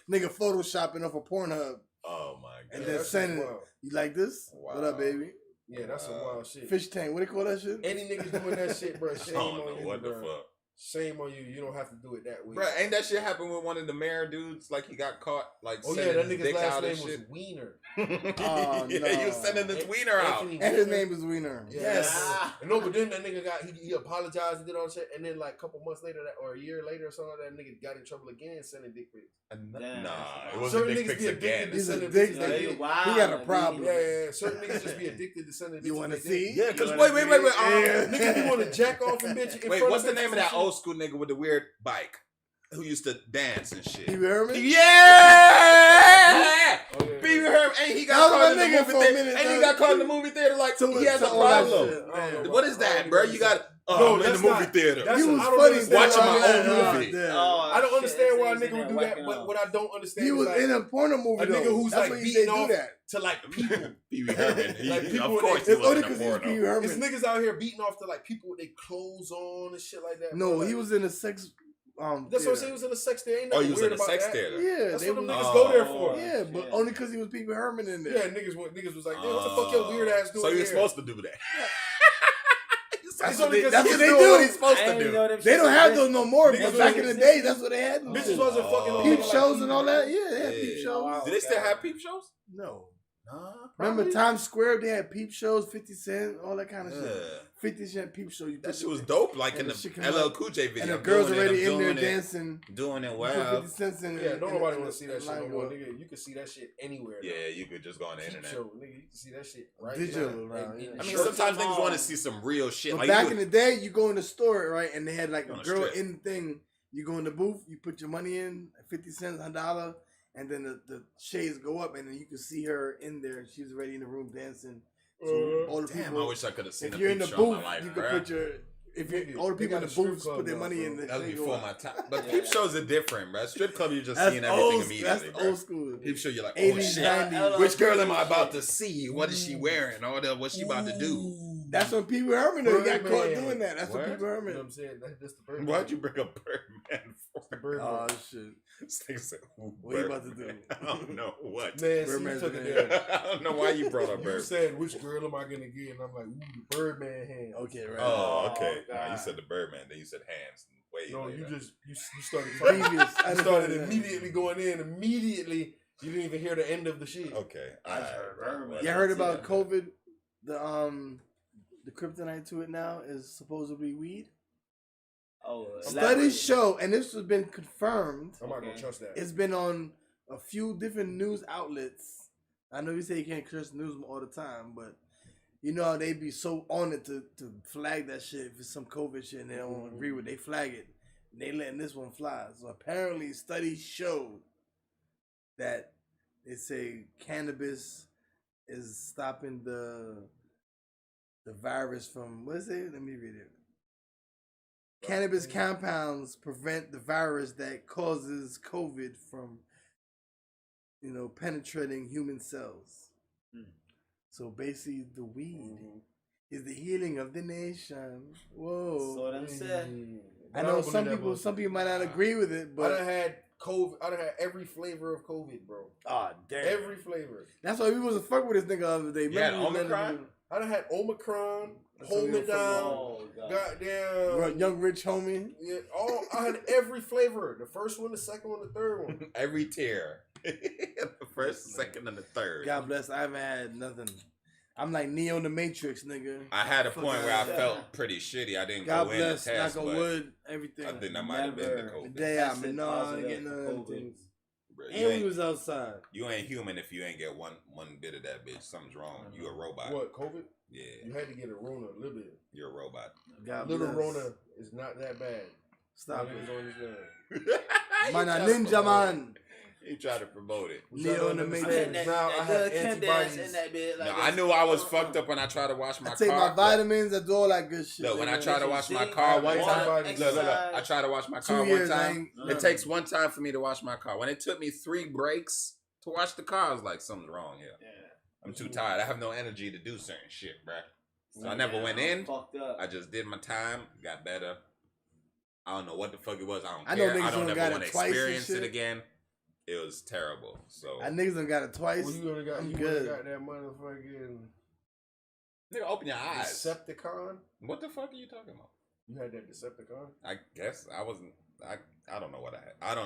Nigga photoshopping off a Pornhub Oh my and god. then that's sending it. wild. You like this? Wow. What up, baby? Yeah, that's some wild shit. Fish tank. What they call that shit? Any niggas doing that shit, bro? I Shame don't on know you, what the bro. fuck. Shame on you. You don't have to do it that way. Bro, ain't that shit happen with one of the mayor dudes? Like he got caught, like Oh yeah, sending that his nigga's dick last out name and was shit. Wiener. Oh, Yeah, no. he was sending his wiener out. Anthony And his Wiener. name is Wiener. Yeah. Yes. No, but then that nigga got he apologized and did all that shit, and then like a couple months later, or a year later or something, that nigga got in trouble again sending dick pics. Damn. Nah, it Certain wasn't niggas dick pics be addicted again. to He's sending addicted. bitches Yeah, dick. wow. He got a problem. Yeah. Certain niggas just be addicted to sending bitches. You want to dick. see? Yeah, because You wait. Yeah. Nigga, you want to jack off and bitch in Wait, front what's of the name of bitches that and old school nigga with the weird bike who used to dance and shit? You heard me? Yeah! Oh, yeah. Pee Wee Herman, and he That got was caught in my the nigga movie for a theater. minute, And he though. got caught in the movie theater like he has a all that problem. shit. I don't know What is that, bro? You got No, I'm in the that's movie not- theater. that's- He was I don't funny. understand Watching why my niggas own do that. movie. Oh, I don't shit, understand why a that's nigga would do whacking that, but off. what I don't understand He is was like, in a porno movie. a nigga though. who's That's like what he beating did off do that. to like people. Pee Wee Herman. Like, people Of course with he It's was only in a because he was Pee Wee porno. It's Herman. niggas out here beating off to like people with their clothes on and shit like that. No, bro. he Like, was in a sex. That's what I'm theater. saying. He was in a sex theater. Ain't Oh, nothing he was weird in a about sex that. theater. Yeah, That's they what them was. niggas go there for. Yeah, but shit. only because he was Pee Wee Herman in there. Yeah, niggas was like, "Damn, what the fuck your weird ass doing?" So you're here? supposed to do that. That's It's what only they, 'cause that's he's what they doing do. what he's supposed I to ain't do. even know them They shits don't have exist. those no more, Niggas but back in the was- day, that's what they had. Bitches wasn't fucking on Peep like shows and all that. Yeah, they had Yeah. peep shows. Do they still have peep shows? No. Nah. Remember probably. Times Square? They had peep shows, 50 Cent, all that kind of Yeah. shit. 50 Cent peep show. You That put shit was the- dope. Like and in the the shit come LL out, Cool J video. and the I'm girls doing it, already I'm in there doing it, dancing. Doing it You put well. 50 Cents in. Yeah, don't in- nobody in- want to see that in shit no line more, up. nigga. You can see that shit anywhere. Yeah, you could just go on the Peep internet. show, nigga. You can see that shit right Digital now. around, And- yeah. and I mean, shirts sometimes and niggas all. want to see some real shit. But Like back you in the day, you go in the store, right, and they had like a On the girl strip. in the thing. You go in the booth, you put your money in, 50 cents, $1, and then the shades go up, and then you can see her in there. She's already in the room dancing. So all the damn, people, I wish I could have seen if a you're in peep the show in booth, my life, you can bruh. put your. If you Nigga, all the they people in got the a strip booths club put their now, money bro. in the That was shade go before up. my time. But Yeah, peep yeah. shows are different, bro. Strip club, you're just That's seeing everything old. immediately, That's bro. old school. Peep show, you're like, oh 80s, shit. 90s. Which girl am I about to see? What is she wearing? What's she about to do? That's when Pee Wee Herman got caught Birdman. doing that. That's when What? Pee Wee You know Herman. what I'm saying? That's the bird. Why'd you bring up Birdman for? The Birdman. Oh shit! This nigga said, What you about to do? I don't know what. Man, Birdman's took it in there. I don't know why you brought up You Birdman. said, which girl am I going to get? And I'm like, ooh, the Birdman hand. Okay, right. Oh, okay. Oh, Nah, you God. said the Birdman, then you said hands. Way No, later. you started Previous. I you didn't started know that. immediately going in. Immediately, you didn't even hear the end of the shit. Okay. You heard about COVID? The kryptonite to it now is supposedly weed. Oh, Studies show, and this has been confirmed. I'm not going to trust that. It's been on a few different news outlets. I know you say you can't trust news all the time, but you know how they be so on it to flag that shit if it's some COVID shit and they don't agree with it. They flag it. And they letting this one fly. So apparently studies showed that they say cannabis is stopping the virus from, what is it? Let me read it. Cannabis compounds prevent the virus that causes COVID from, penetrating human cells. So basically, the weed is the healing of the nation. Whoa! So them said. I know some people might not agree with it, but I done had COVID. I done had every flavor of COVID, bro. Oh damn! Every flavor. That's why we wasn't fuck with this nigga the other day. Yeah, Remember we let Omicron? him- I done had Omicron, That's Hold what Me we don't fuck Down, Oh, God. goddamn. Young Rich homie. Yeah, I had every flavor. The first one, the second one, the third one. Every tier. The first, the second, and the third. God bless. I haven't had nothing. I'm like Neo in the Matrix, nigga. I had a point where I Yeah. felt pretty shitty. I didn't God go in and bless. test, Knock but on wood. Everything. I think that might have been the Never. The COVID. day I Tested mean, no, I positive ain't getting none for of them COVID. things. Bro, you And we ain't- was outside. You ain't human if you ain't get one bit of that bitch. Something's wrong. You a robot. What, COVID? Yeah, You had to get a Rona a little bit. you're a robot. God Little bless. Rona is not that bad. Stop Niggas it. don't understand. Man, a He tried to ninja promote it. man. He tried to promote it. Neo in the I Matrix. had that, Now I that have good chem dance antibodies. in that bit. Like No, I knew I was fucked up when I tried to wash my I take car. my vitamins. I do all that good shit. Look, when I nigga. tried to wash my See, car one water, time, look, exercise. I tried to wash my 2 car one years, I time. ain't- It takes one time for me to wash my car. When it took me 3 breaks to wash the car, I was like, something's wrong here. Yeah. I'm too tired. I have no energy to do certain shit, bruh. So I never went in. Fucked up. I just did my time, got better. I don't know what the fuck it was. I don't I know care. niggas I don't done ever got want it to twice and experience it shit. again. It was terrible. So I niggas done got it twice. Well, you would have I'm got, good. got that motherfucking nigga, open your eyes. Decepticon. What the fuck are you talking about? You had that Decepticon? I guess I wasn't. I don't know what I had.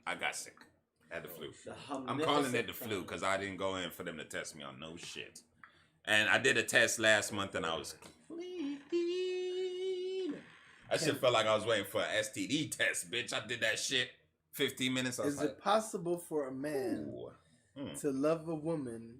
I got sick. Had the flu. I'm calling it the flu because I didn't go in for them to test me on no shit. And I did a test last month and I was clean. I shit felt like I was waiting for an STD test, bitch. I did that shit 15 minutes. I was Is like, it possible for a man ooh. to love a woman?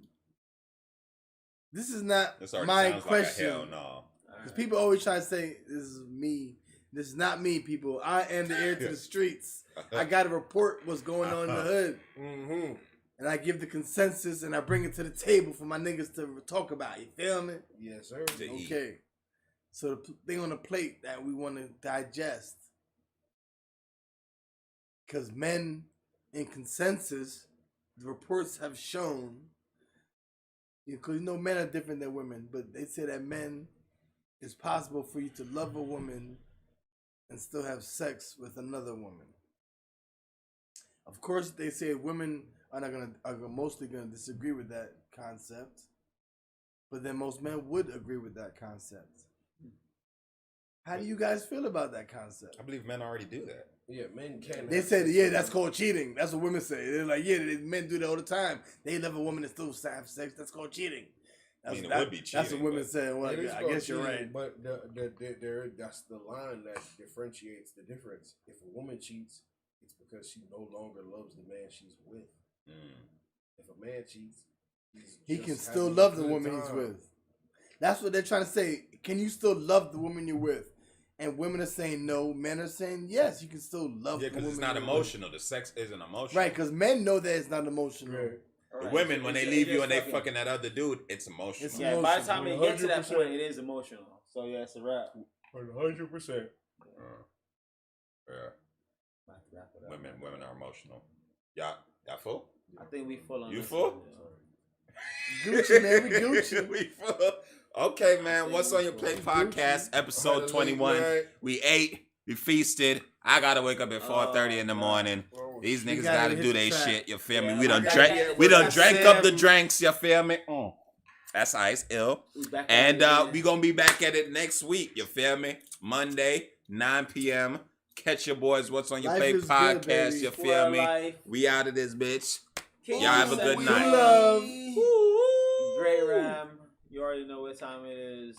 This is not This already my sounds question. like a hell no. Because people always try to say, this is me. This is not me, people. I am the heir to the streets. I got to report what's going on in the hood. Mm-hmm. And I give the consensus and I bring it to the table for my niggas to talk about. You feel me? Yes, sir. To eat. Okay. So the thing on the plate that we want to digest. Because men, in consensus, the reports have shown, because men are different than women, but they say that men, it's possible for you to love a woman and still have sex with another woman. Of course, they say women are mostly gonna disagree with that concept, but then most men would agree with that concept. How do you guys feel about that concept? I believe men already do that. Yeah, men can. They said, yeah, that's called cheating. That's what women say. They're like, yeah, men do that all the time. They love a woman and still have sex. That's called cheating. That's, I mean, it would be That's what cheating, women but- say. Well, It is I called guess you're cheating, right. But that's the line that differentiates the difference. If a woman cheats, it's because she no longer loves the man she's with. If a man cheats, He just can still having love a the good woman he's time. with. That's what they're trying to say. Can you still love the woman you're with? And women are saying no. Men are saying yes. You can still love Yeah, the because woman it's not you're with. emotional. The sex isn't emotional. Right, because men know that it's not emotional. Right. The women, when they leave you and they fucking that other dude, it's emotional. It's Yeah, by the time emotional. they get to that 100%. point, it is emotional. So yeah, it's a wrap. 100%. Yeah. Women are emotional. Y'all full? I think we full on You this full? one. Gucci, man. We Gucci. We full. Okay, man. What's on your plate podcast, episode 21. Right. We ate, we feasted. I gotta wake up at 4:30 in the morning. These niggas gotta do their shit. You feel me? We done drank up the drinks. You feel me? That's ice, ill. And we gonna be back at it next week. You feel me? Monday, 9 p.m. Catch your boys. What's on your plate podcast? Good, you feel me? Life. We out of this bitch. Y'all have a good night. Love. Great Ram. You already know what time it is.